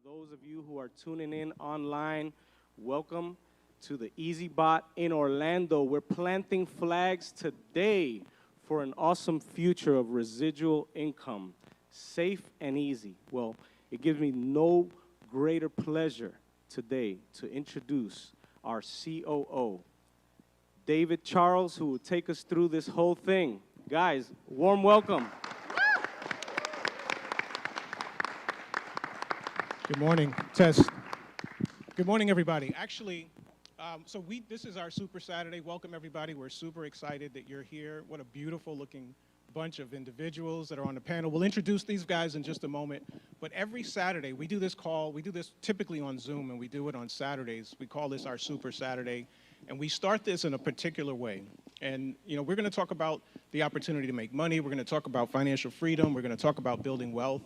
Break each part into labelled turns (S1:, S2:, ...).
S1: those of you who are tuning in online, welcome to the EazyBot in Orlando. We're planting flags today for an awesome future of residual income, safe and easy. Well, it gives me no greater pleasure today to introduce our COO, David Charles, who will take us through this whole thing. Guys, warm welcome.
S2: Good morning, Tess. Good morning, everybody. Actually, this is our Super Saturday. Welcome, everybody. We're super excited that you're here. What a beautiful looking bunch of individuals that are on the panel. We'll introduce these guys in just a moment. But every Saturday, we do this call. We do this typically on Zoom, and we do it on Saturdays. We call this our Super Saturday. And we start this in a particular way. And, you know, we're going to talk about the opportunity to make money. We're going to talk about financial freedom. We're going to talk about building wealth.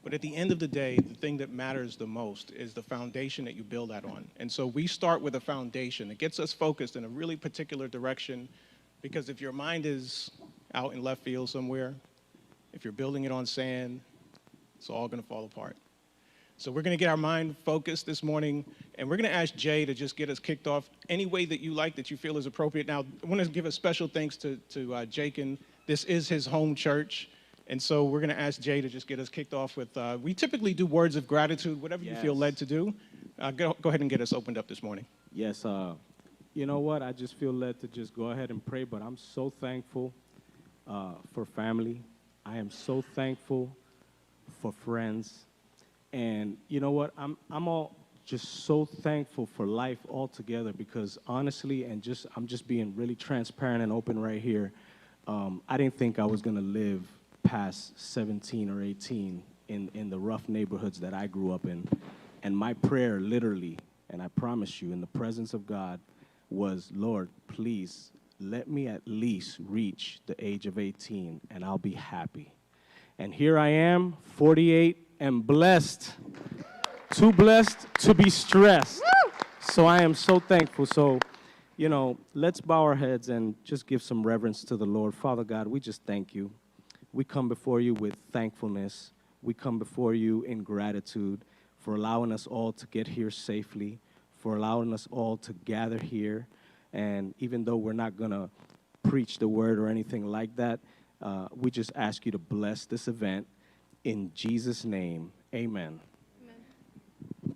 S2: But at the end of the day, the thing that matters the most is the foundation that you build that on. And so we start with a foundation. It gets us focused in a really particular direction, because if your mind is out in left field somewhere, if you're building it on sand, it's all going to fall apart. So we're going to get our mind focused this morning, and we're going to ask Jay to just get us kicked off any way that you like, that you feel is appropriate. Now, I want to give a special thanks to Jakin. This is his home church. And so we're going to ask Jay to just get us kicked off with, we typically do words of gratitude, whatever you feel led to do. Go ahead and get us opened up this morning.
S1: Yes, you know what? I just feel led to just go ahead and pray, but I'm so thankful for family. I am so thankful for friends. And you know what? I'm all just so thankful for life altogether, because honestly, and I'm just being really transparent and open right here, I didn't think I was going to live past 17 or 18 in the rough neighborhoods that I grew up in. And my prayer literally, and I promise you, in the presence of God, was, Lord, please let me at least reach the age of 18 and I'll be happy. And here I am, 48, and blessed, too blessed to be stressed. So I am so thankful. So, you know, let's bow our heads and just give some reverence to the Lord. Father God, we just thank you. We come before you with thankfulness. We come before you in gratitude for allowing us all to get here safely, for allowing us all to gather here. And even though we're not going to preach the word or anything like that, we just ask you to bless this event. In Jesus' name, amen.
S3: Amen.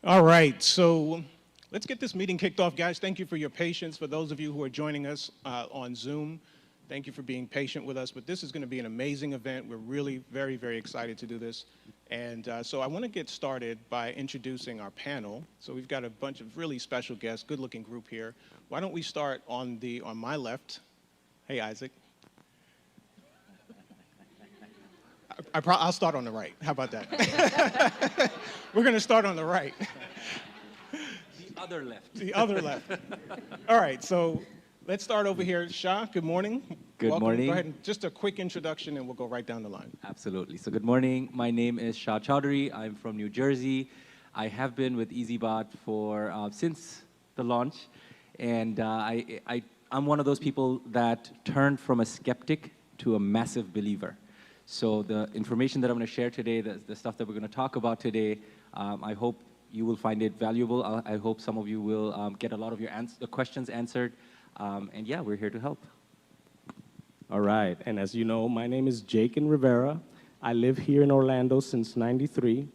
S2: All right, so let's get this meeting kicked off, guys. Thank you for your patience. For those of you who are joining us on Zoom, thank you for being patient with us, but this is going to be an amazing event. We're really very, very excited to do this. And so I want to get started by introducing our panel. So we've got a bunch of really special guests, good-looking group here. Why don't we start on my left? Hey, Isaac. I'll start on the right. How about that? We're going to start on the right.
S4: The other left.
S2: The other left. All right, so let's start over here. Shah, good morning.
S4: Good
S2: Welcome.
S4: morning.
S2: Go ahead and just a quick introduction, and we'll go right down the line.
S4: Absolutely. So good morning. My name is Shah Chowdhury. I'm from New Jersey. I have been with EazyBot for since the launch, and I'm one of those people that turned from a skeptic to a massive believer. So the information that I'm going to share today, the stuff that we're going to talk about today, I hope you will find it valuable. I hope some of you will get a lot of your the questions answered. And yeah, we're here to help.
S1: All right, and as you know, my name is Jakin Rivera. I live here in Orlando since '93,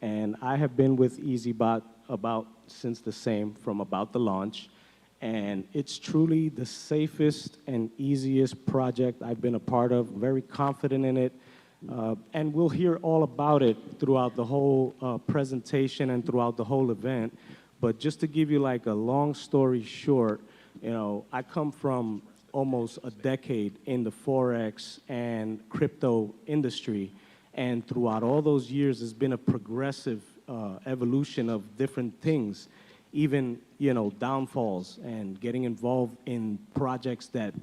S1: and I have been with EazyBot since from about the launch. And it's truly the safest and easiest project I've been a part of, very confident in it. And we'll hear all about it throughout the whole presentation and throughout the whole event. But just to give you like a long story short, you know, I come from almost a decade in the Forex and crypto industry. And throughout all those years, there's been a progressive evolution of different things, even, you know, downfalls and getting involved in projects that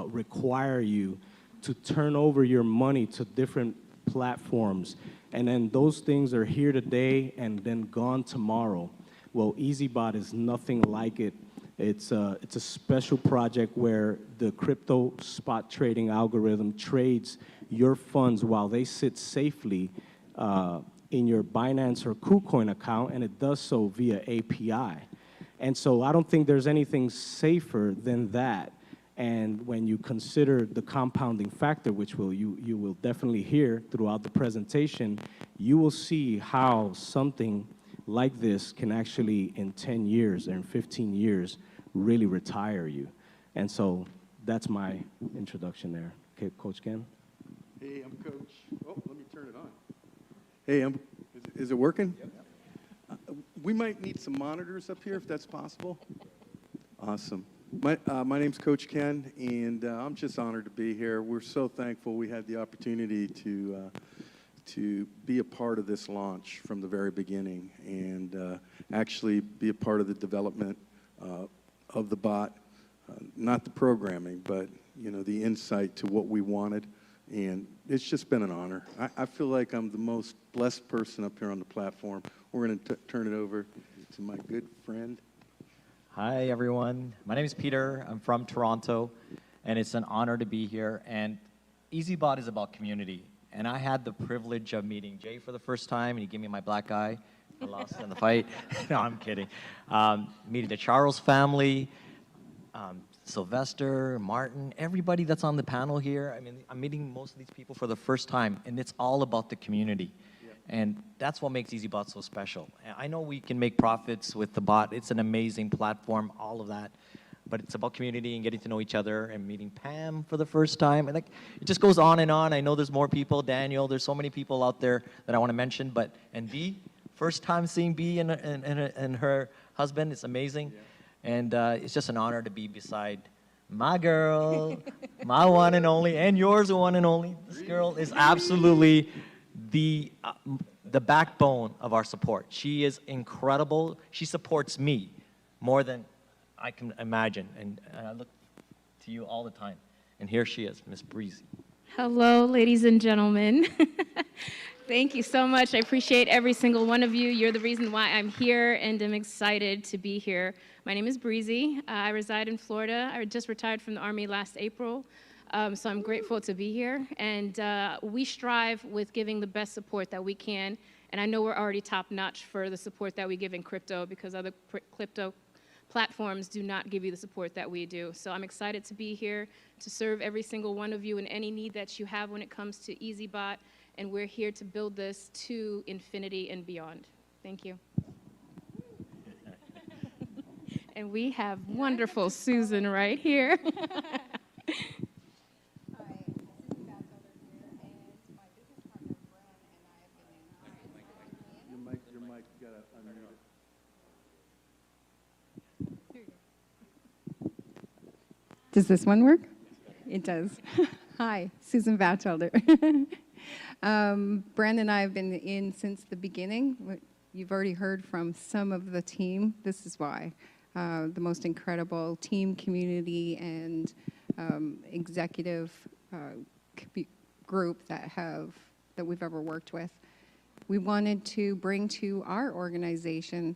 S1: require you to turn over your money to different platforms. And then those things are here today and then gone tomorrow. Well, EazyBot is nothing like it. It's a special project where the crypto spot trading algorithm trades your funds while they sit safely in your Binance or KuCoin account, and it does so via API. And so I don't think there's anything safer than that. And when you consider the compounding factor, which you will definitely hear throughout the presentation, you will see how something like this can actually, in 10 years or in 15 years, really retire you. And so that's my introduction there. Okay, Coach Ken?
S5: Hey, I'm Coach. Oh, let me turn it on. Hey, is it working? Yep. We might need some monitors up here if that's possible. Awesome. My name's Coach Ken, and I'm just honored to be here. We're so thankful we had the opportunity to be a part of this launch from the very beginning and actually be a part of the development of the bot, not the programming, but the insight to what we wanted. And it's just been an honor. I feel like I'm the most blessed person up here on the platform. We're going to turn it over to my good friend.
S6: Hi, everyone. My name is Peter. I'm from Toronto, and it's an honor to be here. And EazyBot is about community. And I had the privilege of meeting Jay for the first time, and he gave me my black eye. I lost in the fight. No, I'm kidding. Meeting the Charles family, Sylvester, Martin, everybody that's on the panel here. I mean, I'm meeting most of these people for the first time, and it's all about the community. And that's what makes EazyBot so special. I know we can make profits with the bot. It's an amazing platform, all of that. But it's about community and getting to know each other and meeting Pam for the first time. And it just goes on and on. I know there's more people, Daniel. There's so many people out there that I want to mention. And B, first time seeing B and her husband. It's amazing. Yeah. And it's just an honor to be beside my girl, my one and only, and yours one and only. This girl is absolutely the backbone of our support. She is incredible. She supports me more than I can imagine, and I look to you all the time. And here she is, Miss Breezy.
S3: Hello, ladies and gentlemen. Thank you so much. I appreciate every single one of you. You're the reason why I'm here, and I'm excited to be here. My name is Breezy. I reside in Florida. I just retired from the Army last April. So I'm grateful to be here, and we strive with giving the best support that we can, and I know we're already top-notch for the support that we give in crypto because other crypto platforms do not give you the support that we do. So I'm excited to be here to serve every single one of you in any need that you have when it comes to EazyBot, and we're here to build this to infinity and beyond. Thank you. And we have wonderful Susan right here.
S7: Does this one work? It does. Hi, Susan Batchelder. Brandon and I have been in since the beginning. You've already heard from some of the team. This is why. The most incredible team, community, and executive group that we've ever worked with. We wanted to bring to our organization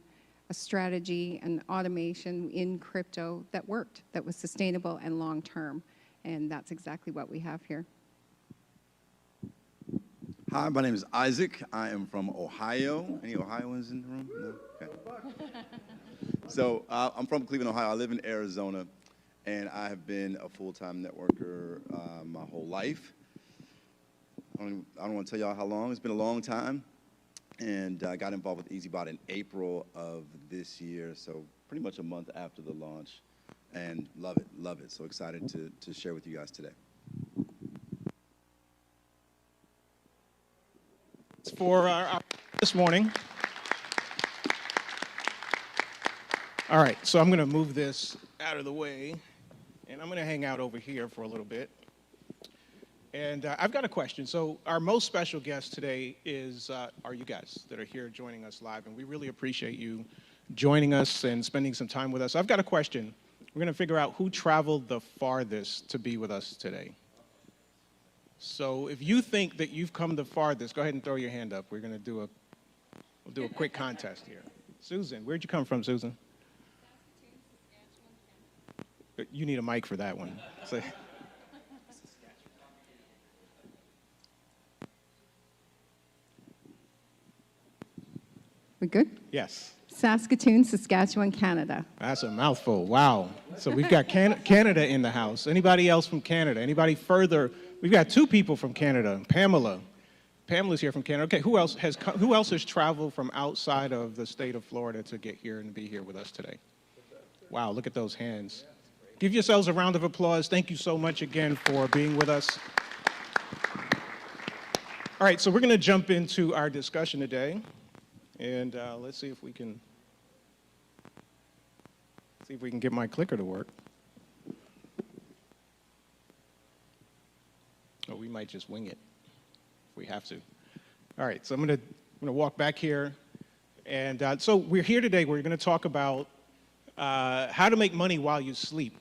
S7: a strategy and automation in crypto that worked, that was sustainable and long-term. And that's exactly what we have here.
S8: Hi, my name is Isaac. I am from Ohio. Any Ohioans in the room? No? Okay. So I'm from Cleveland, Ohio. I live in Arizona, and I have been a full-time networker my whole life. I don't want to tell y'all how long. It's been a long time. And I got involved with EazyBot in April of this year, so pretty much a month after the launch, and love it, love it. So excited to share with you guys today.
S2: For our this morning. All right, so I'm going to move this out of the way, and I'm going to hang out over here for a little bit. And I've got a question. So our most special guest today are you guys that are here joining us live, and we really appreciate you joining us and spending some time with us. I've got a question. We're going to figure out who traveled the farthest to be with us today. So if you think that you've come the farthest, go ahead and throw your hand up. We're going to do a quick contest here. Susan, where'd you come from, Susan? You need a mic for that one. So,
S7: We good?
S2: Yes.
S7: Saskatoon, Saskatchewan, Canada.
S2: That's a mouthful. Wow. So we've got Canada in the house. Anybody else from Canada? Anybody further? We've got 2 people from Canada. Pamela. Pamela's here from Canada. Okay, who else has traveled from outside of the state of Florida to get here and be here with us today? Wow, look at those hands. Give yourselves a round of applause. Thank you so much again for being with us. All right, so we're going to jump into our discussion today. And let's see if we can get my clicker to work. Or we might just wing it if we have to. All right, so I'm going to walk back here. And so we're here today. We're going to talk about how to make money while you sleep.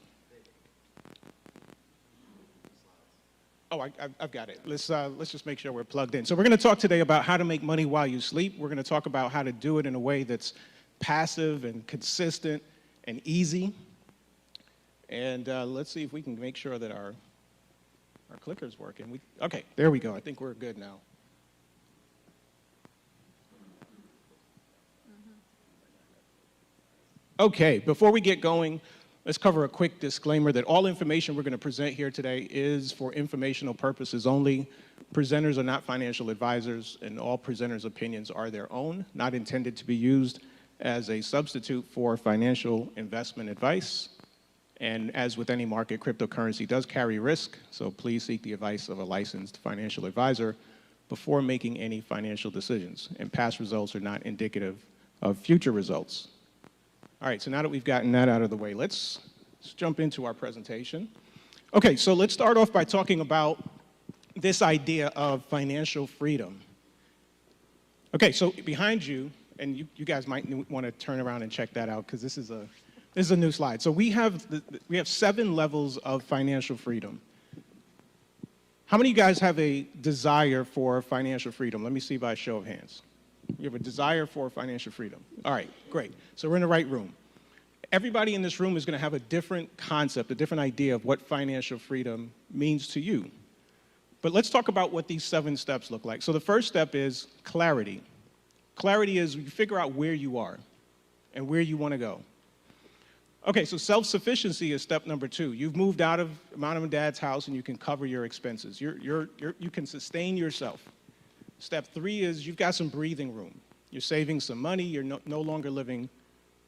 S2: Oh, I've got it. Let's just make sure we're plugged in. So we're going to talk today about how to make money while you sleep. We're going to talk about how to do it in a way that's passive and consistent and easy. And let's see if we can make sure that our clicker's working. Okay, there we go. I think we're good now. Okay, before we get going, let's cover a quick disclaimer that all information we're going to present here today is for informational purposes only. Presenters are not financial advisors, and all presenters' opinions are their own, not intended to be used as a substitute for financial investment advice. And as with any market, cryptocurrency does carry risk, so please seek the advice of a licensed financial advisor before making any financial decisions. And past results are not indicative of future results. All right, so now that we've gotten that out of the way, let's jump into our presentation. Okay, so let's start off by talking about this idea of financial freedom. Okay, so behind you, and you guys might want to turn around and check that out because this is a new slide. So we have 7 levels of financial freedom. How many of you guys have a desire for financial freedom? Let me see by a show of hands. You have a desire for financial freedom. All right, great. So we're in the right room. Everybody in this room is going to have a different concept, a different idea of what financial freedom means to you. But let's talk about what these 7 steps look like. So the first step is clarity. Clarity is you figure out where you are and where you want to go. Okay, so self-sufficiency is step number 2. You've moved out of mom and dad's house and you can cover your expenses. You can sustain yourself. Step 3 is you've got some breathing room. You're saving some money. You're no longer living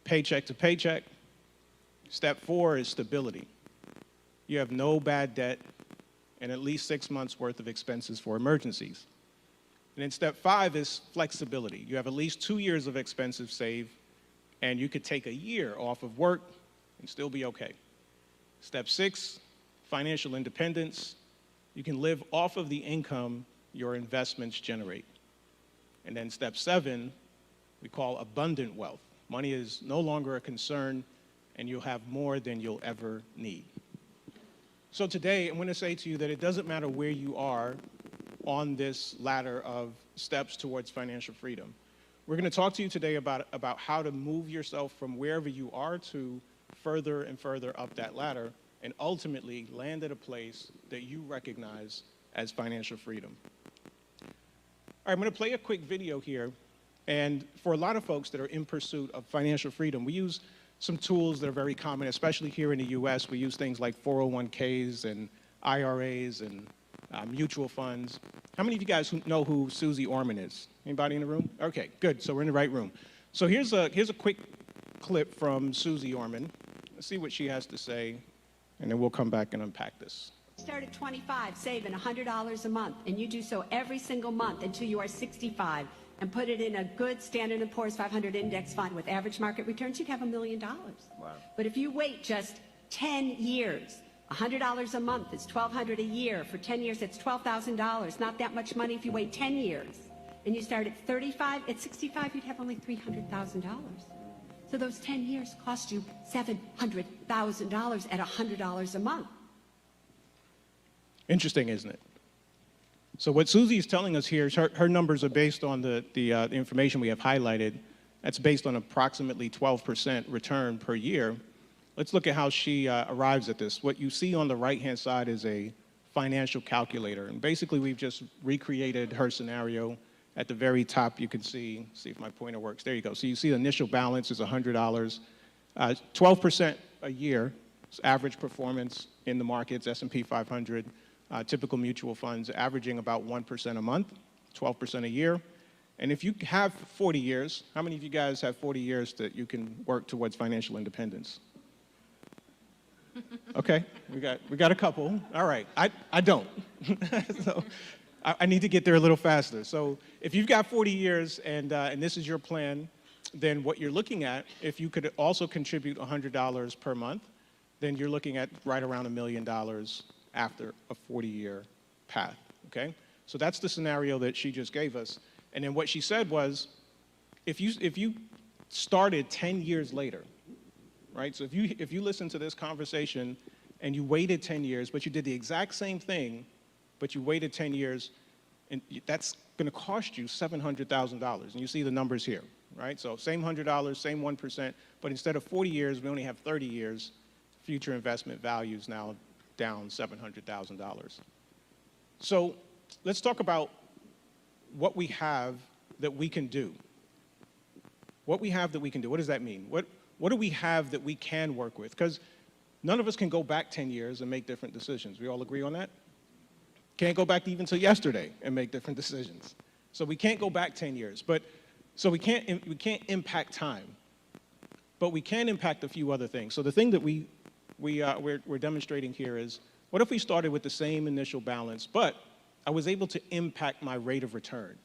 S2: paycheck to paycheck. Step 4 is stability. You have no bad debt and at least 6 months worth of expenses for emergencies. And then step 5 is flexibility. You have at least 2 years of expenses saved and you could take a year off of work and still be okay. Step 6, financial independence. You can live off of the income your investments generate. And then step 7, we call abundant wealth. Money is no longer a concern, and you'll have more than you'll ever need. So today, I'm going to say to you that it doesn't matter where you are on this ladder of steps towards financial freedom. We're going to talk to you today about how to move yourself from wherever you are to further and further up that ladder, and ultimately land at a place that you recognize as financial freedom. All right, I'm going to play a quick video here. And for a lot of folks that are in pursuit of financial freedom, we use some tools that are very common, especially here in the US. We use things like 401ks and IRAs and mutual funds. How many of you guys know who Susie Orman is? Anybody in the room? Okay, good. So we're in the right room. So here's a quick clip from Susie Orman. Let's see what she has to say, and then we'll come back and unpack this.
S9: Start at 25, saving $100 a month, and you do so every single month until you are 65, and put it in a good Standard & Poor's 500 index fund with average market returns, you'd have $1 million. Wow. But if you wait just 10 years, $100 a month is $1,200 a year. For 10 years, it's $12,000. Not that much money if you wait 10 years. And you start at 35, at 65, you'd have only $300,000. So those 10 years cost you $700,000 at $100 a month.
S2: Interesting, isn't it? So what Susie is telling us here is her numbers are based on the information we have highlighted. That's based on approximately 12% return per year. Let's look at how she arrives at this. What you see on the right-hand side is a financial calculator. And basically, we've just recreated her scenario At the very top, you can see if my pointer works. There you go. So you see the initial balance is $100. 12% a year is average performance in the markets, S&P 500. Typical mutual funds averaging about 1% a month, 12% a year. And if you have 40 years, how many of you guys have 40 years that you can work towards financial independence? Okay, we got a couple. All right, I don't. So I need to get there a little faster. So if you've got 40 years and this is your plan, then what you're looking at, if you could also contribute $100 per month, then you're looking at right around $1 million after a 40-year path, okay? So that's the scenario that she just gave us. And then what she said was, if you started 10 years later, right? So if you listen to this conversation and you waited 10 years, but you did the exact same thing, but you waited 10 years, and that's gonna cost you $700,000. And you see the numbers here, right? So same $100, same 1%, but instead of 40 years, we only have 30 years. Future investment value is now down $700,000. So let's talk about what we have that we can do. What we have that we can do, what does that mean? What do we have that we can work with? Because none of us can go back 10 years and make different decisions. We all agree on that? Can't go back even to yesterday and make different decisions. So we can't go back 10 years. So we can't impact time. But we can impact a few other things. So the thing that we're demonstrating here is, what if we started with the same initial balance, but I was able to impact my rate of return?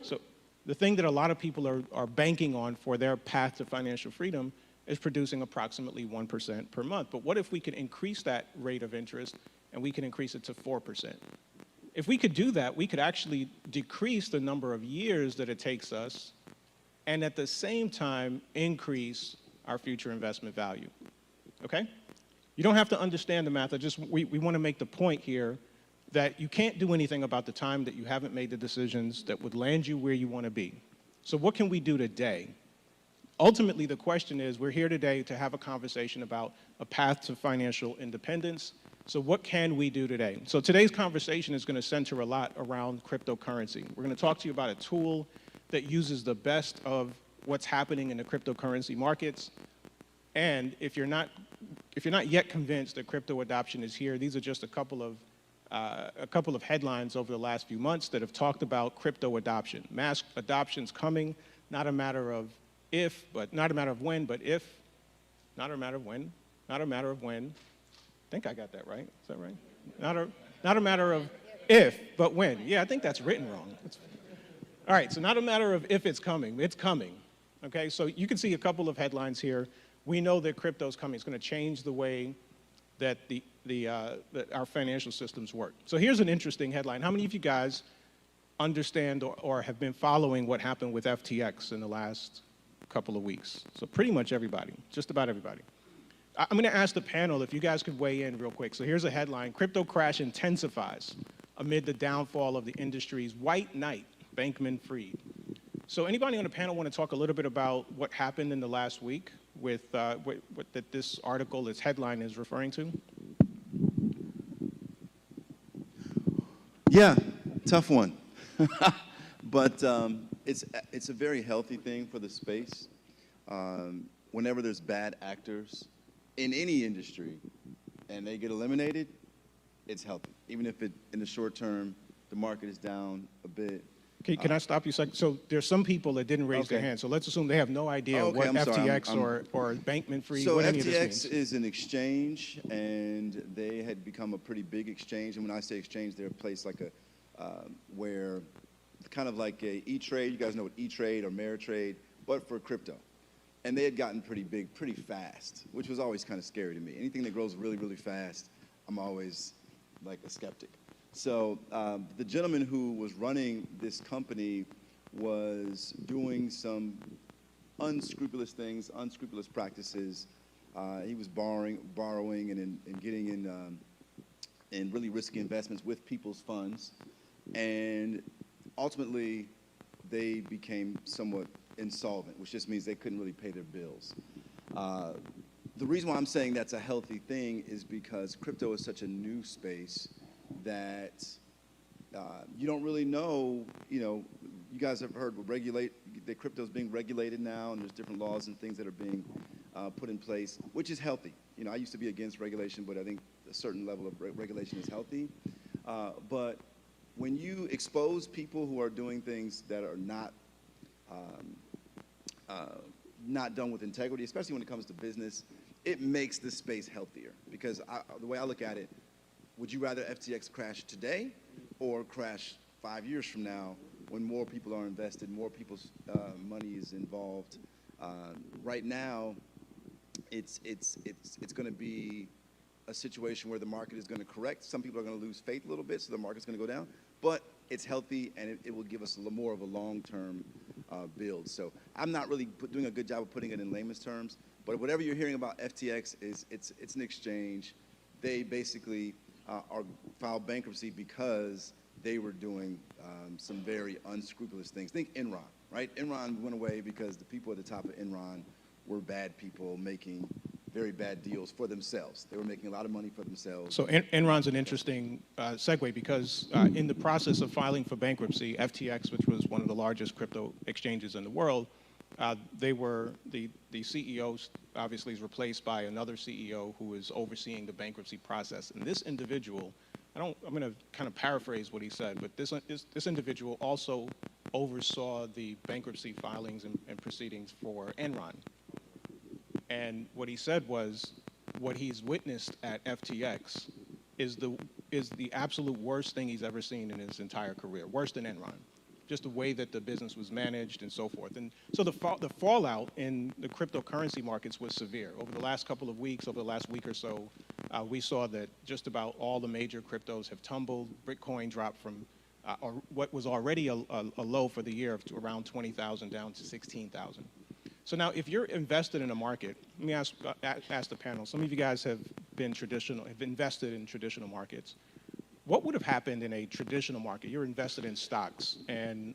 S2: So the thing that a lot of people are banking on for their path to financial freedom is producing approximately 1% per month. But what if we could increase that rate of interest and we can increase it to 4%? If we could do that, we could actually decrease the number of years that it takes us and at the same time increase our future investment value, okay? You don't have to understand the math. We want to make the point here that you can't do anything about the time that you haven't made the decisions that would land you where you want to be. So what can we do today? Ultimately, the question is, we're here today to have a conversation about a path to financial independence. So what can we do today? So today's conversation is going to center a lot around cryptocurrency. We're going to talk to you about a tool that uses the best of what's happening in the cryptocurrency markets. And if you're not yet convinced that crypto adoption is here, these are just a couple of headlines over the last few months that have talked about crypto adoption. Mass adoption's coming, not a matter of if, but not a matter of when, but if, not a matter of when, not a matter of when. I think I got that right. Is that right? Not a matter of if, but when. Yeah, I think that's written wrong. All right, so not a matter of if it's coming coming. Okay, so you can see a couple of headlines here. We know that crypto's coming. It's going to change the way that that our financial systems work. So here's an interesting headline. How many of you guys understand or have been following what happened with FTX in the last couple of weeks? So pretty much everybody, just about everybody. I'm going to ask the panel if you guys could weigh in real quick. So here's a headline: crypto crash intensifies amid the downfall of the industry's white knight, Bankman-Fried. So anybody on the panel want to talk a little bit about what happened in the last week with what that this article, this headline is referring to?
S8: Yeah, tough one. But it's a very healthy thing for the space. Whenever there's bad actors in any industry and they get eliminated, it's healthy. Even if in the short term, the market is down a bit.
S2: Can I stop you a second? So there's some people that didn't raise their hand. So let's assume they have no idea what FTX or Bankman-Fried,
S8: so
S2: what any of this means.
S8: FTX is an exchange, and they had become a pretty big exchange. And when I say exchange, they're a place like where kind of like a E-Trade. You guys know what E-Trade or Ameritrade, but for crypto. And they had gotten pretty big pretty fast, which was always kind of scary to me. Anything that grows really, really fast, I'm always like a skeptic. So the gentleman who was running this company was doing some unscrupulous things, unscrupulous practices. He was borrowing and getting in really risky investments with people's funds. And ultimately, they became somewhat insolvent, which just means they couldn't really pay their bills. The reason why I'm saying that's a healthy thing is because crypto is such a new space that you don't really know, you you guys have heard that crypto's being regulated now, and there's different laws and things that are being put in place, which is healthy. You know, I used to be against regulation, but I think a certain level of regulation is healthy. But when you expose people who are doing things that are not done with integrity, especially when it comes to business, it makes this space healthier. Because the way I look at it, would you rather FTX crash today or crash 5 years from now when more people are invested, more people's money is involved? Right now, it's going to be a situation where the market is going to correct. Some people are going to lose faith a little bit, so the market's going to go down. But it's healthy, and it will give us a little more of a long-term build. So I'm not really doing a good job of putting it in layman's terms, but whatever you're hearing about FTX it's an exchange. They basically filed bankruptcy because they were doing some very unscrupulous things. Think Enron, right? Enron went away because the people at the top of Enron were bad people making very bad deals for themselves. They were making a lot of money for themselves.
S2: So Enron's an interesting segue because in the process of filing for bankruptcy, FTX, which was one of the largest crypto exchanges in the world, the CEO obviously is replaced by another CEO who is overseeing the bankruptcy process. And this individual, I'm going to kind of paraphrase what he said, but this individual also oversaw the bankruptcy filings and proceedings for Enron. And what he said was, what he's witnessed at FTX is the absolute worst thing he's ever seen in his entire career, worse than Enron. Just the way that the business was managed and so forth. And so the fallout in the cryptocurrency markets was severe. Over the last couple of weeks, over the last week or so, we saw that just about all the major cryptos have tumbled. Bitcoin dropped from what was already a low for the year of around 20,000 down to 16,000. So now, if you're invested in a market, let me ask the panel. Some of you guys have invested in traditional markets. What would have happened in a traditional market? You're invested in stocks, and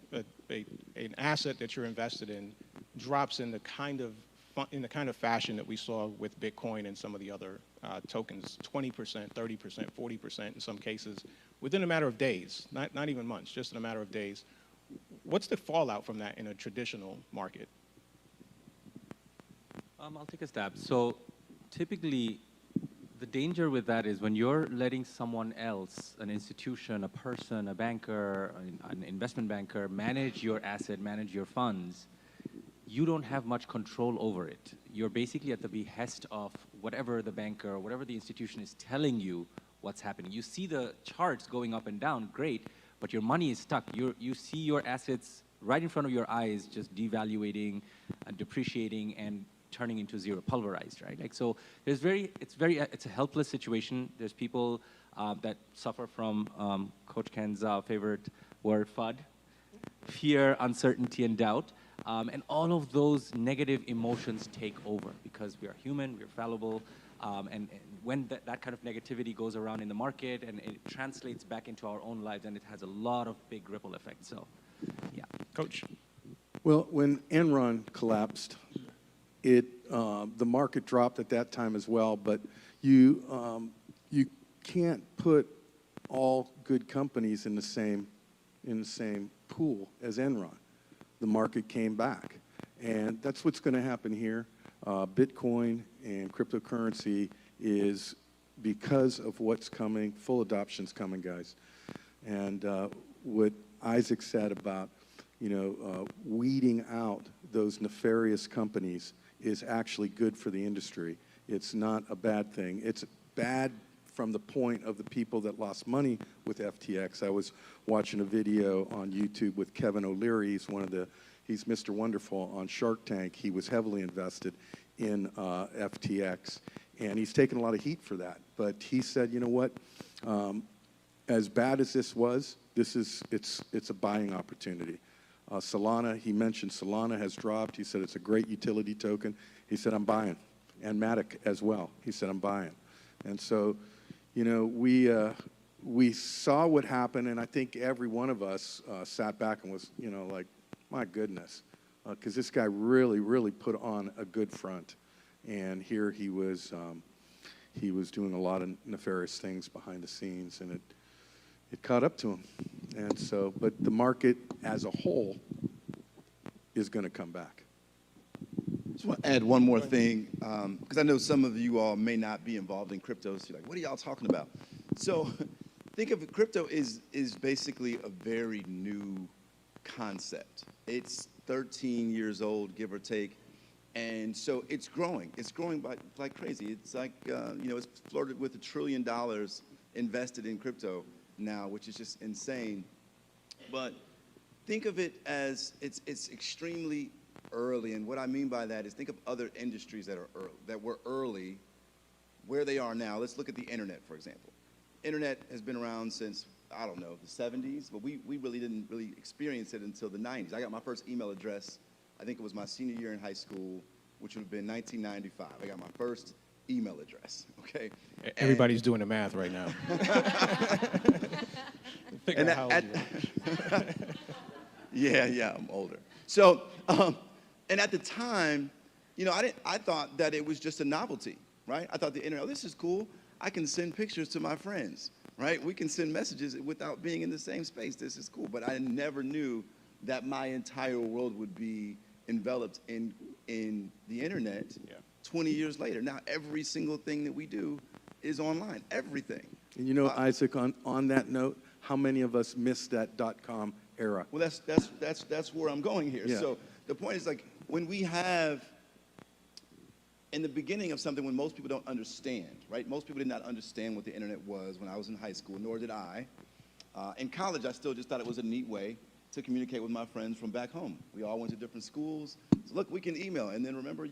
S2: an asset that you're invested in drops in the kind of fashion that we saw with Bitcoin and some of the other tokens, 20%, 30%, 40% in some cases, within a matter of days, not even months, just in a matter of days. What's the fallout from that in a traditional market?
S4: I'll take a stab. So typically, the danger with that is when you're letting someone else, an institution, a person, a banker, an investment banker, manage your asset, manage your funds, you don't have much control over it. You're basically at the behest of whatever the banker or whatever the institution is telling you what's happening. You see the charts going up and down, great, but your money is stuck. You see your assets right in front of your eyes just devaluating and depreciating and turning into zero, pulverized, right? Like, so it's a helpless situation. There's people that suffer from Coach Ken's favorite word, FUD, fear, uncertainty, and doubt. And all of those negative emotions take over because we are human, we're fallible, and when that kind of negativity goes around in the market and it translates back into our own lives, and it has a lot of big ripple effects. So, yeah.
S2: Coach?
S5: Well, when Enron collapsed, the market dropped at that time as well, but you can't put all good companies in the same pool as Enron. The market came back, and that's what's going to happen here. Bitcoin and cryptocurrency is because of what's coming. Full adoption's coming, guys, and what Isaac said about weeding out those nefarious companies is actually good for the industry. It's not a bad thing. It's bad from the point of the people that lost money with FTX. I was watching a video on YouTube with Kevin O'Leary. He's Mr. Wonderful on Shark Tank. He was heavily invested in FTX, and he's taken a lot of heat for that. But he said, you know what? As bad as this was, it's a buying opportunity. Solana, he mentioned Solana has dropped. He said it's a great utility token. He said, I'm buying. And Matic as well. He said, I'm buying. And so, we saw what happened, and I think every one of us sat back and was, like, my goodness, because this guy really, really put on a good front. And here he was doing a lot of nefarious things behind the scenes, and it caught up to him. And so, but the market as a whole is going to come back.
S8: Just want to add one more thing, because I know some of you all may not be involved in crypto, so you're like, what are y'all talking about? So think of it, crypto is basically a very new concept. It's 13 years old, give or take, and so it's growing. It's growing like crazy. It's like, it's flirted with $1 trillion invested in crypto now, which is just insane. But think of it as it's extremely early, and what I mean by that is think of other industries that were early, where they are now. Let's look at the internet, for example. Internet has been around since, I don't know, the 70s, but we really didn't experience it until the 90s. I got my first email address, I think it was my senior year in high school, which would have been 1995. I got my first email address, okay?
S2: Everybody's doing the math right now. Figure out how old you are.
S8: Yeah, I'm older. So, and at the time, I thought that it was just a novelty, right? I thought the internet, oh, this is cool. I can send pictures to my friends, right? We can send messages without being in the same space. This is cool. But I never knew that my entire world would be enveloped in the internet 20 years later. Now, every single thing that we do is online, everything.
S5: And Isaac, on that note, how many of us missed that .com era?
S8: Well, that's where I'm going here.
S5: Yeah.
S8: So the point is, like, when we have, in the beginning of something, when most people don't understand, right? Most people did not understand what the internet was when I was in high school, nor did I. In college, I still just thought it was a neat way to communicate with my friends from back home. We all went to different schools. So look, we can email. And then remember, it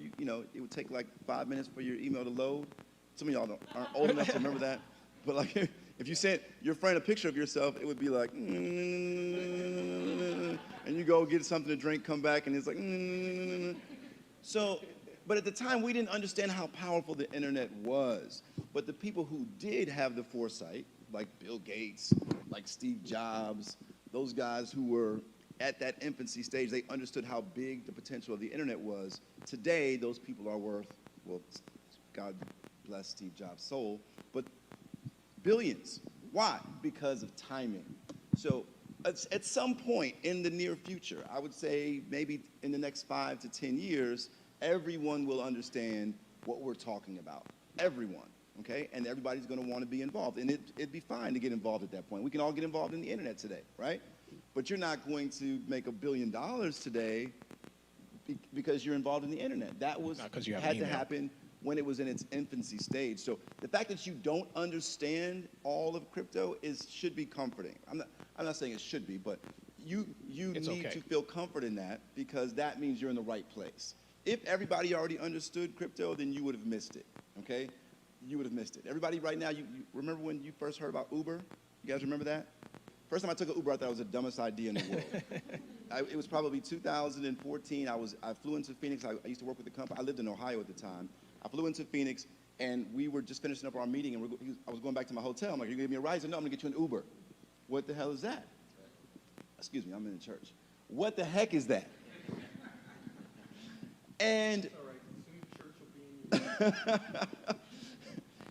S8: would take like 5 minutes for your email to load. Some of y'all aren't old enough to remember that. But like, if you sent your friend a picture of yourself, it would be like, and you go get something to drink, come back, and it's like, So, but at the time, we didn't understand how powerful the internet was. But the people who did have the foresight, like Bill Gates, like Steve Jobs, those guys who were at that infancy stage, they understood how big the potential of the internet was. Today, those people are worth, well, God bless Steve Jobs' soul, but billions. Why? Because of timing. So at some point in the near future, I would say maybe in the next 5 to 10 years, everyone will understand what we're talking about. Everyone. Okay, and everybody's going to want to be involved, and it'd be fine to get involved at that point. We can all get involved in the internet today, right? But you're not going to make $1 billion today because you're involved in the internet. That had to happen when it was in its infancy stage. So the fact that you don't understand all of crypto should be comforting. I'm not saying it should be, but you need to feel comfort in that, because that means you're in the right place. If everybody already understood crypto, then you would have missed it. Okay. You would have missed it. Everybody right now, you remember when you first heard about Uber? You guys remember that? First time I took an Uber, I thought it was the dumbest idea in the world. It was probably 2014. I flew into Phoenix. I used to work with the company. I lived in Ohio at the time. I flew into Phoenix, and we were just finishing up our meeting, and I was going back to my hotel. I'm like, "Are you going to give me a ride?" He said, "No, I'm going to get you an Uber." What the hell is that? Excuse me, I'm in the church. What the heck is that? And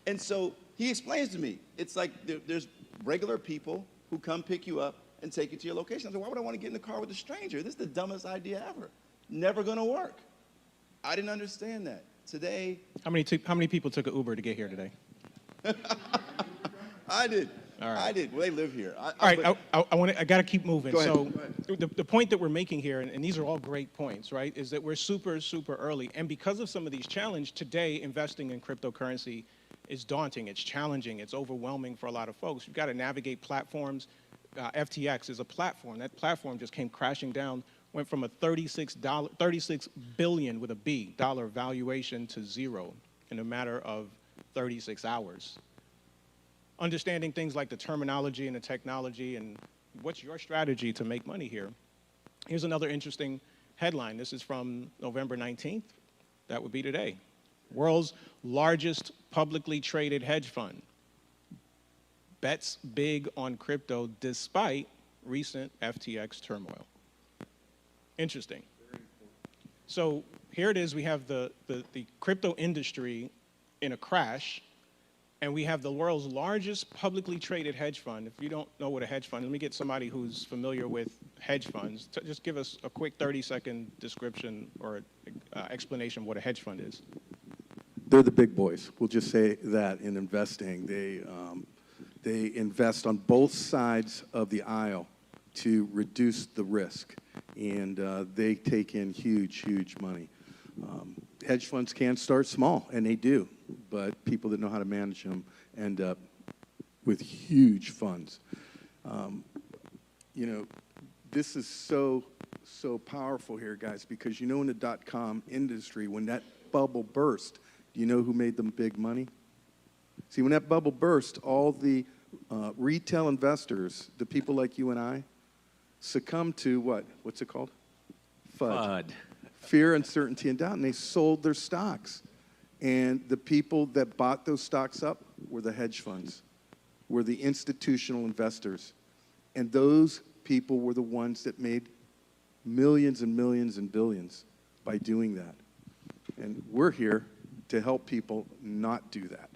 S8: and so he explains to me, it's like there's regular people who come pick you up and take you to your location. I said, why would I want to get in the car with a stranger? This is the dumbest idea ever. Never going to work. I didn't understand that. Today.
S2: How many people took an Uber to get here today?
S8: I did.
S2: All right.
S8: I did. Well, they live here.
S2: All right, I got to keep moving.
S8: Go ahead.
S2: So the point that we're making here, and these are all great points, right, is that we're super, super early. And because of some of these challenges, today investing in cryptocurrency is daunting. It's challenging. It's overwhelming for a lot of folks. You've got to navigate platforms. FTX is a platform. That platform just came crashing down, went from a $36 billion with a B dollar valuation to zero in a matter of 36 hours. Understanding things like the terminology and the technology and what's your strategy to make money here. Here's another interesting headline. This is from November 19th. That would be today. World's largest publicly traded hedge fund bets big on crypto despite recent FTX turmoil. Interesting. So here it is. We have the crypto industry in a crash. And we have the world's largest publicly traded hedge fund. If you don't know what a hedge fund, let me get somebody who's familiar with hedge funds. Just give us a quick 30-second description or explanation of what a hedge fund is.
S5: They're the big boys. We'll just say that in investing. They invest on both sides of the aisle to reduce the risk, and they take in huge, huge money. Hedge funds can start small, and they do, but people that know how to manage them end up with huge funds. You know, this is so powerful here, guys, because you know in the dot-com industry, when that bubble burst, do you know who made them big money? See, when that bubble burst, all the retail investors, the people like you and I, succumbed to what? What's it called? FUD. Fear, uncertainty, and doubt, and they sold their stocks. And the people that bought those stocks up were the hedge funds, were the institutional investors. And those people were the ones that made millions and millions and billions by doing that. And we're here to help people not do that.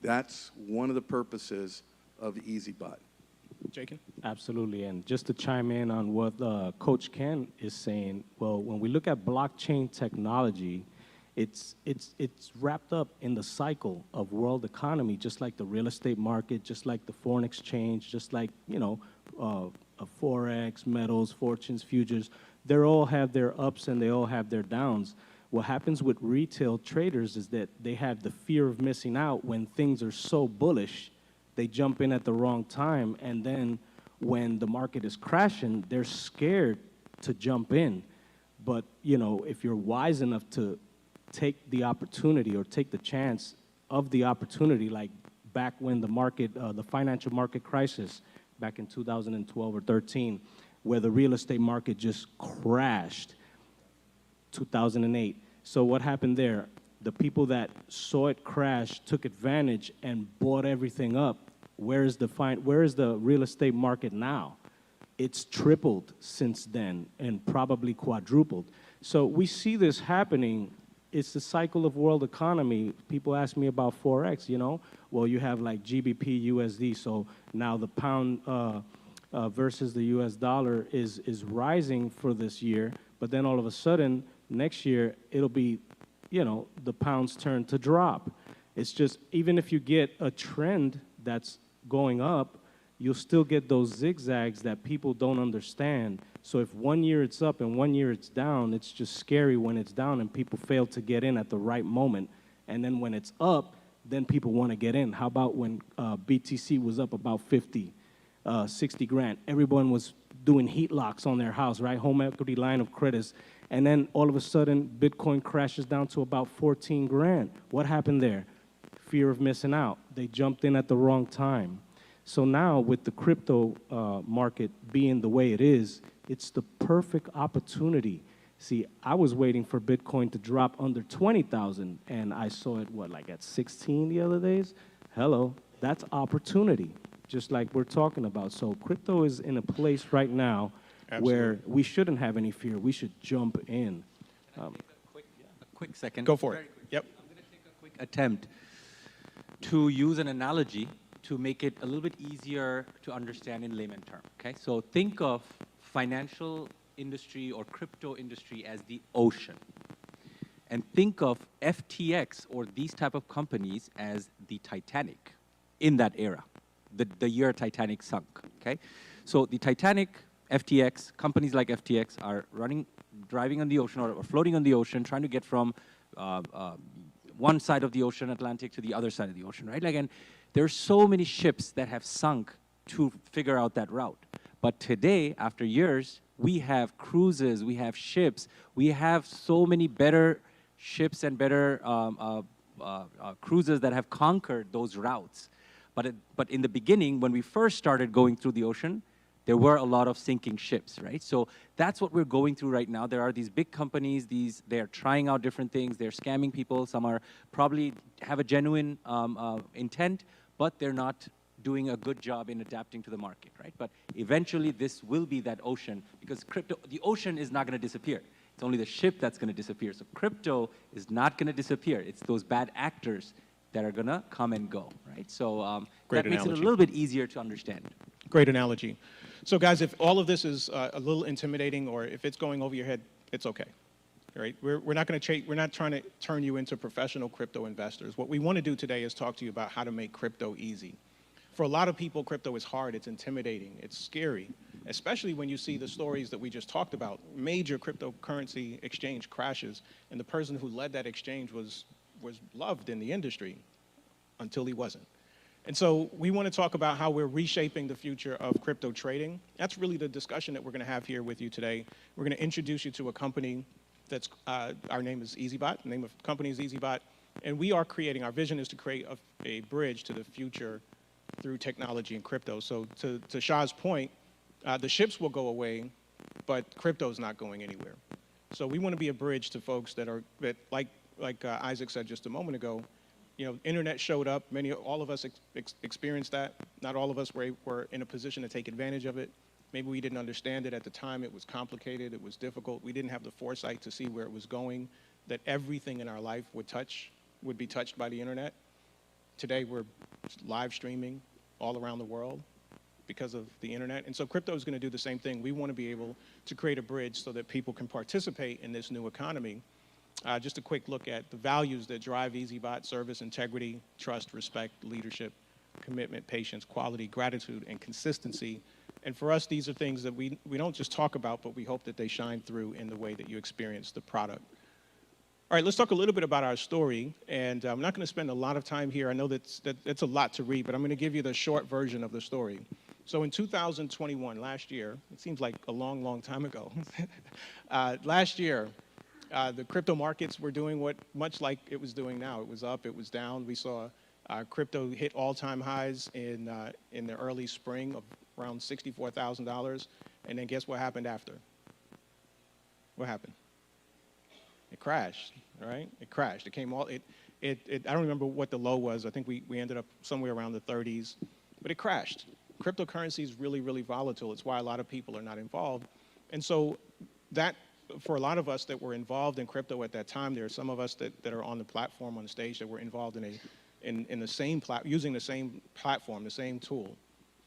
S5: That's one of the purposes of EazyBot.
S2: Jakin?
S1: Absolutely, and just to chime in on what Coach Ken is saying, well, when we look at blockchain technology, it's wrapped up in the cycle of world economy, just like the real estate market, just like the foreign exchange, just like, you know, Forex, metals, fortunes, futures. They all have their ups and they all have their downs. What happens with retail traders is that they have the fear of missing out when things are so bullish. They jump in at the wrong time, and then when the market is crashing, they're scared to jump in. But, you know, if you're wise enough to take the opportunity or take the chance of the opportunity, like back when the market, the financial market crisis back in 2012 or 13, where the real estate market just crashed, 2008. So what happened there? The people that saw it crash took advantage and bought everything up. Where is the real estate market now? It's tripled since then and probably quadrupled. So we see this happening. It's the cycle of world economy. People ask me about Forex, you know. Well, you have like GBP, USD, so now the pound versus the US dollar is rising for this year, but then all of a sudden, next year, it'll be, you know, the pound's turn to drop. It's just, even if you get a trend that's going up, you'll still get those zigzags that people don't understand. So if one year it's up and one year it's down, it's just scary when it's down and people fail to get in at the right moment. And then when it's up, then people want to get in. How about when BTC was up about 50, 60 grand? Everyone was doing heat locks on their house, right? Home equity line of credits. And then all of a sudden, Bitcoin crashes down to about 14 grand. What happened there? Fear of missing out. They jumped in at the wrong time. So now with the crypto market being the way it is, it's the perfect opportunity. See, I was waiting for Bitcoin to drop under 20,000, and I saw it, what, like at 16 the other days? Hello, that's opportunity, just like we're talking about. So crypto is in a place right now where we shouldn't have any fear. We should jump in.
S4: A quick second.
S2: Go for it. Yep.
S4: I'm going to take a quick attempt to use an analogy to make it a little bit easier to understand in layman terms. Okay, so think of financial industry or crypto industry as the ocean, and think of FTX or these type of companies as the Titanic in that era, the year Titanic sunk. Okay, so the Titanic, FTX, companies like FTX are driving on the ocean or floating on the ocean, trying to get from one side of the ocean, Atlantic, to the other side of the ocean, right? Like, and there's so many ships that have sunk to figure out that route. But today, after years, we have cruises, we have ships, we have so many better ships and better cruises that have conquered those routes. But in the beginning, when we first started going through the ocean, there were a lot of sinking ships, right? So that's what we're going through right now. There are these big companies, they're trying out different things, they're scamming people, some are probably have a genuine intent, but they're not doing a good job in adapting to the market, right? But eventually this will be that ocean, because the ocean is not gonna disappear. It's only the ship that's gonna disappear. So crypto is not gonna disappear. It's those bad actors that are gonna come and go, right? So
S2: Great
S4: that makes it a
S2: analogy.
S4: little bit easier to understand.
S2: Great analogy. So guys, if all of this is a little intimidating or if it's going over your head, it's okay. All right? We're not trying to turn you into professional crypto investors. What we want to do today is talk to you about how to make crypto easy. For a lot of people, crypto is hard, it's intimidating, it's scary, especially when you see the stories that we just talked about. Major cryptocurrency exchange crashes, and the person who led that exchange was loved in the industry until he wasn't. And so we want to talk about how we're reshaping the future of crypto trading. That's really the discussion that we're going to have here with you today. We're going to introduce you to a company that's, our name is EazyBot, the name of the company is EazyBot, and we are creating, our vision is to create a bridge to the future through technology and crypto. So to Shah's point, the ships will go away, but crypto's not going anywhere. So we want to be a bridge to folks that like Isaac said just a moment ago, you know, internet showed up, all of us experienced that. Not all of us were in a position to take advantage of it. Maybe we didn't understand it at the time. It was complicated, it was difficult. We didn't have the foresight to see where it was going, that everything in our life would be touched by the internet. Today we're live streaming all around the world because of the internet. And so crypto is going to do the same thing. We want to be able to create a bridge so that people can participate in this new economy. Just a quick look at the values that drive EazyBot: service, integrity, trust, respect, leadership, commitment, patience, quality, gratitude, and consistency. And for us, these are things that we don't just talk about, but we hope that they shine through in the way that you experience the product. All right, let's talk a little bit about our story. And I'm not going to spend a lot of time here. I know that's a lot to read, but I'm going to give you the short version of the story. So in 2021, last year, it seems like a long, long time ago. Last year, the crypto markets were doing much like it was doing now. It was up, it was down. We saw crypto hit all-time highs in the early spring of around $64,000. And then guess what happened after? What happened? It crashed, all right? It crashed. It came all, I don't remember what the low was. I think we ended up somewhere around the 30s, but it crashed. Cryptocurrency is really, really volatile. It's why a lot of people are not involved. And so that, for a lot of us that were involved in crypto at that time, there are some of us that are on the platform, on the stage, that were involved in the same using the same platform, the same tool.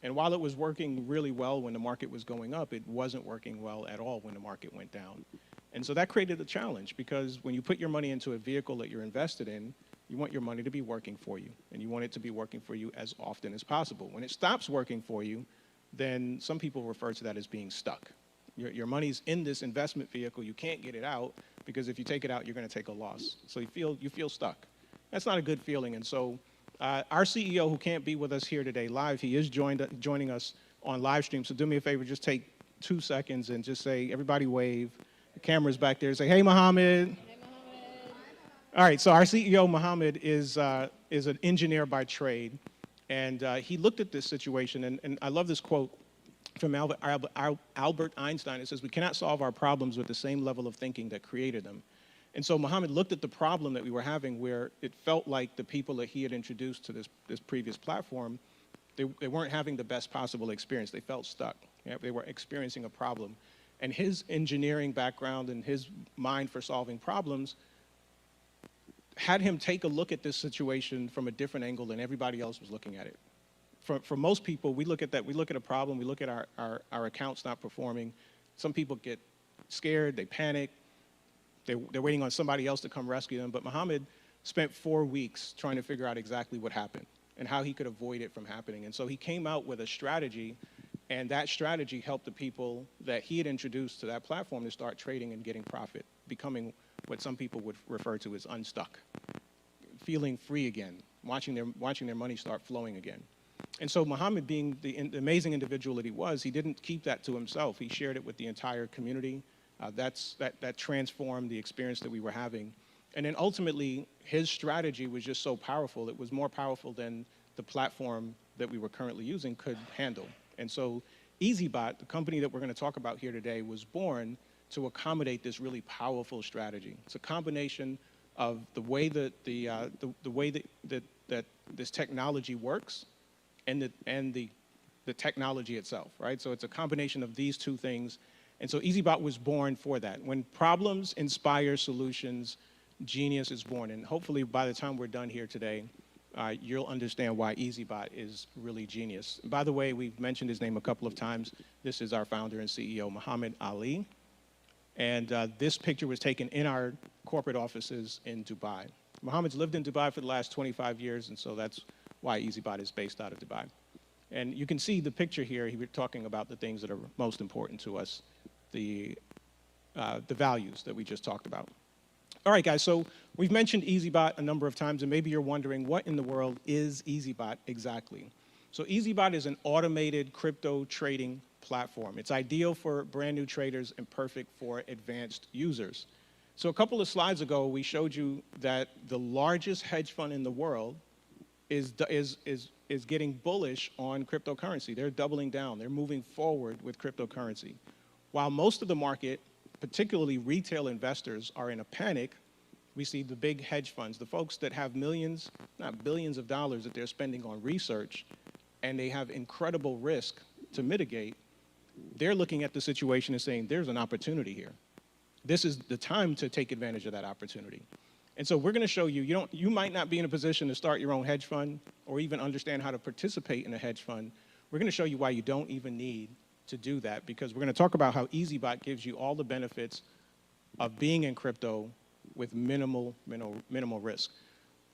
S2: And while it was working really well when the market was going up, it wasn't working well at all when the market went down. And so that created a challenge, because when you put your money into a vehicle that you're invested in, you want your money to be working for you, and you want it to be working for you as often as possible. When it stops working for you, then some people refer to that as being stuck. Your money's in this investment vehicle, you can't get it out, because if you take it out, you're going to take a loss. So you feel stuck. That's not a good feeling. And so our CEO, who can't be with us here today live, he is joining us on live stream. So do me a favor, just take 2 seconds and just say, everybody wave. The camera's back there. Say, hey, Mohammed. Hey, Mohammed. All right, so our CEO, Mohammed, is an engineer by trade. And he looked at this situation, and I love this quote from Albert Einstein. It says, we cannot solve our problems with the same level of thinking that created them. And so Mohammed looked at the problem that we were having, where it felt like the people that he had introduced to this previous platform, they weren't having the best possible experience. They felt stuck. You know, they were experiencing a problem. And his engineering background and his mind for solving problems had him take a look at this situation from a different angle than everybody else was looking at it. For most people, we look at a problem, we look at our accounts not performing. Some people get scared, they panic, they're waiting on somebody else to come rescue them. But Mohammed spent 4 weeks trying to figure out exactly what happened and how he could avoid it from happening. And so he came out with a strategy, and that strategy helped the people that he had introduced to that platform to start trading and getting profit, becoming what some people would refer to as unstuck, feeling free again, watching their money start flowing again. And so Mohammed, being the amazing individual that he was, he didn't keep that to himself. He shared it with the entire community. That transformed the experience that we were having. And then ultimately, his strategy was just so powerful. It was more powerful than the platform that we were currently using could handle. And so EazyBot, the company that we're going to talk about here today, was born to accommodate this really powerful strategy. It's a combination of the way that that this technology works and the technology itself, right? So it's a combination of these two things. And so EazyBot was born for that. When problems inspire solutions, genius is born. And hopefully by the time we're done here today, you'll understand why EazyBot is really genius. By the way, we've mentioned his name a couple of times. This is our founder and CEO, Muhammad Ali. And this picture was taken in our corporate offices in Dubai. Muhammad's lived in Dubai for the last 25 years, and so that's why EazyBot is based out of Dubai. And you can see the picture here. He was talking about the things that are most important to us, the values that we just talked about. All right, guys, so we've mentioned EazyBot a number of times, and maybe you're wondering, what in the world is EazyBot exactly? So EazyBot is an automated crypto trading platform. It's ideal for brand new traders and perfect for advanced users. So a couple of slides ago, we showed you that the largest hedge fund in the world is getting bullish on cryptocurrency. They're doubling down. They're moving forward with cryptocurrency. While most of the market, particularly retail investors, are in a panic, we see the big hedge funds, the folks that have millions, not billions of dollars that they're spending on research, and they have incredible risk to mitigate. They're looking at the situation and saying, there's an opportunity here. This is the time to take advantage of that opportunity. And so we're going to show you, you might not be in a position to start your own hedge fund or even understand how to participate in a hedge fund. We're going to show you why you don't even need to do that, because we're going to talk about how EazyBot gives you all the benefits of being in crypto with minimal risk.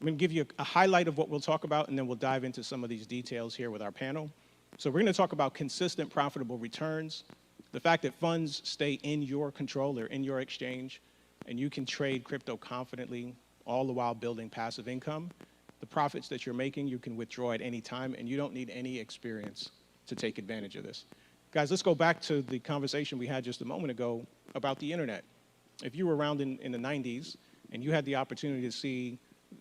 S2: I'm going to give you a highlight of what we'll talk about, and then we'll dive into some of these details here with our panel. So we're going to talk about consistent profitable returns, the fact that funds stay in your control or in your exchange, and you can trade crypto confidently, all the while building passive income. The profits that you're making, you can withdraw at any time, and you don't need any experience to take advantage of this. Guys, let's go back to the conversation we had just a moment ago about the internet. If you were around in the 90s and you had the opportunity to see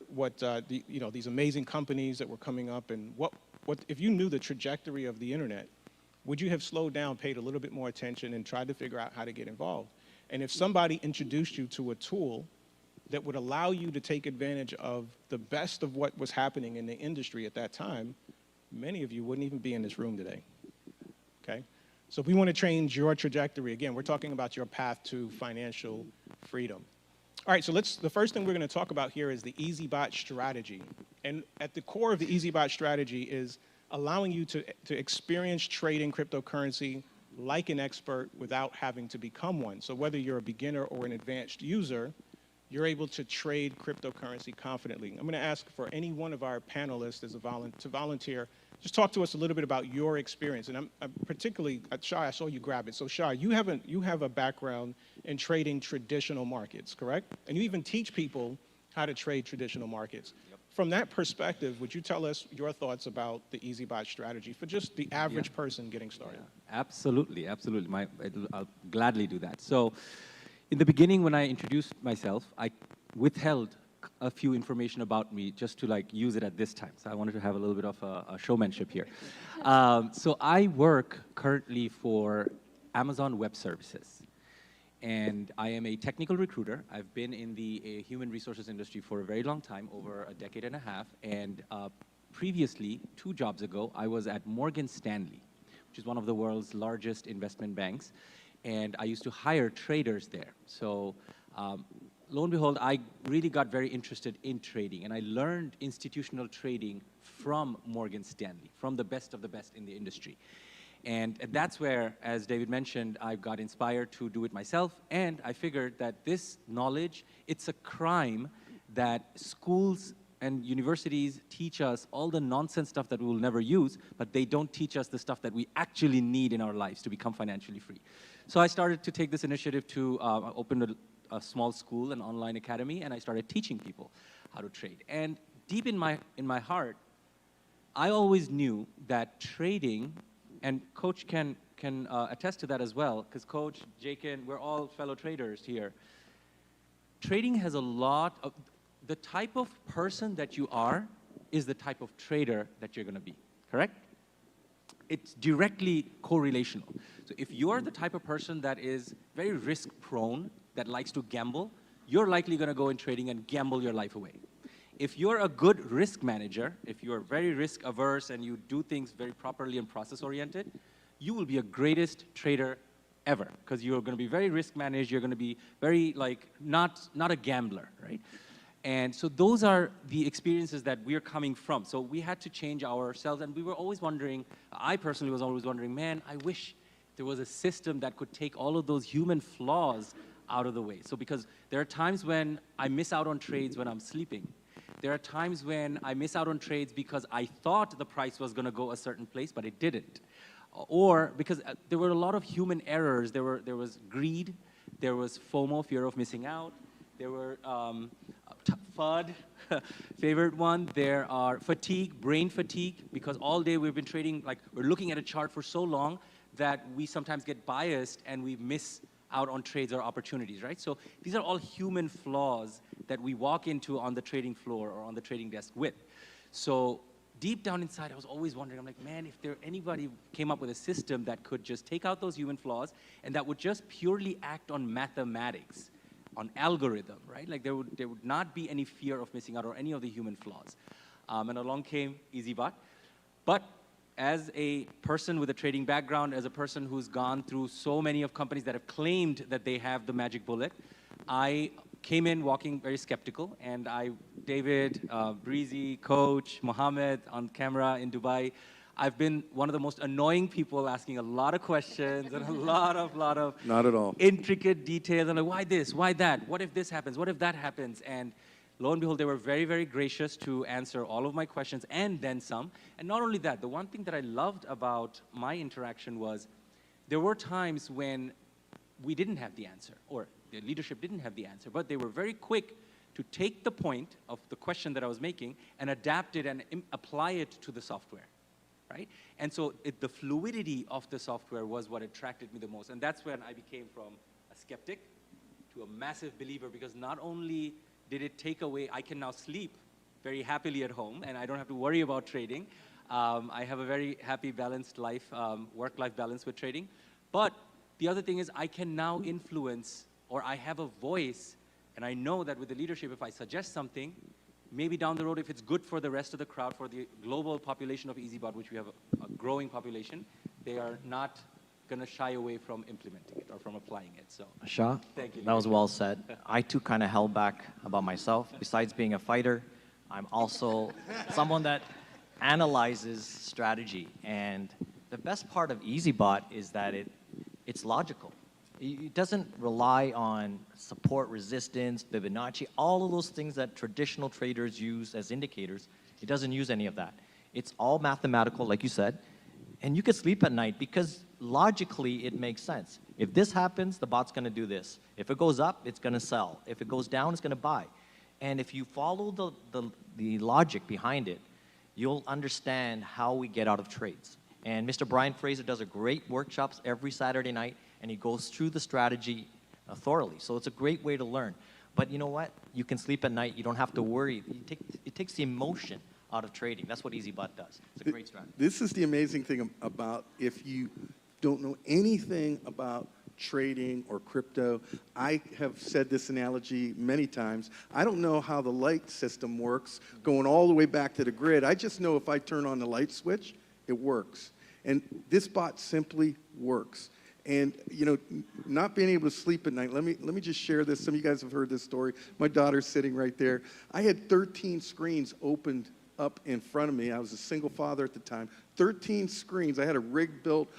S2: what these amazing companies that were coming up, and what if you knew the trajectory of the internet, would you have slowed down, paid a little bit more attention, and tried to figure out how to get involved? And if somebody introduced you to a tool that would allow you to take advantage of the best of what was happening in the industry at that time, many of you wouldn't even be in this room today, okay? So if we want to change your trajectory, again, we're talking about your path to financial freedom. All right, so the first thing we're going to talk about here is the EazyBot strategy. And at the core of the EazyBot strategy is allowing you to experience trading cryptocurrency like an expert without having to become one. So whether you're a beginner or an advanced user, you're able to trade cryptocurrency confidently. I'm going to ask for any one of our panelists to volunteer. Just talk to us a little bit about your experience. And I'm particularly, Shai, I saw you grab it. So Shai, you have a background in trading traditional markets, correct? And you even teach people how to trade traditional markets. Yep. From that perspective, would you tell us your thoughts about the EazyBot strategy for just the average person getting started?
S4: Yeah, absolutely, absolutely. I'll gladly do that. So in the beginning, when I introduced myself, I withheld a few information about me just to use it at this time. So I wanted to have a little bit of a showmanship here. So I work currently for Amazon Web Services, and I am a technical recruiter. I've been in the human resources industry for a very long time, over a decade and a half, and previously, 2 jobs ago, I was at Morgan Stanley, which is one of the world's largest investment banks, and I used to hire traders there. So lo and behold, I really got very interested in trading, and I learned institutional trading from Morgan Stanley, from the best of the best in the industry. And that's where, as David mentioned, I got inspired to do it myself, and I figured that this knowledge, it's a crime that schools and universities teach us all the nonsense stuff that we will never use, but they don't teach us the stuff that we actually need in our lives to become financially free. So I started to take this initiative to open a small school, an online academy, and I started teaching people how to trade. And deep in my heart, I always knew that trading, and Coach can attest to that as well, because Coach, Jakin, we're all fellow traders here. Trading has a lot of, the type of person that you are is the type of trader that you're going to be, correct? It's directly correlational. So if you're the type of person that is very risk prone, that likes to gamble, you're likely going to go in trading and gamble your life away. If you're a good risk manager, if you're very risk averse and you do things very properly and process oriented, you will be a greatest trader ever, because you're going to be very risk managed, you're going to be very not a gambler, right? And so those are the experiences that we're coming from. So we had to change ourselves, and we were always wondering, I personally was always wondering, man, I wish there was a system that could take all of those human flaws out of the way. So because there are times when I miss out on trades when I'm sleeping. There are times when I miss out on trades because I thought the price was going to go a certain place, but it didn't. Or because there were a lot of human errors. There was greed, there was FOMO, fear of missing out, there were FUD, favorite one. There are fatigue, brain fatigue, because all day we've been trading, like we're looking at a chart for so long that we sometimes get biased and we miss out on trades or opportunities, right? So these are all human flaws that we walk into on the trading floor or on the trading desk with. So deep down inside, I was always wondering, I'm like, man, if anybody came up with a system that could just take out those human flaws and that would just purely act on mathematics, on algorithm, right? Like there would not be any fear of missing out or any of the human flaws. And along came EazyBot. But as a person with a trading background, as a person who's gone through so many of companies that have claimed that they have the magic bullet, I came in walking very skeptical, and David, Breezy, Coach, Mohammed on camera in Dubai, I've been one of the most annoying people asking a lot of questions and a lot of
S5: Not at all.
S4: intricate details. I'm like, why this, why that? What if this happens? What if that happens? And lo and behold, they were very, very gracious to answer all of my questions and then some. And not only that, the one thing that I loved about my interaction was there were times when we didn't have the answer, or the leadership didn't have the answer, but they were very quick to take the point of the question that I was making and adapt it and apply it to the software, right? And so the fluidity of the software was what attracted me the most. And that's when I became from a skeptic to a massive believer, because not only did it take away, I can now sleep very happily at home, and I don't have to worry about trading. I have a very happy, balanced life, work-life balance with trading. But the other thing is I can now influence, or I have a voice, and I know that with the leadership, if I suggest something, maybe down the road, if it's good for the rest of the crowd, for the global population of EazyBot, which we have a growing population, they are not going to shy away from implementing it or from applying it. So,
S6: Shah,
S4: thank you.
S6: that was well said. I too kind of held back about myself. Besides being a fighter, I'm also someone that analyzes strategy. And the best part of EazyBot is that it's logical. It doesn't rely on support resistance, Fibonacci, all of those things that traditional traders use as indicators. It doesn't use any of that. It's all mathematical, like you said, and you can sleep at night because logically it makes sense. If this happens, the bot's gonna do this. If it goes up, it's gonna sell. If it goes down, it's gonna buy. And if you follow the logic behind it, you'll understand how we get out of trades. And Mr. Brian Fraser does a great workshops every Saturday night, and he goes through the strategy thoroughly. So it's a great way to learn. But you know what? You can sleep at night. You don't have to worry. It takes the emotion out of trading. That's what EazyBot does. It's a great strategy.
S5: This is the amazing thing about if you don't know anything about trading or crypto. I have said this analogy many times. I don't know how the light system works going all the way back to the grid. I just know if I turn on the light switch, it works. And this bot simply works. And you know, not being able to sleep at night, let me just share this. Some of you guys have heard this story. My daughter's sitting right there. I had 13 screens opened up in front of me. I was a single father at the time. 13 screens. I had a rig built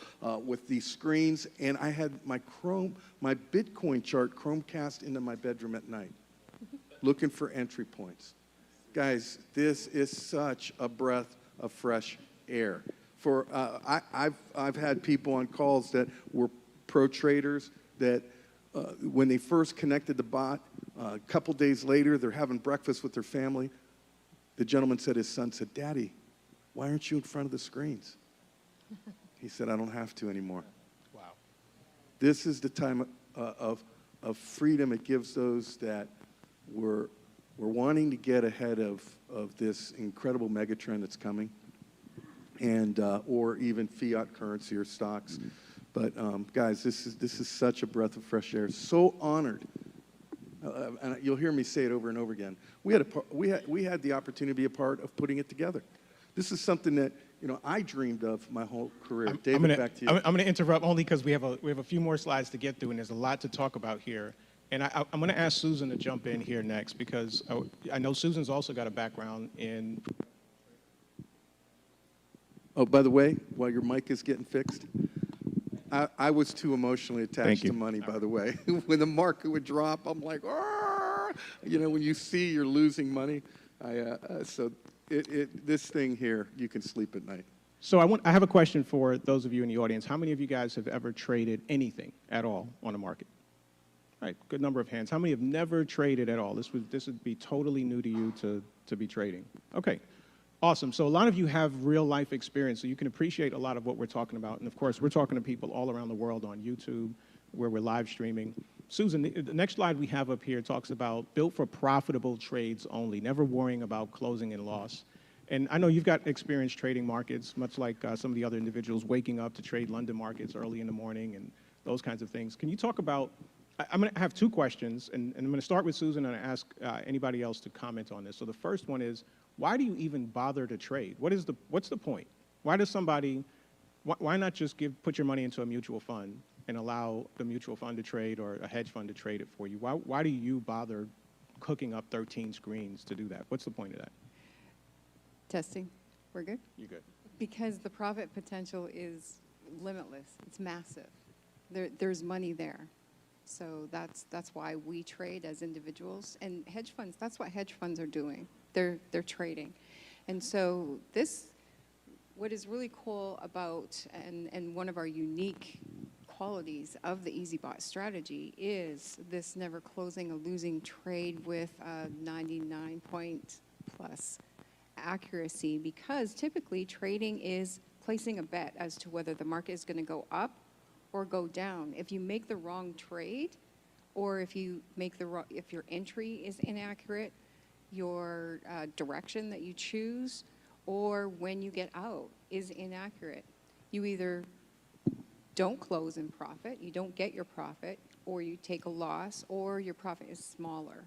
S5: with these screens, and I had my Bitcoin chart Chromecast into my bedroom at night, looking for entry points. Guys, this is such a breath of fresh air. I've had people on calls that were pro traders that when they first connected the bot, a couple days later, they're having breakfast with their family. The gentleman said, his son said, "Daddy, why aren't you in front of the screens?" He said, "I don't have to anymore."
S2: Wow.
S5: This is the time of freedom it gives those that were wanting to get ahead of this incredible megatrend that's coming, and or even fiat currency or stocks. But guys, this is such a breath of fresh air. So honored. And you'll hear me say it over and over again. We had the opportunity to be a part of putting it together. This is something that I dreamed of my whole career. David, back to you.
S2: I'm going to interrupt only because we have a few more slides to get through, and there's a lot to talk about here. And I'm going to ask Susan to jump in here next because I know Susan's also got a background in.
S5: Oh, by the way, while your mic is getting fixed, I was too emotionally attached to money, by the way. When the market would drop, I'm like, "Arr!" You know, when you see you're losing money. This thing here, you can sleep at night.
S2: So I have a question for those of you in the audience. How many of you guys have ever traded anything at all on the market? All right, good number of hands. How many have never traded at all? This would be totally new to you to be trading. Okay, awesome. So a lot of you have real life experience, so you can appreciate a lot of what we're talking about. And of course, we're talking to people all around the world on YouTube, where we're live streaming. Susan, the next slide we have up here talks about built for profitable trades only, never worrying about closing in loss. And I know you've got experience trading markets, much like some of the other individuals waking up to trade London markets early in the morning and those kinds of things. Can you talk about, I'm going to have two questions, and I'm going to start with Susan and ask anybody else to comment on this. So the first one is, why do you even bother to trade? What's the point? Why does somebody, why not just put your money into a mutual fund and allow the mutual fund to trade or a hedge fund to trade it for you? Why do you bother cooking up 13 screens to do that? What's the point of that?
S7: Testing. We're good?
S2: You're good.
S7: Because the profit potential is limitless. It's massive. There's money there. So that's why we trade as individuals. And hedge funds, that's what hedge funds are doing. They're trading. And so what is really cool about, and one of our unique qualities of the EazyBot strategy is this never closing a losing trade with a 99 point plus accuracy, because typically trading is placing a bet as to whether the market is going to go up or go down. If you make the wrong trade, or if you make if your entry is inaccurate, your direction that you choose, or when you get out is inaccurate, you either don't close in profit, you don't get your profit, or you take a loss, or your profit is smaller.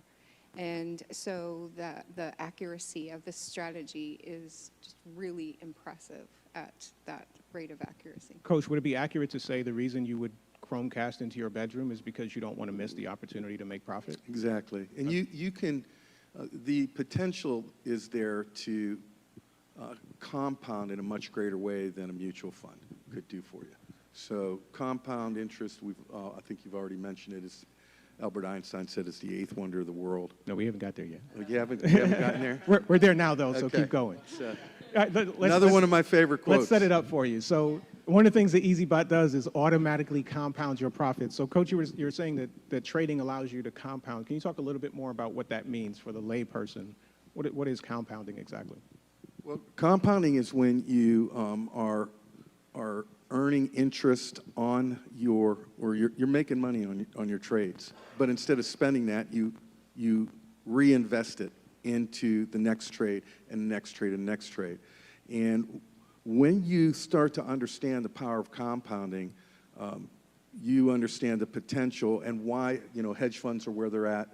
S7: And so the accuracy of this strategy is just really impressive at that rate of accuracy.
S2: Coach, would it be accurate to say the reason you would Chromecast into your bedroom is because you don't want to miss the opportunity to make profit?
S5: Exactly. And you can, the potential is there to compound in a much greater way than a mutual fund could do for you. So compound interest, I think you've already mentioned it, is Albert Einstein said it's the eighth wonder of the world.
S2: No, we haven't got there yet.
S5: Oh, you haven't gotten there?
S2: We're there now, though, so
S5: Okay.
S2: keep going.
S5: So,
S2: Let's
S5: one of my favorite quotes.
S2: Let's set it up for you. So one of the things that EazyBot does is automatically compound your profits. So, Coach, you were saying that trading allows you to compound. Can you talk a little bit more about what that means for the layperson? What is compounding exactly?
S5: Well, compounding is when you are earning interest on you're making money on your trades, but instead of spending that, you reinvest it into the next trade and the next trade and the next trade. And when you start to understand the power of compounding, you understand the potential and why hedge funds are where they're at,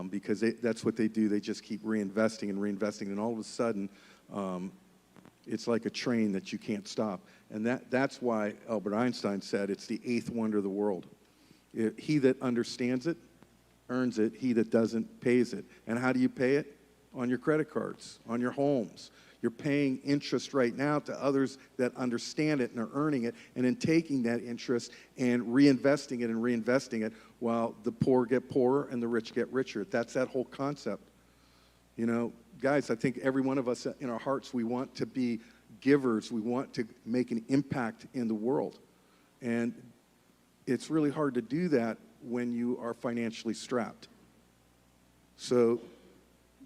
S5: because that's what they do. They just keep reinvesting and reinvesting, and all of a sudden, it's like a train that you can't stop. And that's why Albert Einstein said it's the eighth wonder of the world. He that understands it earns it. He that doesn't pays it. And how do you pay it? On your credit cards, on your homes. You're paying interest right now to others that understand it and are earning it, and then taking that interest and reinvesting it while the poor get poorer and the rich get richer. That's that whole concept. Guys, I think every one of us in our hearts, we want to be givers. We want to make an impact in the world. And it's really hard to do that when you are financially strapped. So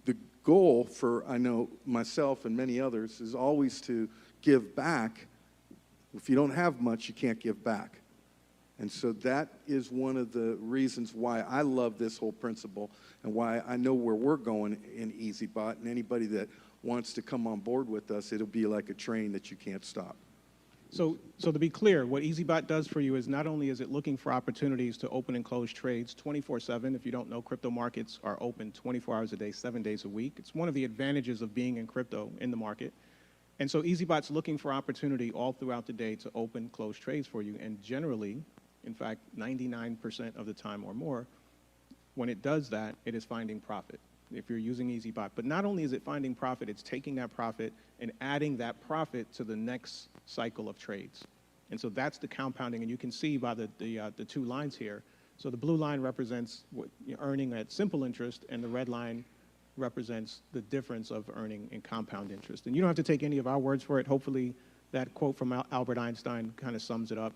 S5: the goal for, I know, myself and many others is always to give back. If you don't have much, you can't give back. And so that is one of the reasons why I love this whole principle and why I know where we're going in EazyBot. And anybody that wants to come on board with us, it'll be like a train that you can't stop.
S2: So to be clear, what EazyBot does for you is not only is it looking for opportunities to open and close trades 24/7. If you don't know, crypto markets are open 24 hours a day, 7 days a week. It's one of the advantages of being in crypto in the market. And so EazyBot's looking for opportunity all throughout the day to open, close trades for you. And generally, in fact, 99% of the time or more, when it does that, it is finding profit if you're using EazyBot. But not only is it finding profit, it's taking that profit and adding that profit to the next cycle of trades. And so that's the compounding, and you can see by the two lines here. So the blue line represents what you're earning at simple interest, and the red line represents the difference of earning in compound interest. And you don't have to take any of our words for it. Hopefully that quote from Albert Einstein kind of sums it up.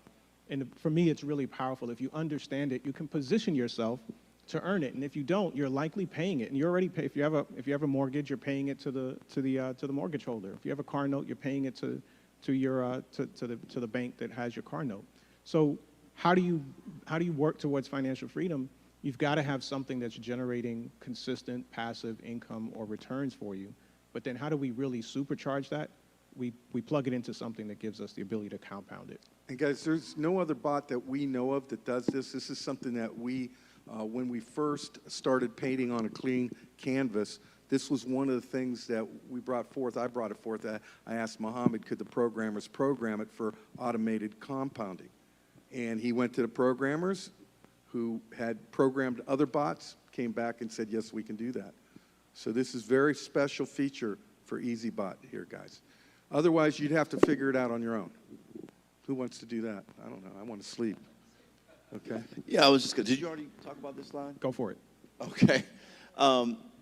S2: And for me, it's really powerful. If you understand it, you can position yourself to earn it. And if you don't, you're likely paying it. And you already pay. If you have a mortgage, you're paying it to the mortgage holder. If you have a car note, you're paying it to the bank that has your car note. So how do you work towards financial freedom? You've got to have something that's generating consistent passive income or returns for you. But then how do we really supercharge that? We plug it into something that gives us the ability to compound it.
S5: And guys, there's no other bot that we know of that does this. This is something that we, when we first started painting on a clean canvas, this was one of the things that we brought forth. I brought it forth. I asked Mohammed, could the programmers program it for automated compounding? And he went to the programmers who had programmed other bots, came back and said, yes, we can do that. So this is a very special feature for EazyBot here, guys. Otherwise, you'd have to figure it out on your own. Who wants to do that? I don't know. I want to sleep. Okay.
S8: Yeah, I was just did you already talk about this slide?
S2: Go for it.
S8: Okay.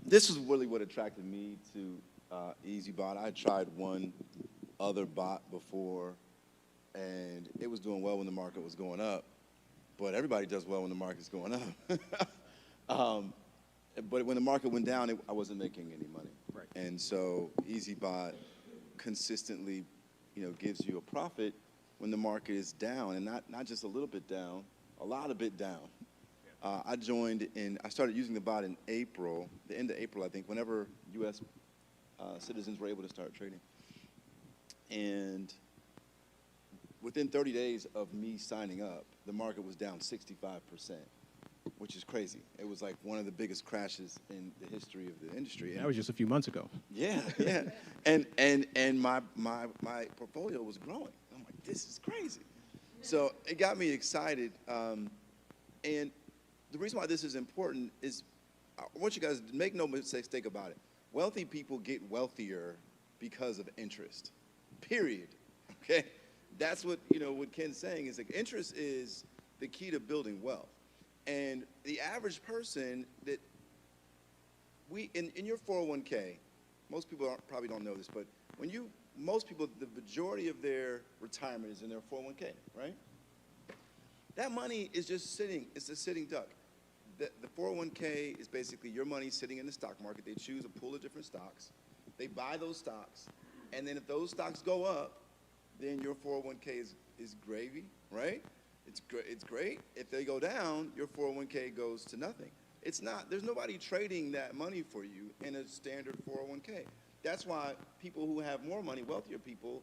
S8: This is really what attracted me to EazyBot. I tried one other bot before, and it was doing well when the market was going up. But everybody does well when the market's going up. But when the market went down, I wasn't making any money.
S2: Right.
S8: And so EazyBot consistently, gives you a profit when the market is down, and not just a little bit down, a lot of bit down. I started using the bot in April, the end of April, I think, whenever U.S. Citizens were able to start trading. And within 30 days of me signing up, the market was down 65%, which is crazy. It was like one of the biggest crashes in the history of the industry.
S2: That was just a few months ago.
S8: Yeah, yeah. And my portfolio was growing. I'm like, this is crazy. So it got me excited. And the reason why this is important is I want you guys to make no mistake about it. Wealthy people get wealthier because of interest, period, okay? That's what, what Ken's saying is like interest is the key to building wealth. And the average person that in your 401k, most people probably don't know this, but most people, the majority of their retirement is in their 401k, right? That money is just sitting, it's a sitting duck. The 401k is basically your money sitting in the stock market. They choose a pool of different stocks. They buy those stocks, and then if those stocks go up, then your 401k is gravy, right? It's great. If they go down, your 401k goes to nothing. There's nobody trading that money for you in a standard 401k. That's why people who have more money, wealthier people,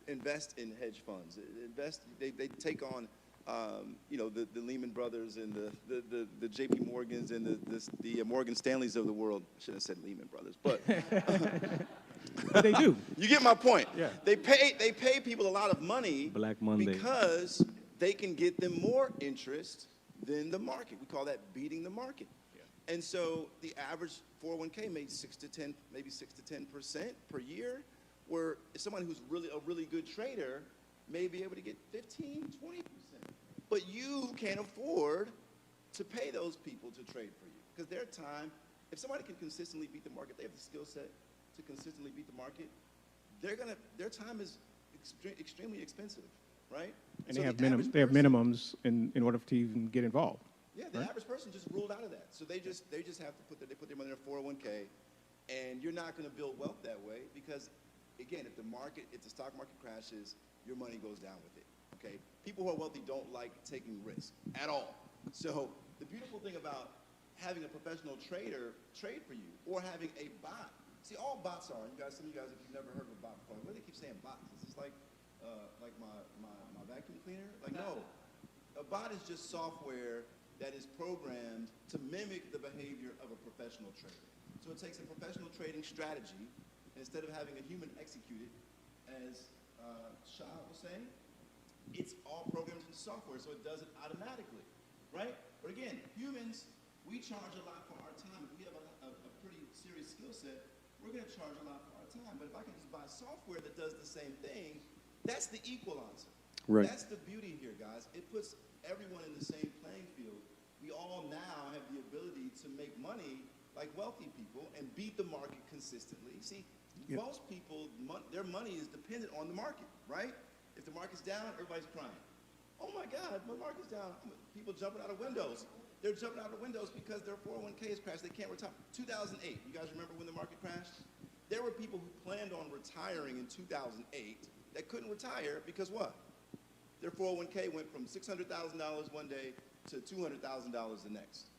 S8: invest in hedge funds. They take on, the Lehman Brothers and the JP Morgans and the Morgan Stanleys of the world. I shouldn't have said Lehman Brothers, but
S2: But they do.
S8: You get my point.
S2: Yeah.
S8: They pay people a lot of money
S1: Black Monday.
S8: because they can get them more interest than the market. We call that beating the market. Yeah. And so the average 401k made 6 to 10% per year, where someone who's a really good trader may be able to get 15, 20%. But you can't afford to pay those people to trade for you because their time, if somebody can consistently beat the market, they have the skill set to consistently beat the market, their time is extremely expensive, right?
S2: And
S8: so
S2: they have minimums in order to even get involved.
S8: Yeah, the average person just ruled out of that. So they just have to put their money in a 401k, and you're not going to build wealth that way because, again, if the stock market crashes, your money goes down with it. Okay, people who are wealthy don't like taking risk at all. So the beautiful thing about having a professional trader trade for you or having a bot. See, all bots are, some of you guys, if you've never heard of a bot before, why do they keep saying bots? Is this like my vacuum cleaner? Like, no. A bot is just software that is programmed to mimic the behavior of a professional trader. So it takes a professional trading strategy, and instead of having a human execute it, as Shah was saying, it's all programmed into software, so it does it automatically, right? But again, humans We charge a lot for our time. If we have a pretty serious skill set, we're going to charge a lot for our time. But if I can just buy software that does the same thing, that's the equalizer.
S5: Right.
S8: That's the beauty here, guys. It puts everyone in the same playing field. We all now have the ability to make money like wealthy people and beat the market consistently. See, most people, their money is dependent on the market, right? If the market's down, everybody's crying. Oh my God, my market's down. People jumping out of windows. They're jumping out of windows because their 401k has crashed. They can't retire. 2008, you guys remember when the market crashed? There were people who planned on retiring in 2008 that couldn't retire because what? Their 401k went from $600,000 one day to $200,000 the next.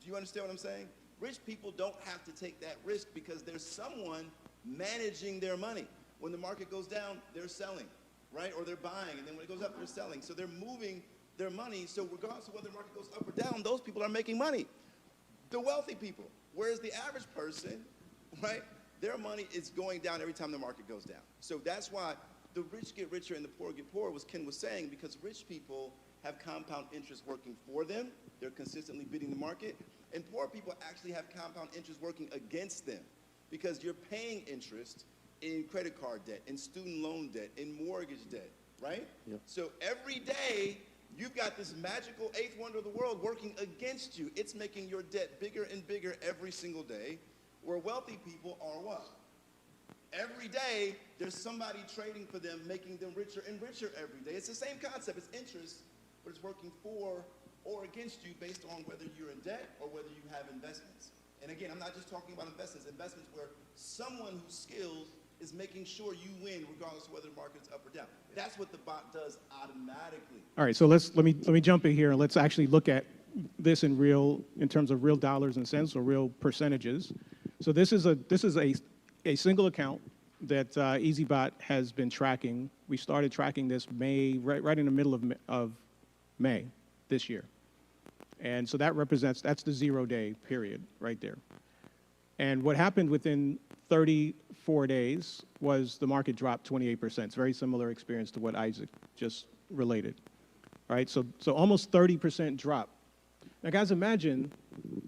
S8: Do you understand what I'm saying? Rich people don't have to take that risk because there's someone managing their money. When the market goes down, they're selling, right? Or they're buying, and then when it goes up, they're selling. So they're moving their money, so regardless of whether the market goes up or down, those people are making money. The wealthy people, whereas the average person, right, their money is going down every time the market goes down. So that's why the rich get richer and the poor get poorer, was Ken was saying, because rich people have compound interest working for them. They're consistently beating the market. And poor people actually have compound interest working against them because you're paying interest in credit card debt, in student loan debt, in mortgage debt, right?
S5: Yep.
S8: So every day, you've got this magical eighth wonder of the world working against you. It's making your debt bigger and bigger every single day, where wealthy people are what? Every day, there's somebody trading for them, making them richer and richer every day. It's the same concept. It's interest, but it's working for or against you based on whether you're in debt or whether you have investments. And again, I'm not just talking about investments where someone who's skilled is making sure you win regardless of whether the market's up or down. That's what the bot does automatically.
S2: All right, so let me jump in here and let's actually look at this in terms of real dollars and cents or real percentages. So this is a single account that EazyBot has been tracking. We started tracking this right in the middle of May this year. And so that's the 0-day period right there. And what happened within 34 days was the market dropped 28%. It's a very similar experience to what Isaac just related, right? So almost 30% drop. Now, guys, imagine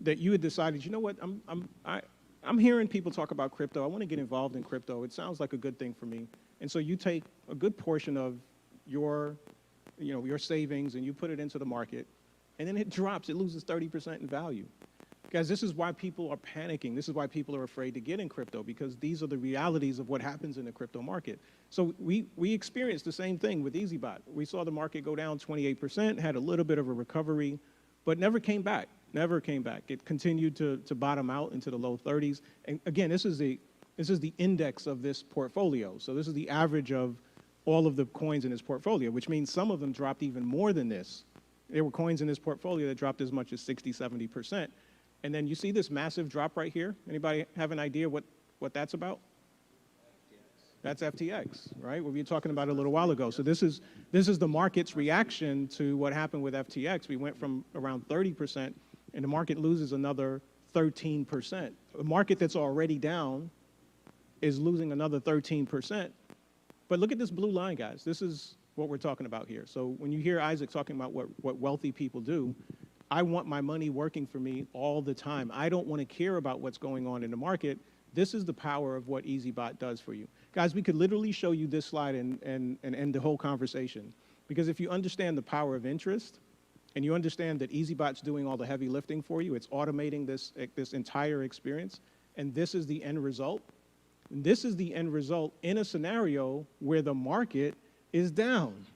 S2: that you had decided, you know what, I'm hearing people talk about crypto. I want to get involved in crypto. It sounds like a good thing for me. And so you take a good portion of your savings and you put it into the market, and then it drops. It loses 30% in value. Guys, this is why people are panicking. This is why people are afraid to get in crypto, because these are the realities of what happens in the crypto market. So we experienced the same thing with EazyBot. We saw the market go down 28%, had a little bit of a recovery, but never came back. Never came back. It continued to bottom out into the low 30s. And again, this is the index of this portfolio. So this is the average of all of the coins in this portfolio, which means some of them dropped even more than this. There were coins in this portfolio that dropped as much as 60, 70%. And then you see this massive drop right here. Anybody have an idea what that's about? That's FTX, right? We were talking about it a little while ago. So this is the market's reaction to what happened with FTX. We went from around 30%, and the market loses another 13%. A market that's already down is losing another 13%. But look at this blue line, guys. This is what we're talking about here. So when you hear Isaac talking about what wealthy people do, I want my money working for me all the time. I don't want to care about what's going on in the market. This is the power of what EazyBot does for you. Guys, we could literally show you this slide and end the whole conversation. Because if you understand the power of interest, and you understand that EazyBot's doing all the heavy lifting for you, it's automating this entire experience, and this is the end result. And this is the end result in a scenario where the market is down.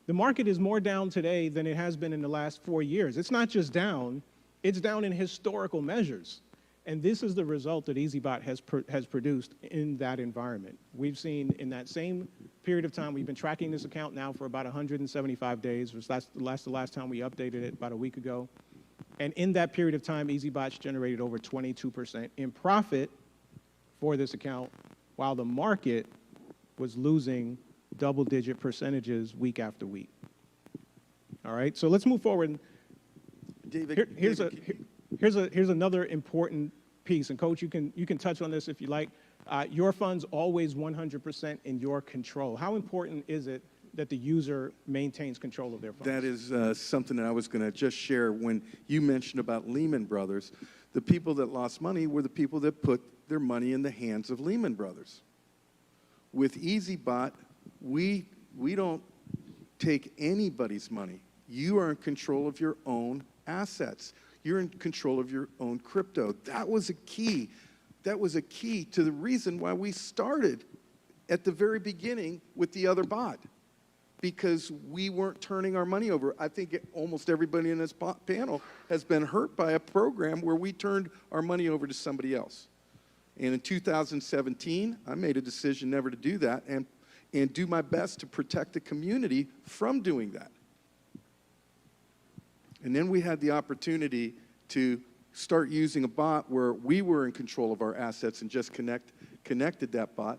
S2: The market is more down today than it has been in the last 4 years. It's not just down, it's down in historical measures. And this is the result that EazyBot has produced in that environment. We've seen in that same period of time, we've been tracking this account now for about 175 days. That's the last time we updated it, about a week ago. And in that period of time, EazyBot's generated over 22% in profit for this account, while the market was losing double-digit percentages week after week. All right, so let's move forward.
S8: David,
S2: Here's another important piece, and Coach, you can touch on this if you like. Your funds always 100% in your control. How important is it that the user maintains control of their funds.
S5: That is something that I was going to just share. When you mentioned about Lehman Brothers, the people that lost money were the people that put their money in the hands of Lehman Brothers. With EazyBot, we don't take anybody's money. You are in control of your own assets. You're in control of your own crypto. That was a key. That was a key to the reason why we started at the very beginning with the other bot, because we weren't turning our money over. I think almost everybody in this panel has been hurt by a program where we turned our money over to somebody else. And in 2017, I made a decision never to do that and do my best to protect the community from doing that. And then we had the opportunity to start using a bot where we were in control of our assets and just connected that bot.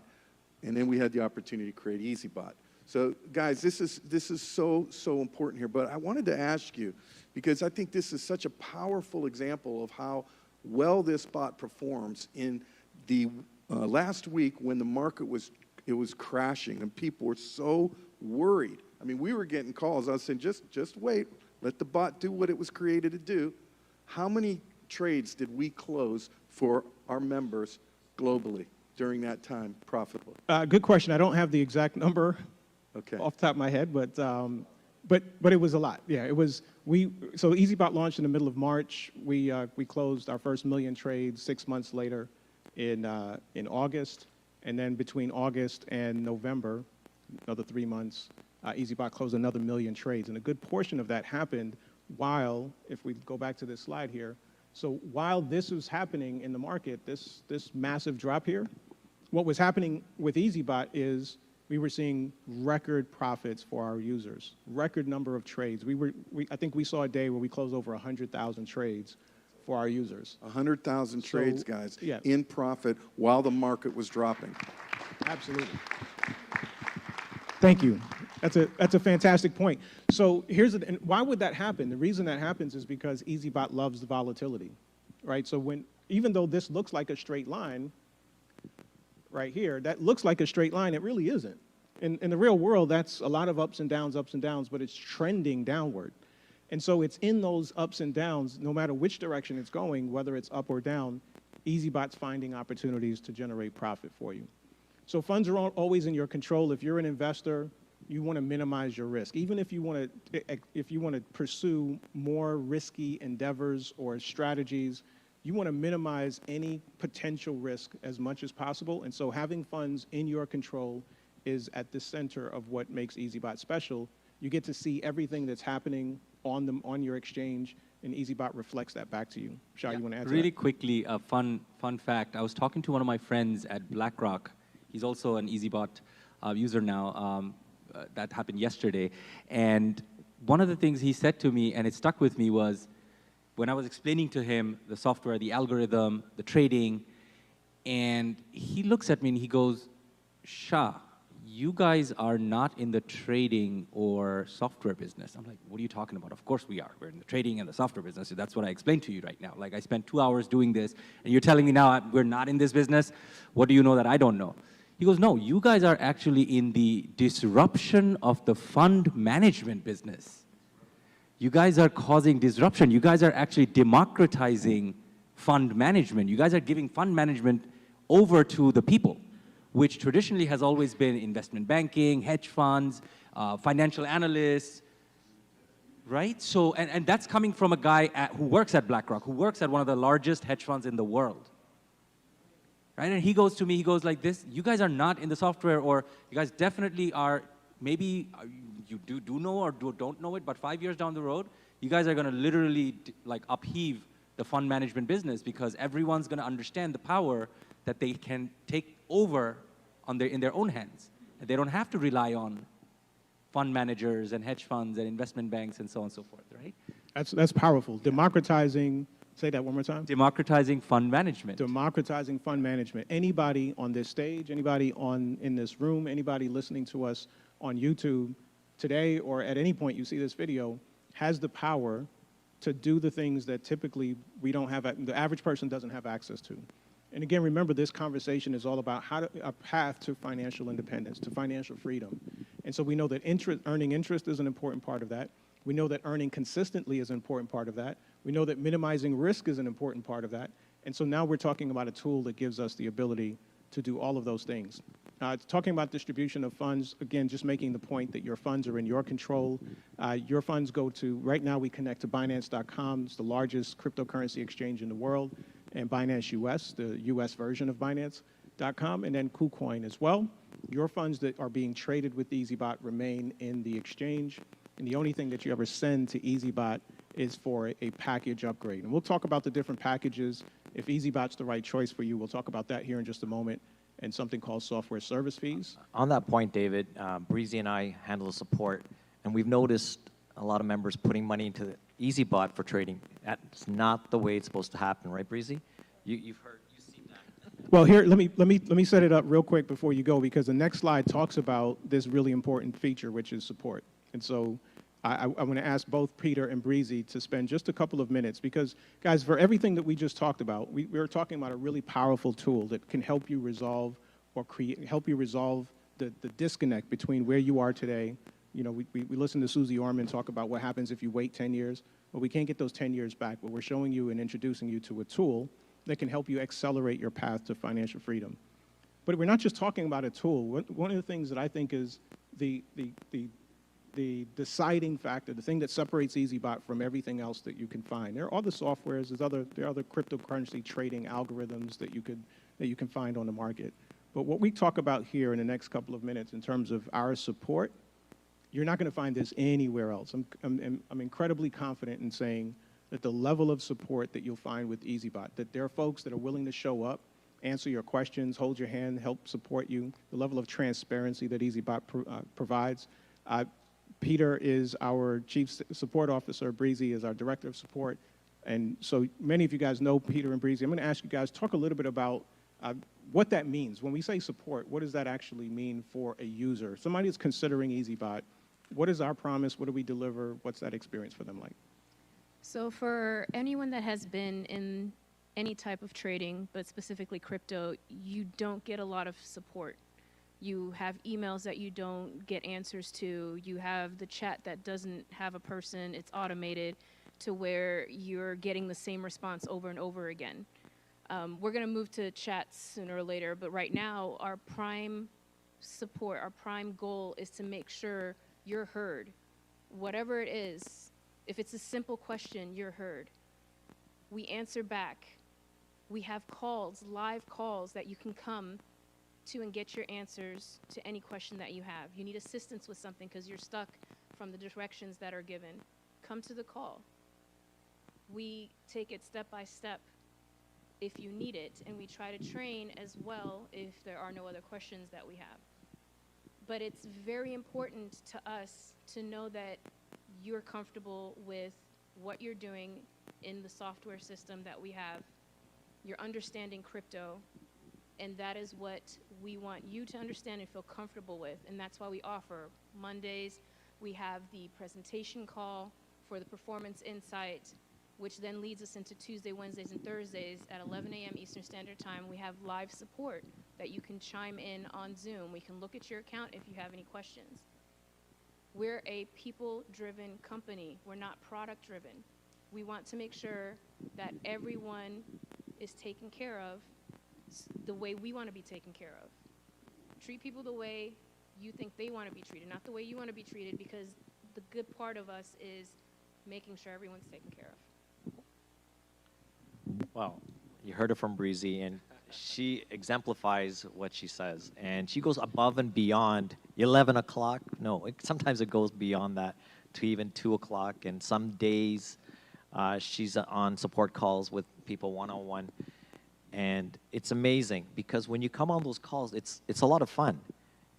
S5: And then we had the opportunity to create EazyBot. So guys, this is so important here. But I wanted to ask you, because I think this is such a powerful example of how well this bot performs in the last week when the market was crashing and people were so worried. I mean, we were getting calls. I was saying, just wait, let the bot do what it was created to do. How many trades did we close for our members globally during that time profitably?
S2: Good question. I don't have the exact number off the top of my head, but it was a lot. Yeah, it was. So EazyBot launched in the middle of March. We closed our first 1 million trades 6 months later in August, and then between August and November, another 3 months, EazyBot closed another 1 million trades, and a good portion of that happened while, if we go back to this slide here, so while this was happening in the market, this massive drop here, what was happening with EazyBot is we were seeing record profits for our users, record number of trades. I think we saw a day where we closed over 100,000 trades for our users.
S5: 100,000 trades, guys,
S2: yeah.
S5: in profit while the market was dropping.
S2: Absolutely. Thank you. That's a fantastic point. So and why would that happen? The reason that happens is because EazyBot loves the volatility, right? So even though this looks like a straight line, right here, that looks like a straight line, it really isn't. In the real world, that's a lot of ups and downs, but it's trending downward. And so it's in those ups and downs, no matter which direction it's going, whether it's up or down, EazyBot's finding opportunities to generate profit for you. So funds are always in your control. If you're an investor, you want to minimize your risk. Even if you want to pursue more risky endeavors or strategies, you want to minimize any potential risk as much as possible. And so having funds in your control is at the center of what makes EazyBot special. You get to see everything that's happening on your exchange, and EazyBot reflects that back to you. Shah, you want to add to that?
S4: Really quickly, a fun fact. I was talking to one of my friends at BlackRock. He's also an EazyBot user now. That happened yesterday. And one of the things he said to me, and it stuck with me, was when I was explaining to him the software, the algorithm, the trading, and he looks at me and he goes, Shah, you guys are not in the trading or software business. I'm like, what are you talking about? Of course we are. We're in the trading and the software business. So that's what I explained to you right now. Like, I spent 2 hours doing this, and you're telling me now we're not in this business? What do you know that I don't know? He goes, no, you guys are actually in the disruption of the fund management business. You guys are causing disruption. You guys are actually democratizing fund management. You guys are giving fund management over to the people, which traditionally has always been investment banking, hedge funds, financial analysts, right? So, and that's coming from a guy who works at BlackRock, who works at one of the largest hedge funds in the world. Right? And he goes to me, he goes like this, you guys are not in the software, or you guys definitely are, maybe you do know or don't know it, but 5 years down the road, you guys are going to literally like upheave the fund management business, because everyone's going to understand the power that they can take over in their own hands. And they don't have to rely on fund managers and hedge funds and investment banks and so on and so forth, right?
S2: That's powerful. Democratizing. Say that one more time.
S4: Democratizing fund management.
S2: Democratizing fund management. Anybody on this stage, anybody in this room, anybody listening to us on YouTube today or at any point you see this video has the power to do the things that typically the average person doesn't have access to. And again, remember, this conversation is all about a path to financial independence, to financial freedom. And so we know that earning interest is an important part of that. We know that earning consistently is an important part of that. We know that minimizing risk is an important part of that. And so now we're talking about a tool that gives us the ability to do all of those things. Talking about distribution of funds, again, just making the point that your funds are in your control. Your funds go to, right now we connect to Binance.com. It's the largest cryptocurrency exchange in the world, and Binance US, the US version of Binance.com, and then KuCoin as well. Your funds that are being traded with EazyBot remain in the exchange, and the only thing that you ever send to EazyBot is for a package upgrade. And we'll talk about the different packages. If EazyBot's the right choice for you, we'll talk about that here in just a moment, and something called software service fees.
S6: On that point, David, Breezy and I handle the support, and we've noticed a lot of members putting money into the EazyBot for trading. That's not the way it's supposed to happen, right, Breezy? You've heard, you've seen that.
S2: Well, here, let me set it up real quick before you go, because the next slide talks about this really important feature, which is support. And so I'm going to ask both Peter and Breezy to spend just a couple of minutes, because, guys, for everything that we just talked about, we were talking about a really powerful tool that can help you resolve or help you resolve the disconnect between where you are today. You know, we listened to Susie Orman talk about what happens if you wait 10 years. Well, we can't get those 10 years back, but we're showing you and introducing you to a tool that can help you accelerate your path to financial freedom. But we're not just talking about a tool. One of the things that I think is the deciding factor, the thing that separates EazyBot from everything else that you can find. There are other softwares, there are other cryptocurrency trading algorithms that you can find on the market. But what we talk about here in the next couple of minutes in terms of our support, you're not going to find this anywhere else. I'm incredibly confident in saying that the level of support that you'll find with EazyBot, that there are folks that are willing to show up, answer your questions, hold your hand, help support you, the level of transparency that EazyBot provides. Peter is our Chief Support Officer. Breezy is our Director of Support. And so many of you guys know Peter and Breezy. I'm going to ask you guys, talk a little bit about what that means. When we say support, what does that actually mean for a user? Somebody that's considering EazyBot, what is our promise? What do we deliver? What's that experience for them like?
S3: So for anyone that has been in any type of trading, but specifically crypto, you don't get a lot of support. You have emails that you don't get answers to. You have the chat that doesn't have a person. It's automated to where you're getting the same response over and over again. We're going to move to chats sooner or later, but right now our prime support, our prime goal is to make sure you're heard. Whatever it is, if it's a simple question, you're heard. We answer back. We have calls, live calls that you can come to and get your answers to any question that you have. You need assistance with something because you're stuck from the directions that are given. Come to the call. We take it step by step if you need it, and we try to train as well if there are no other questions that we have. But it's very important to us to know that you're comfortable with what you're doing in the software system that we have. You're understanding crypto, and that is what we want you to understand and feel comfortable with, and that's why we offer Mondays. We have the presentation call for the performance insight, which then leads us into Tuesday, Wednesdays, and Thursdays at 11 a.m. Eastern Standard Time. We have live support that you can chime in on Zoom. We can look at your account if you have any questions. We're a people-driven company. We're not product-driven. We want to make sure that everyone is taken care of the way we want to be taken care of. Treat people the way you think they want to be treated, not the way you want to be treated, because the good part of us is making sure everyone's taken care of.
S6: Well, you heard it from Breezy, and she exemplifies what she says. And she goes above and beyond 11 o'clock. No, sometimes it goes beyond that to even 2 o'clock. And some days she's on support calls with people one-on-one. And it's amazing because when you come on those calls, it's a lot of fun.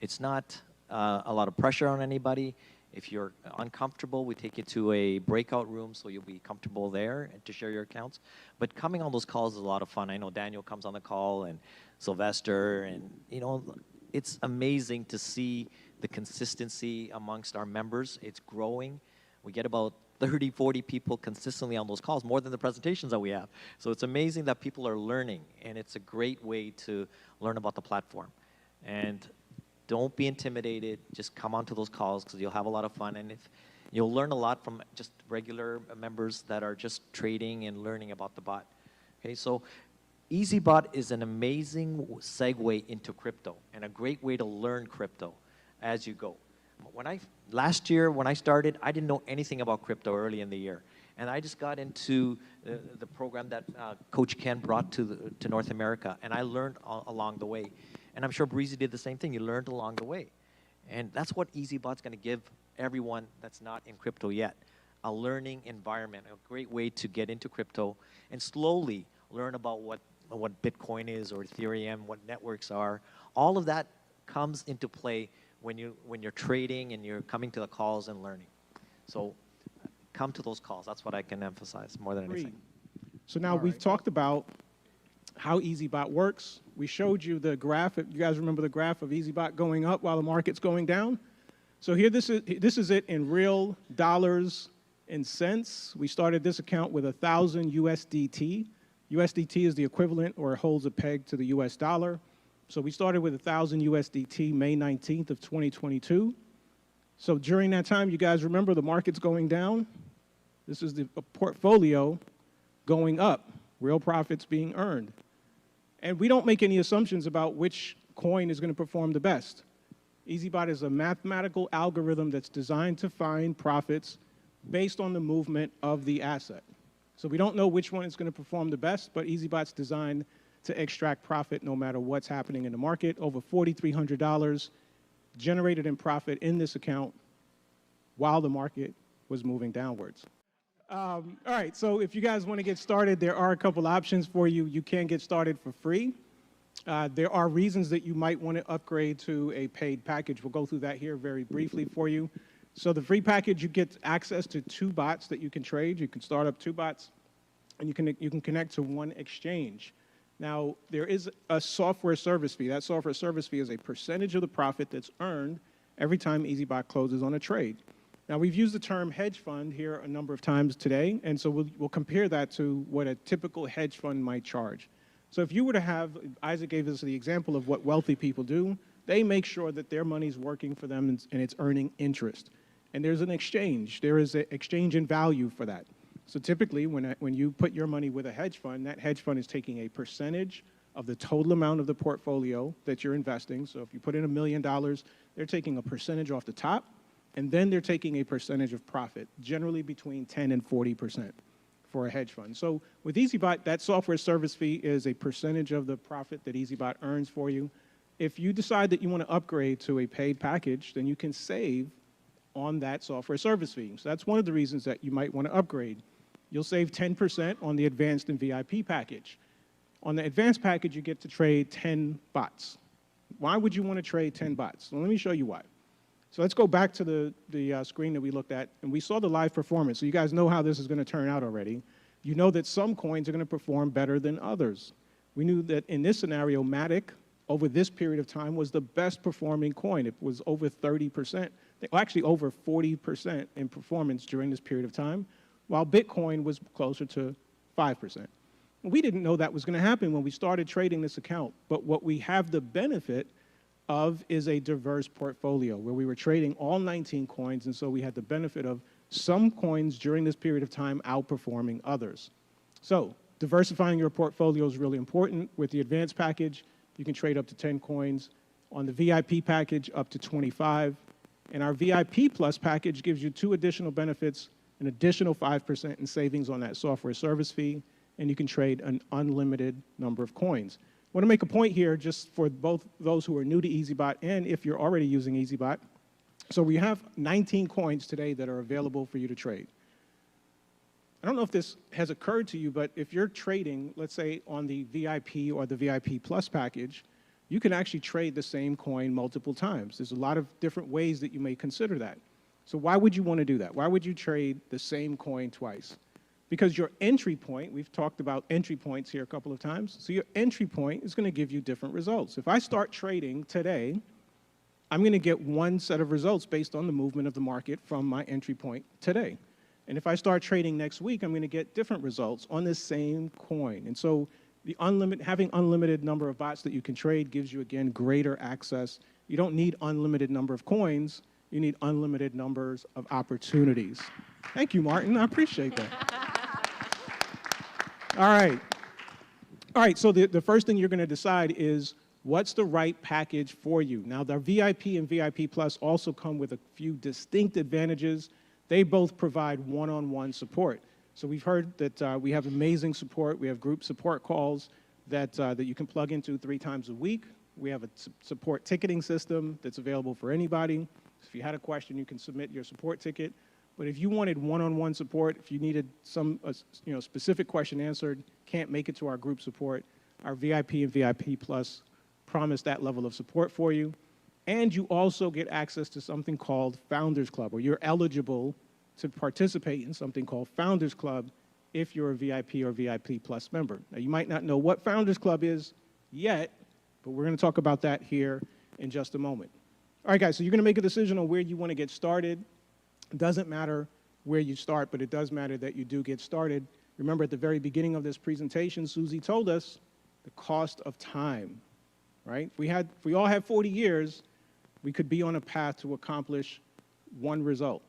S6: It's not a lot of pressure on anybody. If you're uncomfortable, we take you to a breakout room so you'll be comfortable there and to share your accounts. But coming on those calls is a lot of fun. I know Daniel comes on the call and Sylvester, and you know, it's amazing to see the consistency amongst our members. It's growing. We get about 30, 40 people consistently on those calls, more than the presentations that we have. So it's amazing that people are learning, and it's a great way to learn about the platform. And Don't be intimidated. Just come onto those calls because you'll have a lot of fun. And if you'll learn a lot from just regular members that are just trading and learning about the bot. Okay, so EazyBot is an amazing segue into crypto and a great way to learn crypto as you go. Last year, when I started, I didn't know anything about crypto early in the year. And I just got into the program that Coach Ken brought to North America, and I learned along the way. And I'm sure Breezy did the same thing. You learned along the way. And that's what EazyBot's going to give everyone that's not in crypto yet, a learning environment, a great way to get into crypto and slowly learn about what Bitcoin is or Ethereum, what networks are. All of that comes into play when you're trading and you're coming to the calls and learning. So come to those calls. That's what I can emphasize more than anything.
S2: So now we've talked about how EazyBot works. We showed you the graph. You guys remember the graph of EazyBot going up while the market's going down? So here, this is it in real dollars and cents. We started this account with 1,000 USDT. USDT is the equivalent or holds a peg to the US dollar. So we started with 1,000 USDT May 19th of 2022. So during that time, you guys remember the market's going down? This is the portfolio going up, real profits being earned. And we don't make any assumptions about which coin is going to perform the best. EazyBot is a mathematical algorithm that's designed to find profits based on the movement of the asset. So we don't know which one is going to perform the best, but EazyBot's designed to extract profit no matter what's happening in the market. Over $4,300 generated in profit in this account while the market was moving downwards. All right, so if you guys want to get started, there are a couple options for you. You can get started for free. There are reasons that you might want to upgrade to a paid package. We'll go through that here very briefly for you. So the free package, you get access to 2 bots that you can trade. You can start up 2 bots, and you can connect to 1 exchange. Now, there is a software service fee. That software service fee is a percentage of the profit that's earned every time EazyBot closes on a trade. Now, we've used the term hedge fund here a number of times today, and so we'll compare that to what a typical hedge fund might charge. So if you were to have, Isaac gave us the example of what wealthy people do, they make sure that their money's working for them and it's earning interest. And there's an exchange. There is an exchange in value for that. So typically, when you put your money with a hedge fund, that hedge fund is taking a percentage of the total amount of the portfolio that you're investing. So if you put in $1 million, they're taking a percentage off the top, and then they're taking a percentage of profit, generally between 10 and 40% for a hedge fund. So with EazyBot, that software service fee is a percentage of the profit that EazyBot earns for you. If you decide that you want to upgrade to a paid package, then you can save on that software service fee. So that's one of the reasons that you might want to upgrade. You'll save 10% on the advanced and VIP package. On the advanced package, you get to trade 10 bots. Why would you want to trade 10 bots? Well, let me show you why. So let's go back to the screen that we looked at, and we saw the live performance. So you guys know how this is going to turn out already. You know that some coins are going to perform better than others. We knew that in this scenario, Matic, over this period of time, was the best performing coin. It was over 30%, actually over 40% in performance during this period of time, while Bitcoin was closer to 5%. We didn't know that was going to happen when we started trading this account, but what we have the benefit of is a diverse portfolio where we were trading all 19 coins, and so we had the benefit of some coins during this period of time outperforming others. So diversifying your portfolio is really important. With the advanced package, you can trade up to 10 coins. On the VIP package, up to 25. And our VIP Plus package gives you 2 additional benefits, an additional 5% in savings on that software service fee, and you can trade an unlimited number of coins. I want to make a point here just for both those who are new to EazyBot and if you're already using EazyBot. So we have 19 coins today that are available for you to trade. I don't know if this has occurred to you, but if you're trading, let's say on the VIP or the VIP Plus package, you can actually trade the same coin multiple times. There's a lot of different ways that you may consider that. So why would you want to do that? Why would you trade the same coin twice? Because your entry point, we've talked about entry points here a couple of times, so your entry point is going to give you different results. If I start trading today, I'm going to get one set of results based on the movement of the market from my entry point today. And if I start trading next week, I'm going to get different results on this same coin. And so having unlimited number of bots that you can trade gives you, again, greater access You don't need unlimited number of coins. You need unlimited numbers of opportunities. Thank you, Martin. I appreciate that. All right. All right, so the first thing you're going to decide is what's the right package for you. Now, the VIP and VIP Plus also come with a few distinct advantages. They both provide one-on-one support. So we've heard that we have amazing support. We have group support calls that you can plug into 3 times a week. We have a support ticketing system that's available for anybody. If you had a question, you can submit your support ticket. But if you wanted one-on-one support, if you needed some specific question answered, can't make it to our group support, our VIP and VIP Plus promise that level of support for you. And you also get access to something called Founders Club, or you're eligible to participate in something called Founders Club if you're a VIP or VIP Plus member. Now, you might not know what Founders Club is yet, but we're going to talk about that here in just a moment. All right, guys, so you're going to make a decision on where you want to get started. It doesn't matter where you start, but it does matter that you do get started. Remember, at the very beginning of this presentation, Susie told us the cost of time, right? If we all had 40 years, we could be on a path to accomplish one result.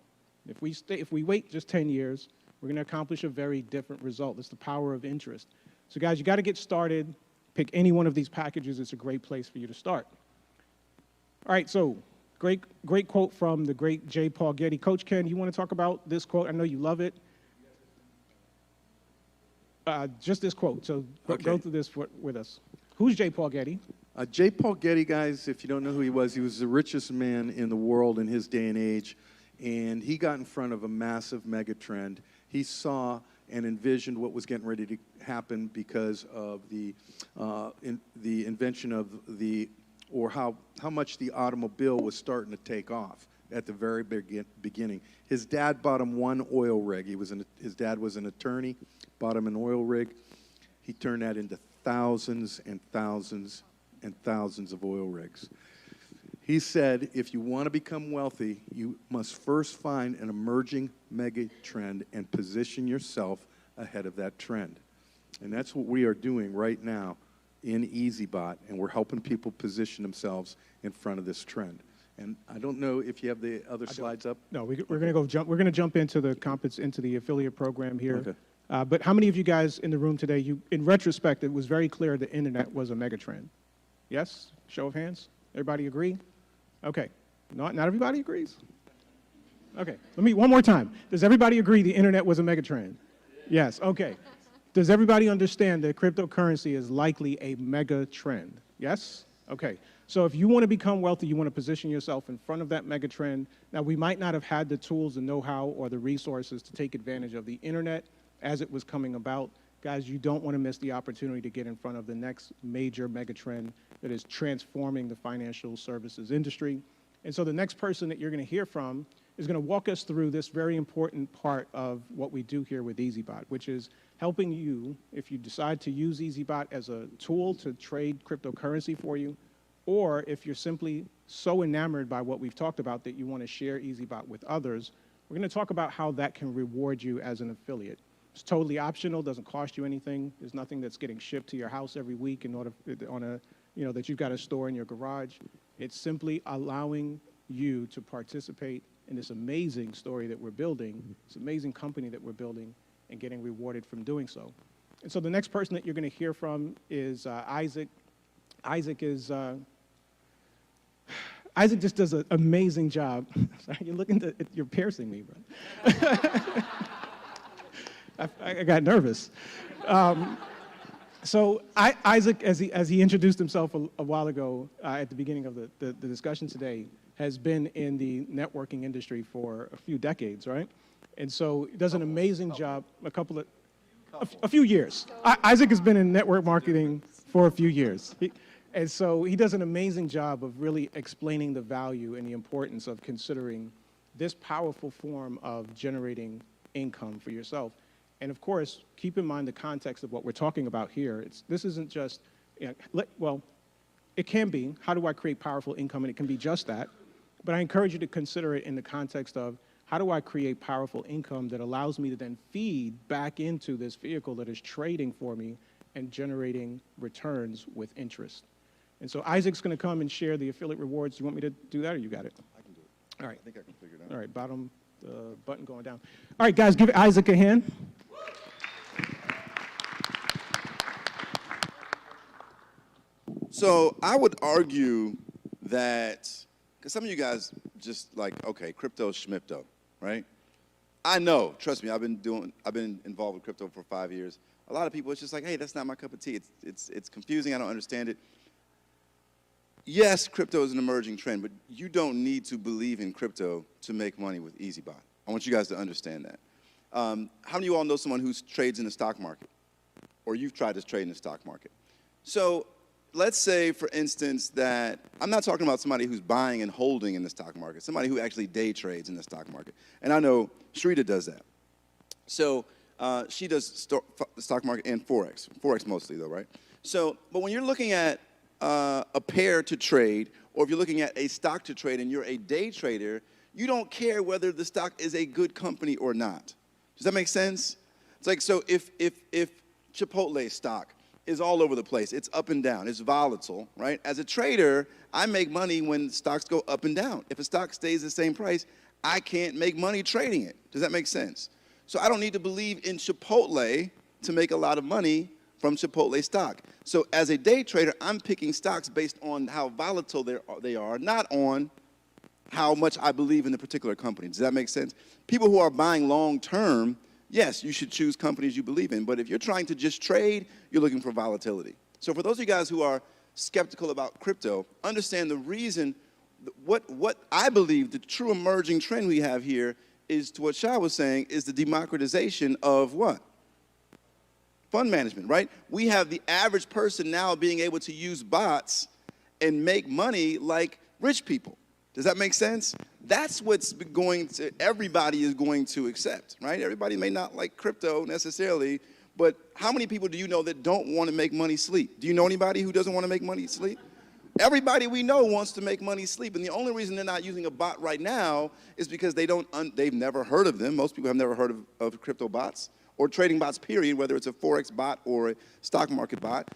S2: If we wait just 10 years, we're going to accomplish a very different result. It's the power of interest. So, guys, you got to get started. Pick any one of these packages. It's a great place for you to start. All right, so great quote from the great J. Paul Getty. Coach Ken, you want to talk about this quote? I know you love it. Just this quote. So go through this with us. Who's J. Paul Getty?
S5: J. Paul Getty, guys, if you don't know who he was the richest man in the world in his day and age, and he got in front of a massive mega trend. He saw and envisioned what was getting ready to happen because of the invention of how much the automobile was starting to take off at the very beginning. His dad bought him one oil rig. His dad was an attorney, bought him an oil rig. He turned that into thousands and thousands and thousands of oil rigs. He said, if you want to become wealthy, you must first find an emerging mega trend and position yourself ahead of that trend. And that's what we are doing right now in EazyBot, and we're helping people position themselves in front of this trend. And I don't know if you have the other slides up.
S2: No, we're going to jump into the affiliate program here. Okay. But how many of you guys in the room today, in retrospect, it was very clear the internet was a mega trend? Yes? Show of hands? Everybody agree? Okay. Not everybody agrees? Okay. One more time. Does everybody agree the internet was a mega trend? Yes. Okay. Does everybody understand that cryptocurrency is likely a mega trend? Yes? Okay. So if you want to become wealthy, you want to position yourself in front of that mega trend. Now, we might not have had the tools, the know-how, or the resources to take advantage of the internet as it was coming about. Guys, you don't want to miss the opportunity to get in front of the next major mega trend that is transforming the financial services industry. And so the next person that you're going to hear from is going to walk us through this very important part of what we do here with EazyBot, which is helping you, if you decide to use EazyBot as a tool to trade cryptocurrency for you, or if you're simply so enamored by what we've talked about that you want to share EazyBot with others, we're going to talk about how that can reward you as an affiliate. It's totally optional, doesn't cost you anything. There's nothing that's getting shipped to your house every week that you've got to store in your garage. It's simply allowing you to participate in this amazing story that we're building, this amazing company that we're building, and getting rewarded from doing so. And so the next person that you're going to hear from is Isaac. Isaac just does an amazing job. Sorry, you're piercing me, bro. I got nervous. So Isaac, as he introduced himself a while ago at the beginning of the discussion today, has been in the networking industry for a few decades, right? And so he does an amazing job, a few years. Isaac has been in network marketing for a few years. And so he does an amazing job of really explaining the value and the importance of considering this powerful form of generating income for yourself. And of course, keep in mind the context of what we're talking about here. This isn't just, well, it can be, how do I create powerful income? And it can be just that. But I encourage you to consider it in the context of, how do I create powerful income that allows me to then feed back into this vehicle that is trading for me and generating returns with interest? And so Isaac's going to come and share the affiliate rewards. Do you want me to do that, or you got it?
S8: I can do it.
S2: All right.
S8: I think I can figure it out.
S2: All right, bottom button going down. All right, guys, give Isaac a hand.
S8: So I would argue that, because some of you guys just like, okay, crypto, schmipto, right? I know, trust me, I've been involved with crypto for 5 years. A lot of people, it's just like, hey, that's not my cup of tea. It's confusing, I don't understand it. Yes, crypto is an emerging trend, but you don't need to believe in crypto to make money with EazyBot. I want you guys to understand that. How many of you all know someone who trades in the stock market? Or you've tried to trade in the stock market? So let's say, for instance, that I'm not talking about somebody who's buying and holding in the stock market, somebody who actually day trades in the stock market. And I know Shrita does that. So she does the stock market and Forex mostly though, right? So, but when you're looking at a pair to trade, or if you're looking at a stock to trade and you're a day trader, you don't care whether the stock is a good company or not. Does that make sense? It's like, so if Chipotle stock is all over the place, it's up and down, it's volatile, right? As a trader, I make money when stocks go up and down. If a stock stays the same price, I can't make money trading it. Does that make sense? So I don't need to believe in Chipotle to make a lot of money from Chipotle stock. So as a day trader, I'm picking stocks based on how volatile they are, not on how much I believe in the particular company. Does that make sense? People who are buying long term, yes, you should choose companies you believe in, but if you're trying to just trade, you're looking for volatility. So for those of you guys who are skeptical about crypto, understand the reason, what I believe the true emerging trend we have here is, to what Shah was saying, is the democratization of what? Fund management, right? We have the average person now being able to use bots and make money like rich people. Does that make sense? That's what's everybody is going to accept, right? Everybody may not like crypto necessarily, but how many people do you know that don't want to make money sleep? Do you know anybody who doesn't want to make money sleep? Everybody we know wants to make money sleep, and the only reason they're not using a bot right now is because they've never heard of them. Most people have never heard of crypto bots or trading bots, period, whether it's a Forex bot or a stock market bot.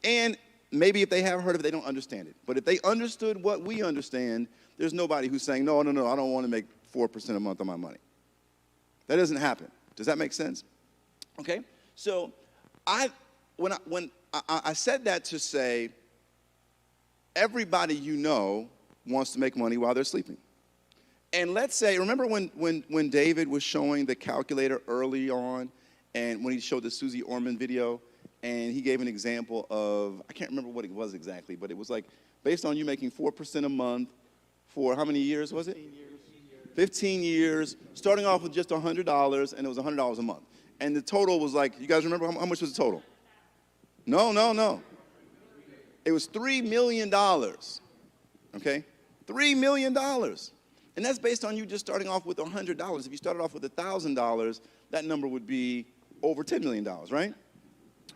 S8: And maybe if they have heard of it, they don't understand it. But if they understood what we understand, there's nobody who's saying, no, I don't want to make 4% a month on my money. That doesn't happen. Does that make sense? Okay? So when I said that to say, everybody you know wants to make money while they're sleeping. And let's say, remember when David was showing the calculator early on, and when he showed the Susie Orman video, and he gave an example of, I can't remember what it was exactly, but it was like, based on you making 4% a month for how many years was it? 15 years. 15 years, starting off with just $100, and it was $100 a month. And the total was like, you guys remember how much was the total? No. It was $3 million, okay? $3 million. And that's based on you just starting off with $100. If you started off with $1,000, that number would be over $10 million, right?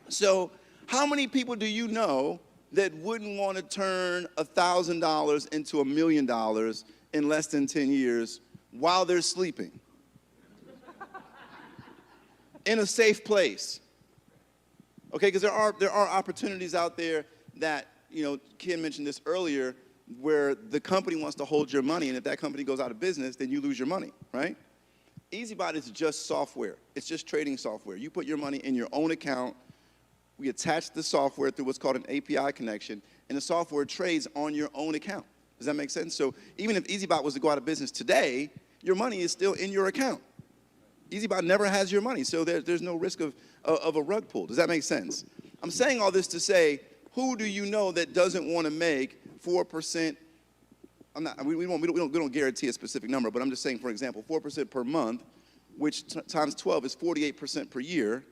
S8: So how many people do you know that wouldn't want to turn $1,000 into $1 million in less than 10 years while they're sleeping? In a safe place. Okay, because there are opportunities out there that, Ken mentioned this earlier, where the company wants to hold your money, and if that company goes out of business, then you lose your money, right? EazyBot is just software. It's just trading software. You put your money in your own account. We attach the software through what's called an API connection, and the software trades on your own account. Does that make sense? So even if EazyBot was to go out of business today, your money is still in your account. EazyBot never has your money, so there's no risk of a rug pull. Does that make sense? I'm saying all this to say, who do you know that doesn't want to make 4%? We don't guarantee a specific number, but I'm just saying, for example, 4% per month, which times 12 is 48% per year,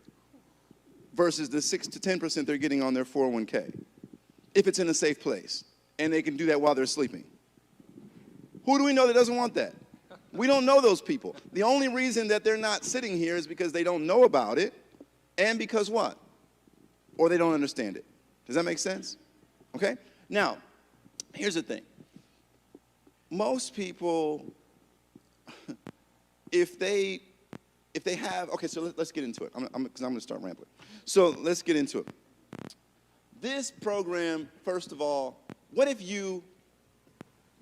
S8: versus the 6 to 10% they're getting on their 401k, if it's in a safe place, and they can do that while they're sleeping. Who do we know that doesn't want that? We don't know those people. The only reason that they're not sitting here is because they don't know about it, and because what? Or they don't understand it. Does that make sense? Okay? Now, here's the thing. Most people, if they have, okay, so let's get into it. Because I'm going to start rambling. So let's get into it. this program, first of all, what if you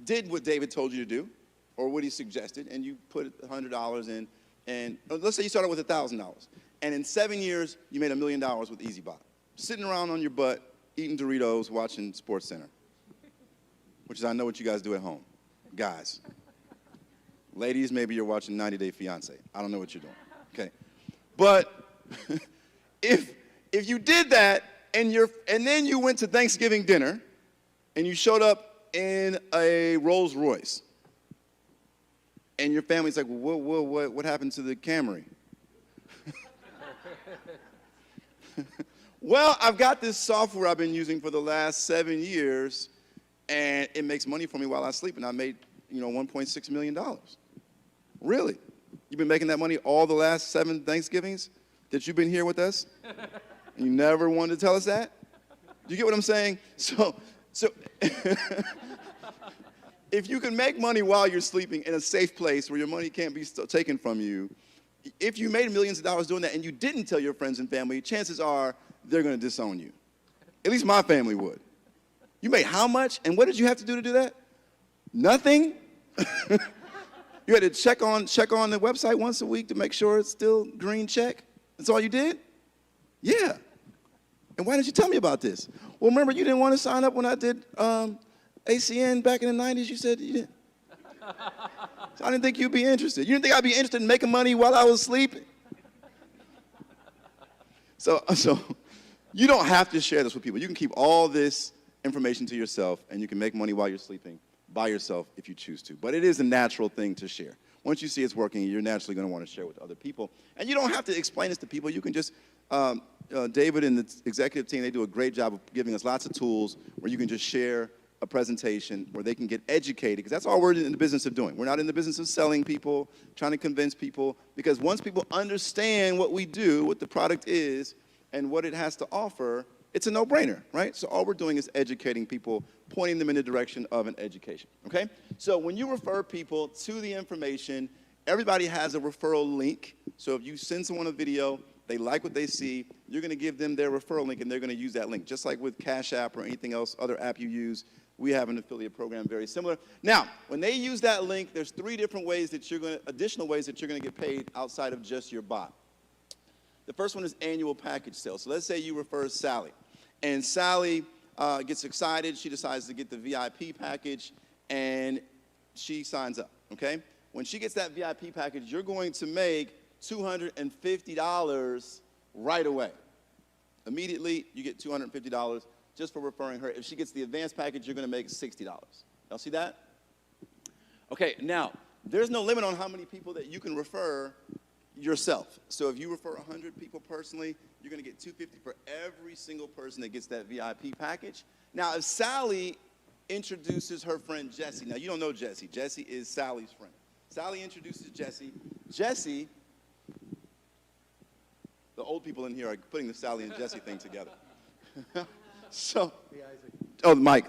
S8: did what David told you to do, or what he suggested, and you put $100 in, and let's say you started with $1,000, and in 7 years, you made $1 million with EazyBot, sitting around on your butt, eating Doritos, watching SportsCenter, which is I know what you guys do at home. Guys. Ladies, maybe you're watching 90 Day Fiancé. I don't know what you're doing, okay? But if you did that, and then you went to Thanksgiving dinner, and you showed up in a Rolls Royce, and your family's like, what happened to the Camry? Well, I've got this software I've been using for the last 7 years, and it makes money for me while I sleep, and I made, $1.6 million. Really? You've been making that money all the last 7 Thanksgivings that you've been here with us? And you never wanted to tell us that? Do you get what I'm saying? So if you can make money while you're sleeping in a safe place where your money can't be taken from you, if you made millions of dollars doing that and you didn't tell your friends and family, chances are they're going to disown you. At least my family would. You made how much? And what did you have to do that? Nothing? You had to check on the website once a week to make sure it's still green check? That's all you did? Yeah. And why didn't you tell me about this? Well, remember, you didn't want to sign up when I did ACN back in the 90s. You said you didn't. So I didn't think you'd be interested. You didn't think I'd be interested in making money while I was sleeping? So you don't have to share this with people. You can keep all this information to yourself, and you can make money while you're sleeping by yourself if you choose to. But it is a natural thing to share. Once you see it's working, you're naturally going to want to share with other people. And you don't have to explain this to people. You can just, David and the executive team, they do a great job of giving us lots of tools where you can just share a presentation where they can get educated, because that's all we're in the business of doing. We're not in the business of selling people, trying to convince people, because once people understand what we do, what the product is, and what it has to offer, it's a no-brainer, right? So all we're doing is educating people, pointing them in the direction of an education, okay? So when you refer people to the information, everybody has a referral link. So if you send someone a video, they like what they see, you're going to give them their referral link, and they're going to use that link. Just like with Cash App or anything else, other app you use, we have an affiliate program very similar. Now, when they use that link, there's 3 different ways that additional ways that you're going to get paid outside of just your bot. The first one is annual package sales. So let's say you refer Sally, and Sally gets excited. She decides to get the VIP package, and she signs up, okay? When she gets that VIP package, you're going to make $250 right away. Immediately, you get $250 just for referring her. If she gets the advanced package, you're going to make $60. Y'all see that? Okay, now, there's no limit on how many people that you can refer yourself. So if you refer 100 people personally, you're going to get $250 for every single person that gets that VIP package. Now, if Sally introduces her friend Jessie, now you don't know Jessie. Jessie is Sally's friend. Sally introduces Jessie. Jessie, the old people in here are putting the Sally and Jessie thing together. So, oh, the mic.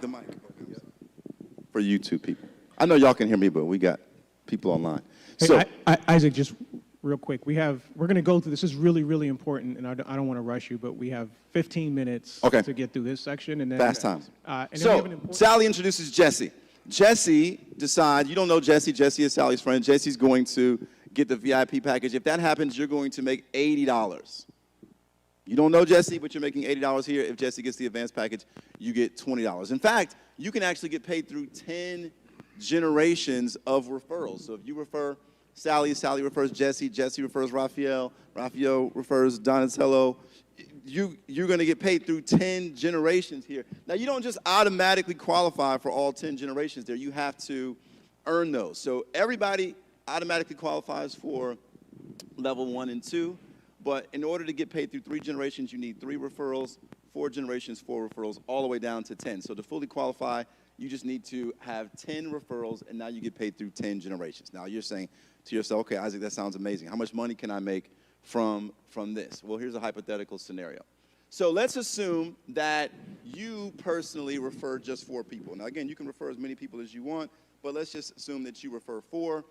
S8: For YouTube people. I know y'all can hear me, but we got people online.
S2: Hey,
S8: So,
S2: Isaac, just real quick, we're going to go through, this is really, really important, and I don't want to rush you, but we have 15 minutes to get through this section. And then,
S8: fast time.
S2: And then we
S8: So,
S2: have an important,
S8: Sally introduces Jessie. Jessie decides, you don't know Jessie. Jessie is Sally's friend. Jessie's going to get the VIP package. If that happens, you're going to make $80. You don't know Jessie, but you're making $80 here. If Jessie gets the advanced package, you get $20. In fact, you can actually get paid through 10 generations of referrals. So if you refer Sally, Sally refers Jessie, Jessie refers Raphael, Raphael refers Donatello, you're going to get paid through 10 generations here. Now, you don't just automatically qualify for all 10 generations there. You have to earn those. So everybody automatically qualifies for level 1 and 2. But in order to get paid through 3 generations, you need 3 referrals, 4 generations, 4 referrals, all the way down to 10. So to fully qualify, you just need to have 10 referrals, and now you get paid through 10 generations. Now you're saying to yourself, okay, Isaac, that sounds amazing. How much money can I make from this? Well, here's a hypothetical scenario. So let's assume that you personally refer just 4 people. Now, again, you can refer as many people as you want, but let's just assume that you refer 4.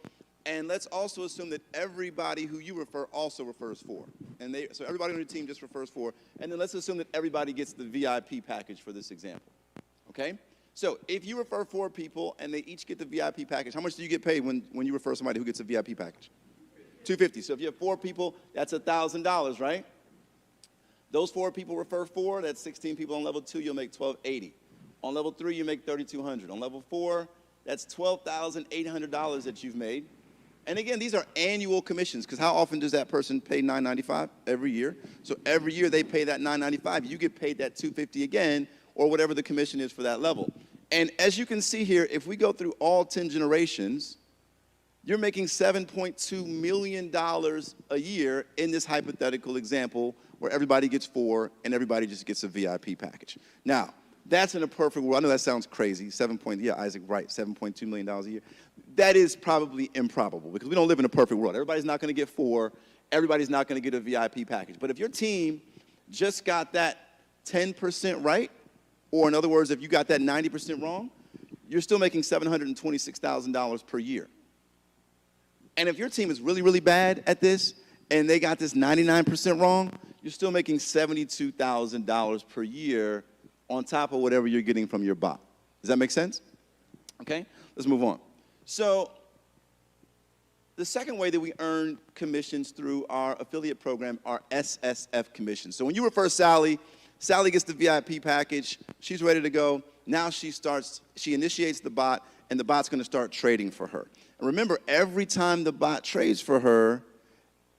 S8: And let's also assume that everybody who you refer also refers 4. So everybody on your team just refers 4. And then let's assume that everybody gets the VIP package for this example. Okay? So if you refer 4 people and they each get the VIP package, how much do you get paid when you refer somebody who gets a VIP package? $250. So if you have 4 people, that's $1,000, right? Those 4 people refer 4, that's 16 people on level 2, you'll make $1,280. On level 3, you make $3,200. On level 4, that's $12,800 that you've made. And again, these are annual commissions, because how often does that person pay $995? Every year. So every year they pay that $995. You get paid that $250 again, or whatever the commission is for that level. And as you can see here, if we go through all 10 generations, you're making $7.2 million a year in this hypothetical example where everybody gets 4 and everybody just gets a VIP package. Now, that's in a perfect world. I know that sounds crazy. Yeah, Isaac, right, $7.2 million a year. That is probably improbable because we don't live in a perfect world. Everybody's not going to get 4. Everybody's not going to get a VIP package. But if your team just got that 10% right, or in other words, if you got that 90% wrong, you're still making $726,000 per year. And if your team is really, really bad at this and they got this 99% wrong, you're still making $72,000 per year on top of whatever you're getting from your bot. Does that make sense? Okay, let's move on. So the second way that we earn commissions through our affiliate program are SSF commissions. So when you refer Sally, Sally gets the VIP package. She's ready to go. Now she initiates the bot, and the bot's going to start trading for her. And remember, every time the bot trades for her,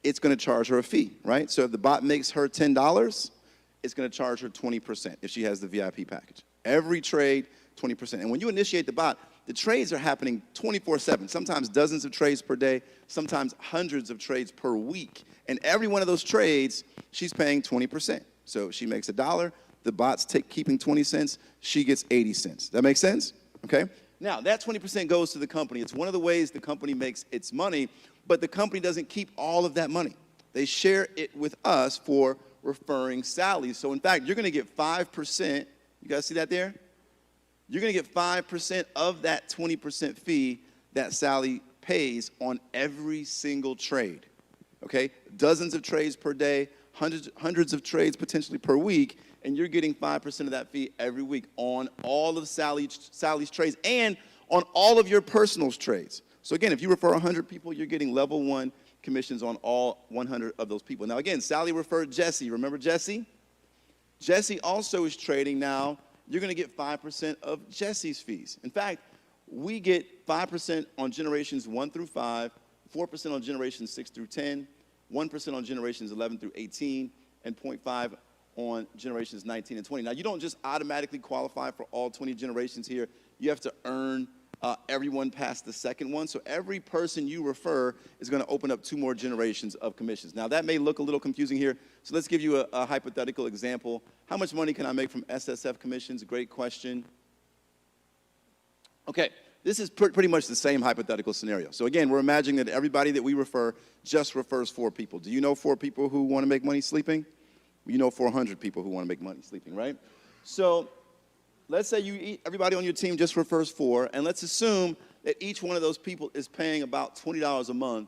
S8: it's going to charge her a fee, right? So if the bot makes her $10, it's going to charge her 20% if she has the VIP package. Every trade, 20%. And when you initiate the bot, the trades are happening 24/7, sometimes dozens of trades per day, sometimes hundreds of trades per week. And every one of those trades, she's paying 20%. So she makes $1, the bot's keeping 20 cents, she gets 80 cents. That make sense? Okay? Now, that 20% goes to the company. It's one of the ways the company makes its money, but the company doesn't keep all of that money. They share it with us for referring Sally. So in fact, you're going to get 5%. You guys see that there? You're going to get 5% of that 20% fee that Sally pays on every single trade. Okay? Dozens of trades per day, hundreds of trades potentially per week, and you're getting 5% of that fee every week on all of Sally's trades and on all of your personal trades. So again, if you refer 100 people, you're getting level 1 commissions on all 100 of those people. Now again, Sally referred Jesse. Remember Jesse? Jesse also is trading now. You're going to get 5% of Jesse's fees. In fact, we get 5% on generations 1 through 5, 4% on generations 6 through 10, 1% on generations 11 through 18, and 0.5 on generations 19 and 20. Now, you don't just automatically qualify for all 20 generations here. You have to earn everyone past the second one. So every person you refer is going to open up 2 more generations of commissions. Now, that may look a little confusing here. So let's give you a hypothetical example. How much money can I make from SSF commissions? Great question. Okay, this is pretty much the same hypothetical scenario. So again, we're imagining that everybody that we refer just refers 4 people. Do you know 4 people who want to make money sleeping? You know 400 people who want to make money sleeping, right? So let's say everybody on your team just refers 4, and let's assume that each one of those people is paying about $20 a month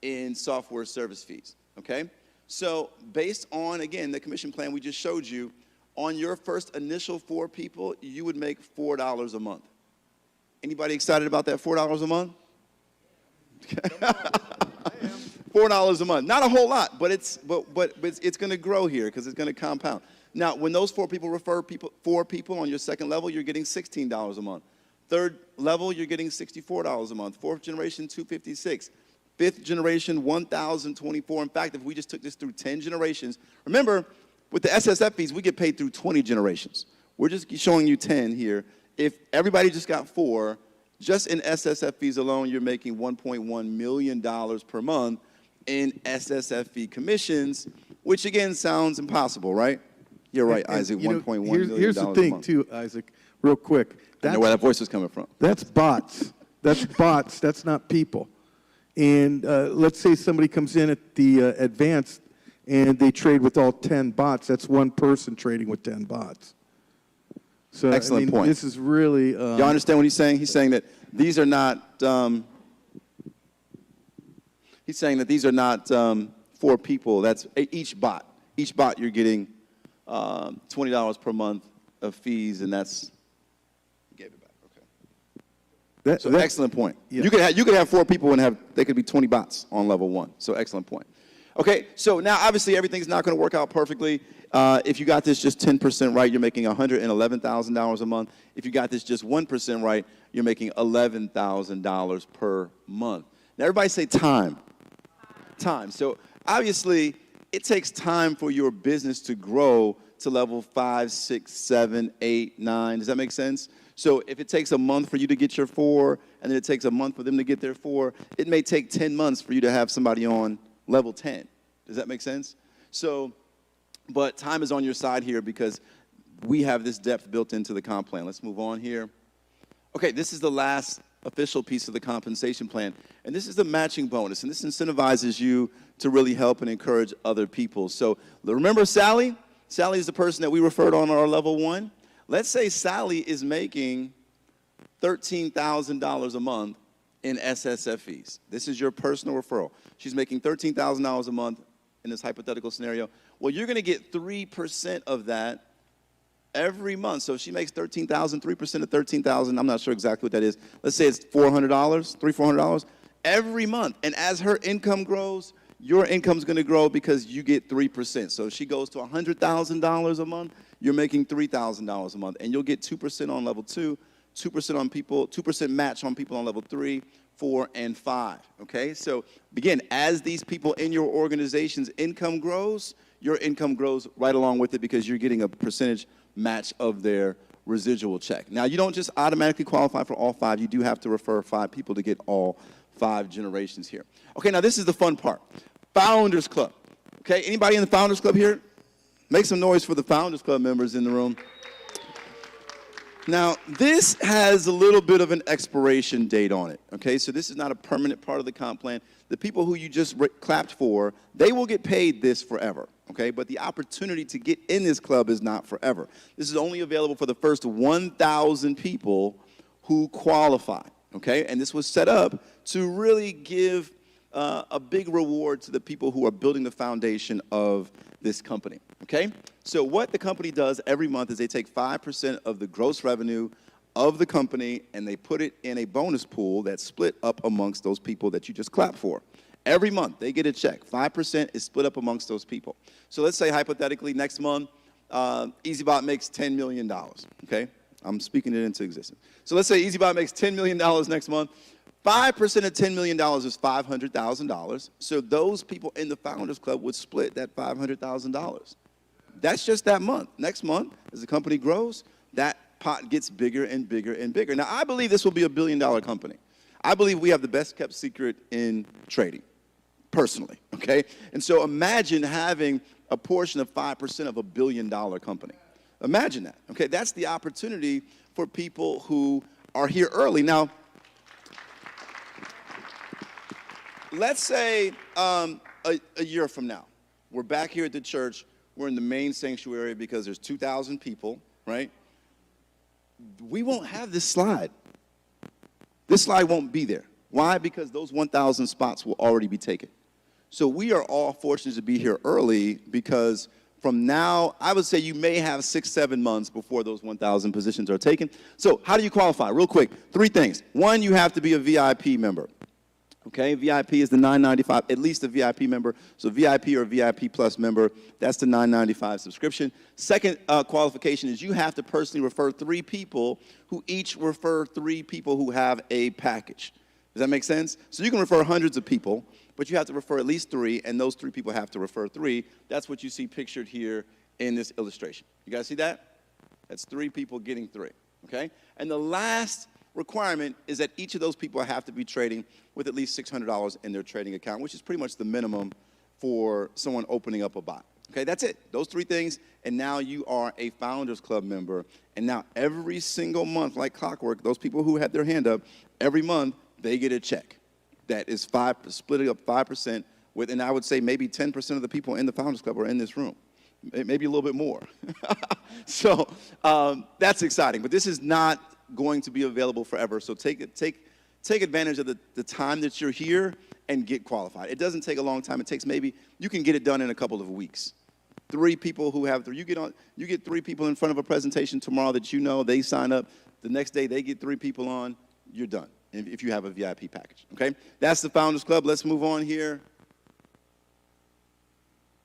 S8: in software service fees, okay? So based on, again, the commission plan we just showed you, on your first initial 4 people, you would make $4 a month. Anybody excited about that $4 a month? $4 a month. Not a whole lot, but it's going to grow here because it's going to compound. Now, when those 4 people refer 4 people on your second level, you're getting $16 a month. Third level, you're getting $64 a month. 4th generation, $256. 5th generation, $1,024. In fact, if we just took this through 10 generations, remember, with the SSF fees, we get paid through 20 generations. We're just showing you 10 here. If everybody just got 4, just in SSF fees alone, you're making $1.1 million per month in SSF fee commissions, which again sounds impossible, right? You're right, Isaac, $1.1 million
S5: Here's the thing, too, Isaac, real quick.
S8: I know where that voice was coming from.
S5: That's bots. That's bots. That's not people. And let's say somebody comes in at the advanced and they trade with all 10 bots. That's one person trading with 10 bots. So,
S8: excellent point.
S5: This is really...
S8: Y'all understand what he's saying? He's saying that these are not... He's saying that these are not 4 people. That's each bot. Each bot you're getting $20 per month of fees, and that's gave it back. Okay. So excellent point.
S5: Yeah.
S8: You could have 4 people and they could be 20 bots on level 1. So excellent point. Okay, so now obviously everything's not going to work out perfectly. If you got this just 10% right, you're making $111,000 a month. If you got this just 1% right, you're making $11,000 per month. Now everybody say time. Time. So obviously it takes time for your business to grow to level 5, 6, 7, 8, 9. Does that make sense? So if it takes a month for you to get your 4, and then it takes a month for them to get their 4, it may take 10 months for you to have somebody on level 10. Does that make sense? So, but time is on your side here because we have this depth built into the comp plan. Let's move on here. Okay, this is the last official piece of the compensation plan, and this is the matching bonus, and this incentivizes you to really help and encourage other people. So remember Sally? Sally is the person that we referred on our level 1. Let's say Sally is making $13,000 a month in SSF fees. This is your personal referral. She's making $13,000 a month in this hypothetical scenario. Well, you're going to get 3% of that every month. So if she makes $13,000, 3% of $13,000, I'm not sure exactly what that is. Let's say it's $400, $400 every month. And as her income grows, your income's going to grow because you get 3%. So if she goes to $100,000 a month, you're making $3,000 a month. And you'll get 2% on level 2, 2% on people, 2% match on people on level 3, 4, and 5, okay? So again, as these people in your organization's income grows, your income grows right along with it because you're getting a percentage match of their residual check. Now, you don't just automatically qualify for all 5. You do have to refer 5 people to get all 5 generations here. Okay, now this is the fun part. Founders Club. Okay, anybody in the Founders Club here? Make some noise for the Founders Club members in the room. Now, this has a little bit of an expiration date on it, okay? So this is not a permanent part of the comp plan. The people who you just clapped for, they will get paid this forever, okay? But the opportunity to get in this club is not forever. This is only available for the first 1,000 people who qualify, okay? And this was set up to really give a big reward to the people who are building the foundation of this company, okay? So what the company does every month is they take 5% of the gross revenue of the company and they put it in a bonus pool that's split up amongst those people that you just clapped for. Every month they get a check. 5% is split up amongst those people. So let's say hypothetically next month, EazyBot makes $10 million, okay? I'm speaking it into existence. So let's say EazyBot makes $10 million next month. 5% of $10 million is $500,000. So those people in the Founders Club would split that $500,000. That's just that month. Next month, as the company grows, that pot gets bigger and bigger and bigger. Now, I believe this will be a billion-dollar company. I believe we have the best-kept secret in trading, personally, okay? And so imagine having a portion of 5% of a billion-dollar company. Imagine that, okay? That's the opportunity for people who are here early. Now, let's say a year from now, we're back here at the church. We're in the main sanctuary because there's 2,000 people, right? We won't have this slide. This slide won't be there. Why? Because those 1,000 spots will already be taken. So we are all fortunate to be here early because from now, I would say you may have 6, 7 months before those 1,000 positions are taken. So how do you qualify? Real quick, 3 things. 1, you have to be a VIP member. Okay, VIP is the $9.95, at least a VIP member. So VIP or VIP Plus member, that's the $9.95 subscription. Second qualification is you have to personally refer 3 people who each refer 3 people who have a package. Does that make sense? So you can refer hundreds of people, but you have to refer at least 3, and those 3 people have to refer 3. That's what you see pictured here in this illustration. You guys see that? That's 3 people getting 3, okay? And the last requirement is that each of those people have to be trading with at least $600 in their trading account, which is pretty much the minimum for someone opening up a bot. Okay, that's it. Those 3 things, and now you are a Founders Club member. And now every single month, like clockwork, those people who had their hand up, every month they get a check that is splitting up 5% with, and I would say maybe 10% of the people in the Founders Club are in this room, maybe a little bit more. So that's exciting, but this is not going to be available forever. So take take advantage of the time that you're here and get qualified. It doesn't take a long time. It takes maybe, you can get it done in a couple of weeks. 3 people who have, you get 3 people in front of a presentation tomorrow that you know, they sign up. The next day they get 3 people on, you're done, if you have a VIP package, okay? That's the Founders Club. Let's move on here.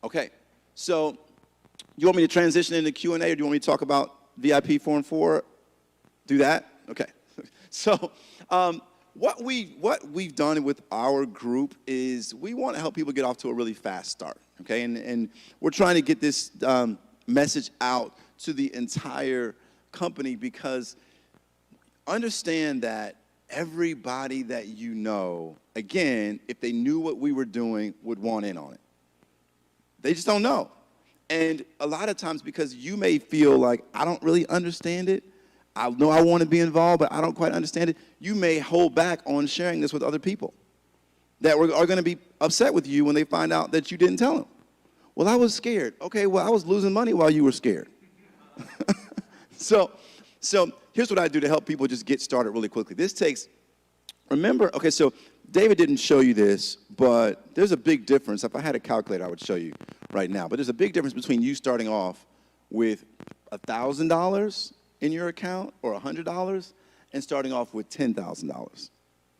S8: Okay, so you want me to transition into Q&A, or do you want me to talk about VIP 4 and 4? Do that? Okay. So what we've done with our group is we want to help people get off to a really fast start, okay? And we're trying to get this message out to the entire company, because understand that everybody that you know, again, if they knew what we were doing, would want in on it. They just don't know. And a lot of times, because you may feel like, I don't really understand it, I know I want to be involved, but I don't quite understand it, you may hold back on sharing this with other people that are going to be upset with you when they find out that you didn't tell them. Well, I was scared. Okay, well, I was losing money while you were scared. So here's what I do to help people just get started really quickly. This takes, remember, okay, so David didn't show you this, but there's a big difference. If I had a calculator, I would show you right now. But there's a big difference between you starting off with $1,000 in your account or $100 and starting off with $10,000,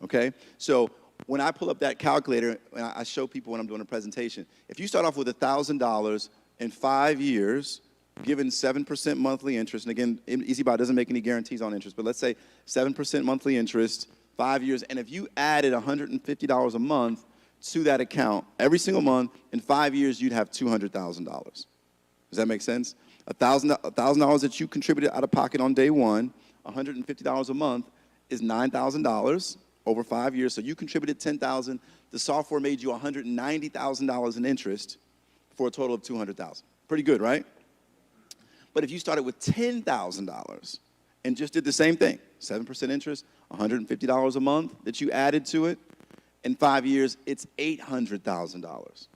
S8: okay? So when I pull up that calculator, and I show people when I'm doing a presentation, if you start off with $1,000 in 5 years, given 7% monthly interest, and again, EazyBot doesn't make any guarantees on interest, but let's say 7% monthly interest, 5 years, and if you added $150 a month to that account every single month, in 5 years, you'd have $200,000. Does that make sense? $1,000 that you contributed out of pocket on day one, $150 a month is $9,000 over 5 years. So you contributed $10,000. The software made you $190,000 in interest for a total of $200,000. Pretty good, right? But if you started with $10,000 and just did the same thing, 7% interest, $150 a month that you added to it, in 5 years, it's $800,000.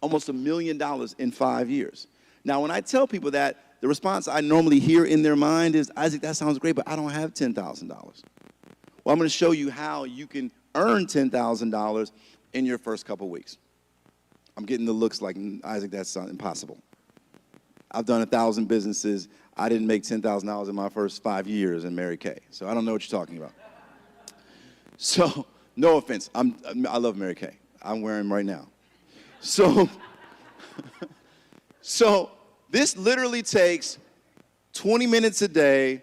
S8: Almost $1 million in 5 years. Now, when I tell people that, the response I normally hear in their mind is, Isaac, that sounds great, but I don't have $10,000. Well, I'm going to show you how you can earn $10,000 in your first couple weeks. I'm getting the looks like, Isaac, that's impossible. I've done 1,000 businesses. I didn't make $10,000 in my first 5 years in Mary Kay, so I don't know what you're talking about. So, no offense. I love Mary Kay. I'm wearing them right now. So, so this literally takes 20 minutes a day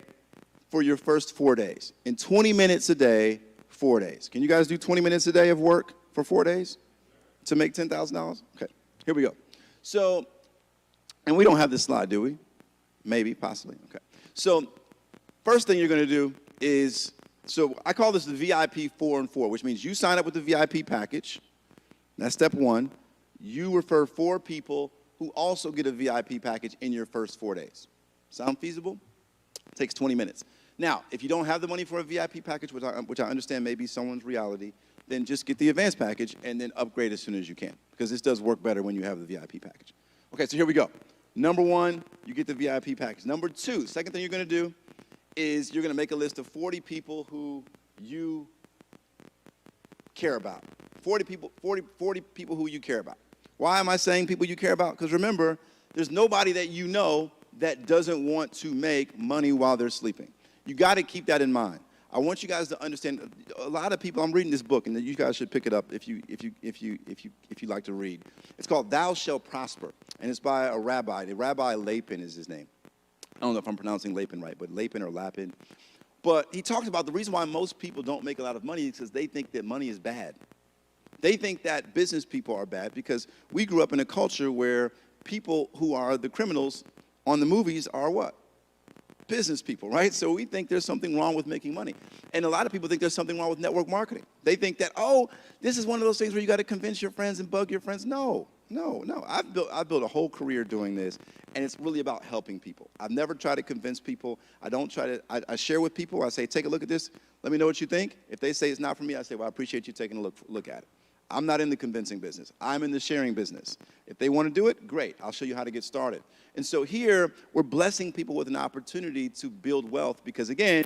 S8: for your first 4 days. In 20 minutes a day, 4 days. Can you guys do 20 minutes a day of work for 4 days to make $10,000? Okay, here we go. So, and we don't have this slide, do we? Maybe, possibly, okay. So, first thing you're gonna do is, so I call this the VIP 4 and 4, which means you sign up with the VIP package. That's step 1. You refer 4 people who also get a VIP package in your first 4 days. Sound feasible? Takes 20 minutes. Now, if you don't have the money for a VIP package, which I understand may be someone's reality, then just get the advanced package and then upgrade as soon as you can, because this does work better when you have the VIP package. Okay, so here we go. Number 1, you get the VIP package. Number 2, second thing you're gonna do is you're gonna make a list of 40 people who you care about. 40 people who you care about. Why am I saying people you care about? Because remember, there's nobody that you know that doesn't want to make money while they're sleeping. You got to keep that in mind. I want you guys to understand. A lot of people. I'm reading this book, and you guys should pick it up if you like to read. It's called "Thou Shalt Prosper," and it's by a rabbi. The Rabbi Lapin is his name. I don't know if I'm pronouncing Lapin right, but Lapin or Lapin. But he talks about the reason why most people don't make a lot of money is because they think that money is bad. They think that business people are bad because we grew up in a culture where people who are the criminals on the movies are what? Business people, right? So we think there's something wrong with making money. And a lot of people think there's something wrong with network marketing. They think that, oh, this is one of those things where you got to convince your friends and bug your friends. No. I've built a whole career doing this, and it's really about helping people. I've never tried to convince people. I share with people. I say, take a look at this. Let me know what you think. If they say it's not for me, I say, well, I appreciate you taking a look at it. I'm not in the convincing business. I'm in the sharing business. If they want to do it, great. I'll show you how to get started. And so here, we're blessing people with an opportunity to build wealth because, again,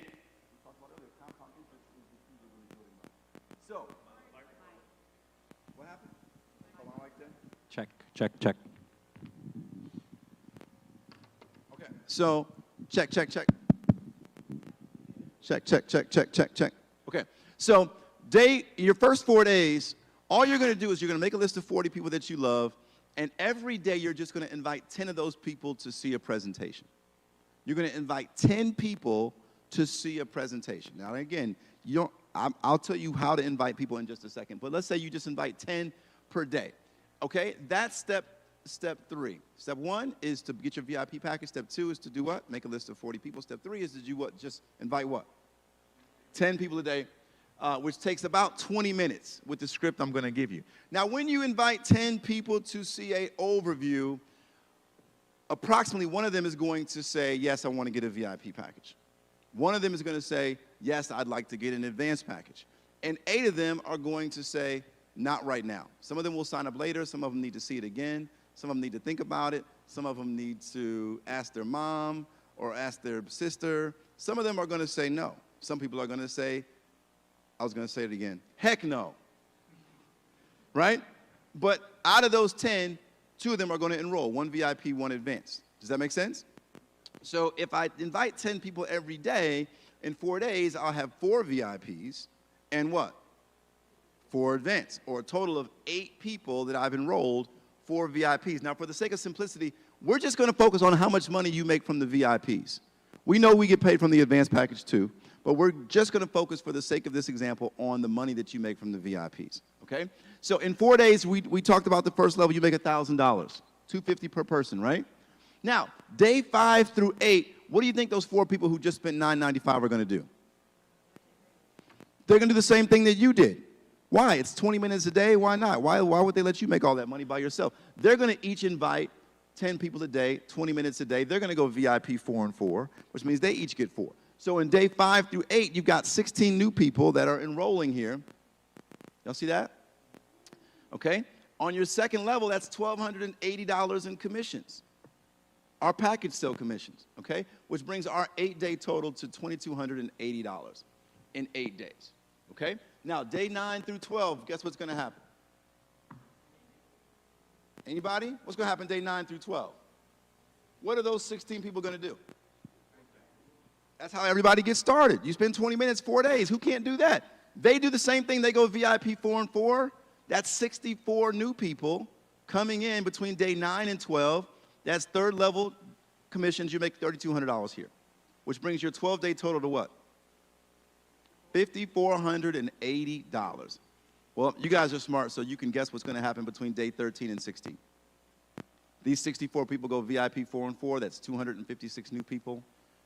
S4: Check, check.
S8: Okay. So, check, check, check. Check, check, check, check, check, check. Okay. So, your first 4 days, all you're going to do is you're going to make a list of 40 people that you love, and every day you're just going to invite 10 of those people to see a presentation. You're going to invite 10 people to see a presentation. Now, again, I'll tell you how to invite people in just a second, but let's say you just invite 10 per day. Okay? That's step 3. Step 1 is to get your VIP package. Step 2 is to do what? Make a list of 40 people. Step 3 is to do what? Just invite what? 10 people a day, which takes about 20 minutes with the script I'm going to give you. Now, when you invite 10 people to see an overview, approximately one of them is going to say, yes, I want to get a VIP package. One of them is going to say, yes, I'd like to get an advanced package. And 8 of them are going to say, not right now. Some of them will sign up later. Some of them need to see it again. Some of them need to think about it. Some of them need to ask their mom or ask their sister. Some of them are going to say no. Some people are going to say, I was going to say it again, heck no. Right? But out of those 10, 2 of them are going to enroll, 1 VIP, 1 advanced. Does that make sense? So if I invite 10 people every day, in 4 days, I'll have 4 VIPs and what? 4 advanced, or a total of 8 people that I've enrolled, 4 VIPs. Now, for the sake of simplicity, we're just going to focus on how much money you make from the VIPs. We know we get paid from the advanced package too, but we're just going to focus, for the sake of this example, on the money that you make from the VIPs, okay? So in 4 days, we talked about the first level, you make $1,000, $250 per person, right? Now, day 5 through 8, what do you think those 4 people who just spent $9.95 are going to do? They're going to do the same thing that you did. Why? It's 20 minutes a day. Why not? Why would they let you make all that money by yourself? They're going to each invite 10 people a day, 20 minutes a day. They're going to go VIP 4 and 4, which means they each get 4. So in day 5 through 8, you've got 16 new people that are enrolling here. Y'all see that? Okay. On your second level, that's $1,280 in commissions. Our package sale commissions, okay? Which brings our 8-day total to $2,280 in 8 days, okay? Now, day 9 through 12, guess what's going to happen? Anybody? What's going to happen day 9 through 12? What are those 16 people going to do? That's how everybody gets started. You spend 20 minutes, 4 days. Who can't do that? They do the same thing. They go VIP 4 and 4. That's 64 new people coming in between day 9 and 12. That's third level commissions. You make $3,200 here, which brings your 12-day total to what? $5,480. Well, you guys are smart, so you can guess what's going to happen between day 13 and 16. These 64 people go VIP 4 and 4. That's 256 new people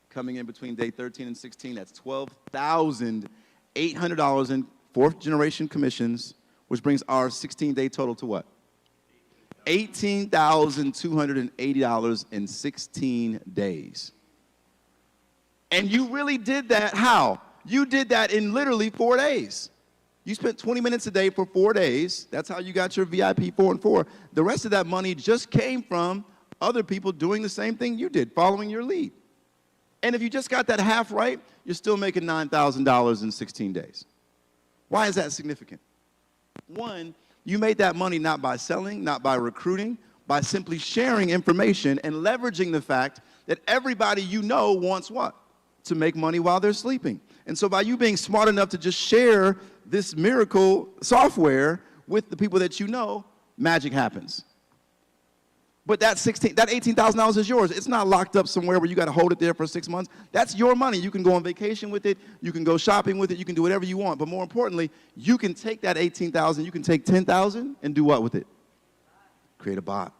S8: coming in between day 13 and 16. That's $12,800 in 4th-generation commissions, which brings our 16-day total to what? $18,280 in 16 days. And you really did that how? You did that in literally 4 days. You spent 20 minutes a day for 4 days. That's how you got your VIP 4 and 4. The rest of that money just came from other people doing the same thing you did, following your lead. And if you just got that half right, you're still making $9,000 in 16 days. Why is that significant? One, you made that money not by selling, not by recruiting, by simply sharing information and leveraging the fact that everybody you know wants what? To make money while they're sleeping. And so by you being smart enough to just share this miracle software with the people that you know, magic happens. But that $18,000 is yours. It's not locked up somewhere where you got to hold it there for 6 months. That's your money. You can go on vacation with it. You can go shopping with it. You can do whatever you want. But more importantly, you can take that $18,000. You can take $10,000 and do what with it? Create a bot.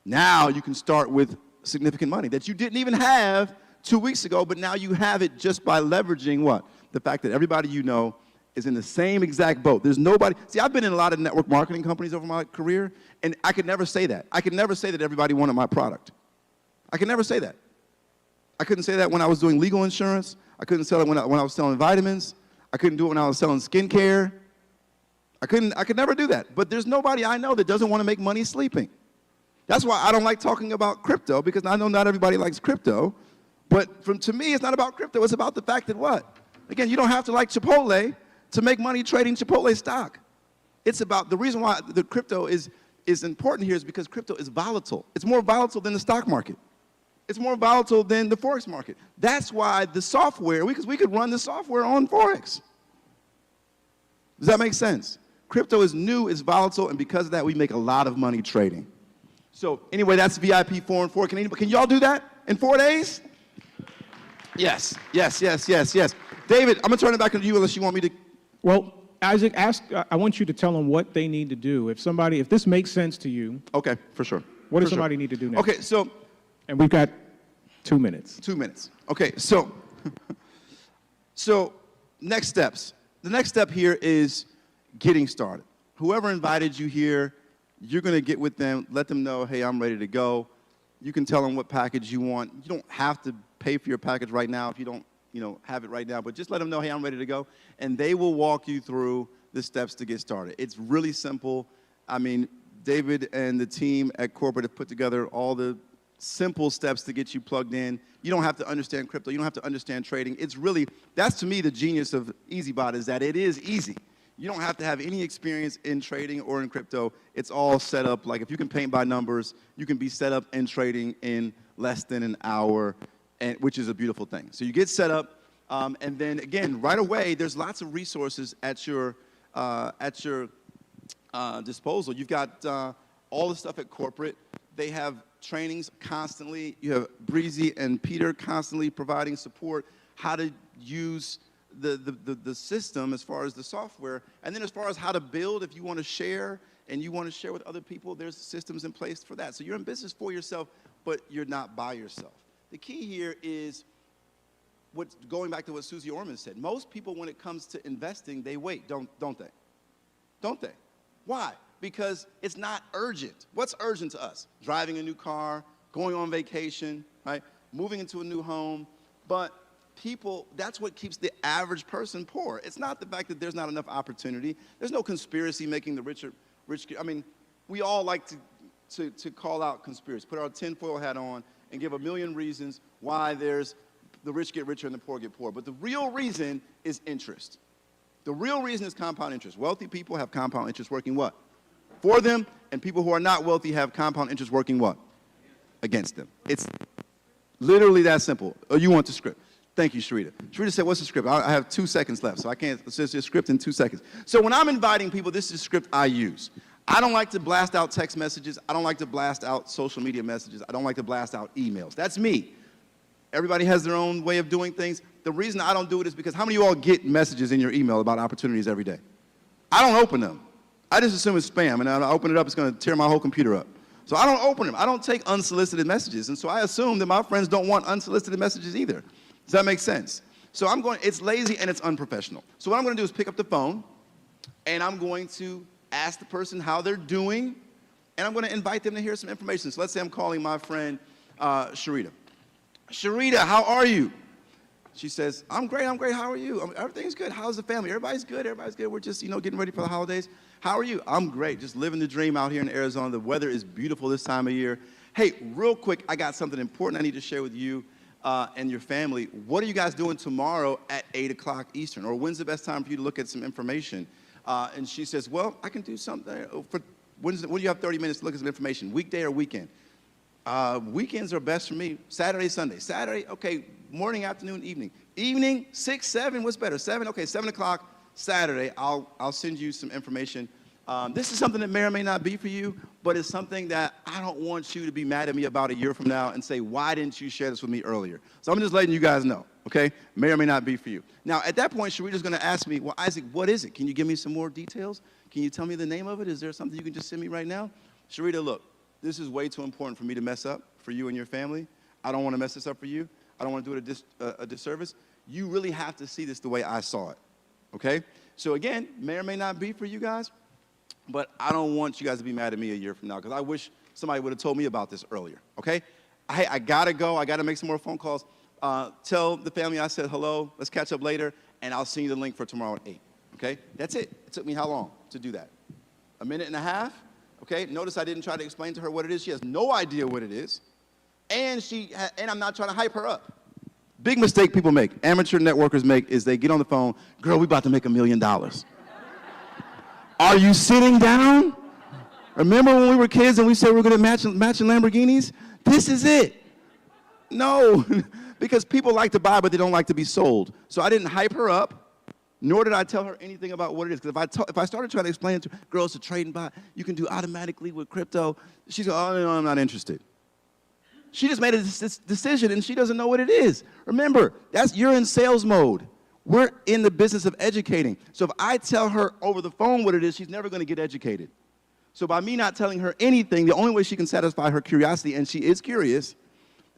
S8: Now you can start with significant money that you didn't even have 2 weeks ago, but now you have it just by leveraging what? The fact that everybody you know is in the same exact boat. There's nobody. See, I've been in a lot of network marketing companies over my career, and I could never say that. I could never say that everybody wanted my product. I could never say that. I couldn't say that when I was doing legal insurance. I couldn't sell it when I was selling vitamins. I couldn't do it when I was selling skincare. I could never do that. But there's nobody I know that doesn't want to make money sleeping. That's why I don't like talking about crypto, because I know not everybody likes crypto. But to me, it's not about crypto. It's about the fact that what? Again, you don't have to like Chipotle to make money trading Chipotle stock. It's about the reason why the crypto is is important here is because crypto is volatile. It's more volatile than the stock market. It's more volatile than the Forex market. That's why the software, because we could run the software on Forex. Does that make sense? Crypto is new, it's volatile, and because of that, we make a lot of money trading. So anyway, that's VIP 4 and 4. Can y'all do that in 4 days? Yes, yes, yes, yes, yes. David, I'm gonna turn it back to you unless you want me to.
S2: Well, Isaac, I want you to tell them what they need to do. If this makes sense to you.
S8: Okay, for sure.
S2: What does somebody need to do next?
S8: Okay, so.
S2: And we've got 2 minutes.
S8: 2 minutes. Okay, so next steps. The next step here is getting started. Whoever invited you here, you're going to get with them, let them know, hey, I'm ready to go. You can tell them what package you want. You don't have to pay for your package right now if you don't, have it right now, but just let them know, hey, I'm ready to go, and they will walk you through the steps to get started. It's really simple. I mean, David and the team at corporate have put together all the simple steps to get you plugged in. You don't have to understand crypto. You don't have to understand trading. It's really, that's to me the genius of EazyBot is that it is easy. You don't have to have any experience in trading or in crypto. It's all set up. Like if you can paint by numbers, you can be set up in trading in less than an hour, which is a beautiful thing. So you get set up, and then again, right away, there's lots of resources at your disposal. You've got all the stuff at corporate. They have trainings constantly. You have Breezy and Peter constantly providing support, how to use the system as far as the software. And then as far as how to build, if you want to share and you want to share with other people, there's systems in place for that. So you're in business for yourself, but you're not by yourself. The key here is going back to what Susie Orman said. Most people, when it comes to investing, they wait, don't they? Don't they? Why? Because it's not urgent. What's urgent to us? Driving a new car, going on vacation, right? Moving into a new home. But people, that's what keeps the average person poor. It's not the fact that there's not enough opportunity. There's no conspiracy making the rich. I mean, we all like to call out conspiracy, put our tinfoil hat on and give a million reasons why the rich get richer and the poor get poor. But the real reason is interest. The real reason is compound interest. Wealthy people have compound interest working what? For them, and people who are not wealthy have compound interest working what? Against them. It's literally that simple. Oh, you want the script. Thank you, Sharita. Sharita said, what's the script? I have 2 seconds left, so I can't, it's just a script in 2 seconds. So when I'm inviting people, this is the script I use. I don't like to blast out text messages. I don't like to blast out social media messages. I don't like to blast out emails. That's me. Everybody has their own way of doing things. The reason I don't do it is because how many of you all get messages in your email about opportunities every day? I don't open them. I just assume it's spam, and when I open it up, it's going to tear my whole computer up. So I don't open them. I don't take unsolicited messages, and so I assume that my friends don't want unsolicited messages either. Does that make sense? So it's lazy and it's unprofessional. So what I'm going to do is pick up the phone, and I'm going to ask the person how they're doing, and I'm going to invite them to hear some information. So let's say I'm calling my friend Sharita. Sharita, how are you? She says, I'm great, how are you? Everything's good, how's the family? Everybody's good, we're just, getting ready for the holidays. How are you? I'm great, just living the dream out here in Arizona. The weather is beautiful this time of year. Hey, real quick, I got something important I need to share with you and your family. What are you guys doing tomorrow at 8 o'clock Eastern? Or when's the best time for you to look at some information? And she says, well, I can do something. When do you have 30 minutes to look at some information? Weekday or weekend? Weekends are best for me. Saturday, Sunday. Saturday, okay, morning, afternoon, evening. Evening, 6, 7, what's better? 7, okay, 7 o'clock Saturday, I'll send you some information. This is something that may or may not be for you, but it's something that I don't want you to be mad at me about a year from now and say, why didn't you share this with me earlier? So I'm just letting you guys know, okay? May or may not be for you. Now, at that point, Sharita's going to ask me, well, Isaac, what is it? Can you give me some more details? Can you tell me the name of it? Is there something you can just send me right now? Sharita, look, this is way too important for me to mess up for you and your family. I don't want to mess this up for you. I don't want to do it a disservice. You really have to see this the way I saw it, okay? So again, may or may not be for you guys, but I don't want you guys to be mad at me a year from now because I wish somebody would have told me about this earlier, okay? Hey, I got to go. I got to make some more phone calls. Tell the family I said hello. Let's catch up later, and I'll send you the link for tomorrow at 8, okay? That's it. It took me how long to do that? 1.5 minutes? Okay, notice I didn't try to explain to her what it is. She has no idea what it is, and I'm not trying to hype her up. Big mistake people make, amateur networkers make, is they get on the phone, girl, we about to make $1 million. Are you sitting down? Remember when we were kids and we said we were going to matching Lamborghinis? This is it. No, because people like to buy, but they don't like to be sold. So I didn't hype her up, nor did I tell her anything about what it is. Because if I started trying to explain to girls to trade and buy, you can do automatically with crypto, she's going, oh, no, I'm not interested. She just made a decision, and she doesn't know what it is. Remember, you're in sales mode. We're in the business of educating. So if I tell her over the phone what it is, she's never going to get educated. So by me not telling her anything, the only way she can satisfy her curiosity, and she is curious,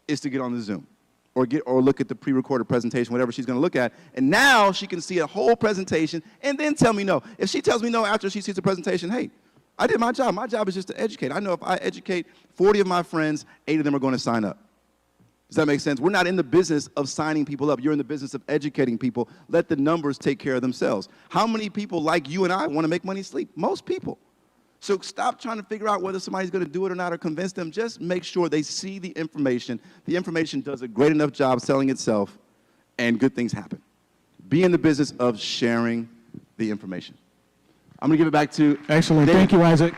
S8: is to get on the Zoom or look at the pre-recorded presentation, whatever she's going to look at. And now she can see a whole presentation and then tell me no. If she tells me no after she sees the presentation, hey, I did my job. My job is just to educate. I know if I educate 40 of my friends, 8 of them are going to sign up. Does that make sense? We're not in the business of signing people up. You're in the business of educating people. Let the numbers take care of themselves. How many people like you and I want to make money sleep? Most people. So stop trying to figure out whether somebody's going to do it or not or convince them. Just make sure they see the information. The information does a great enough job selling itself, and good things happen. Be in the business of sharing the information. I'm going to give it back to
S2: Excellent.
S8: David.
S2: Thank you, Isaac.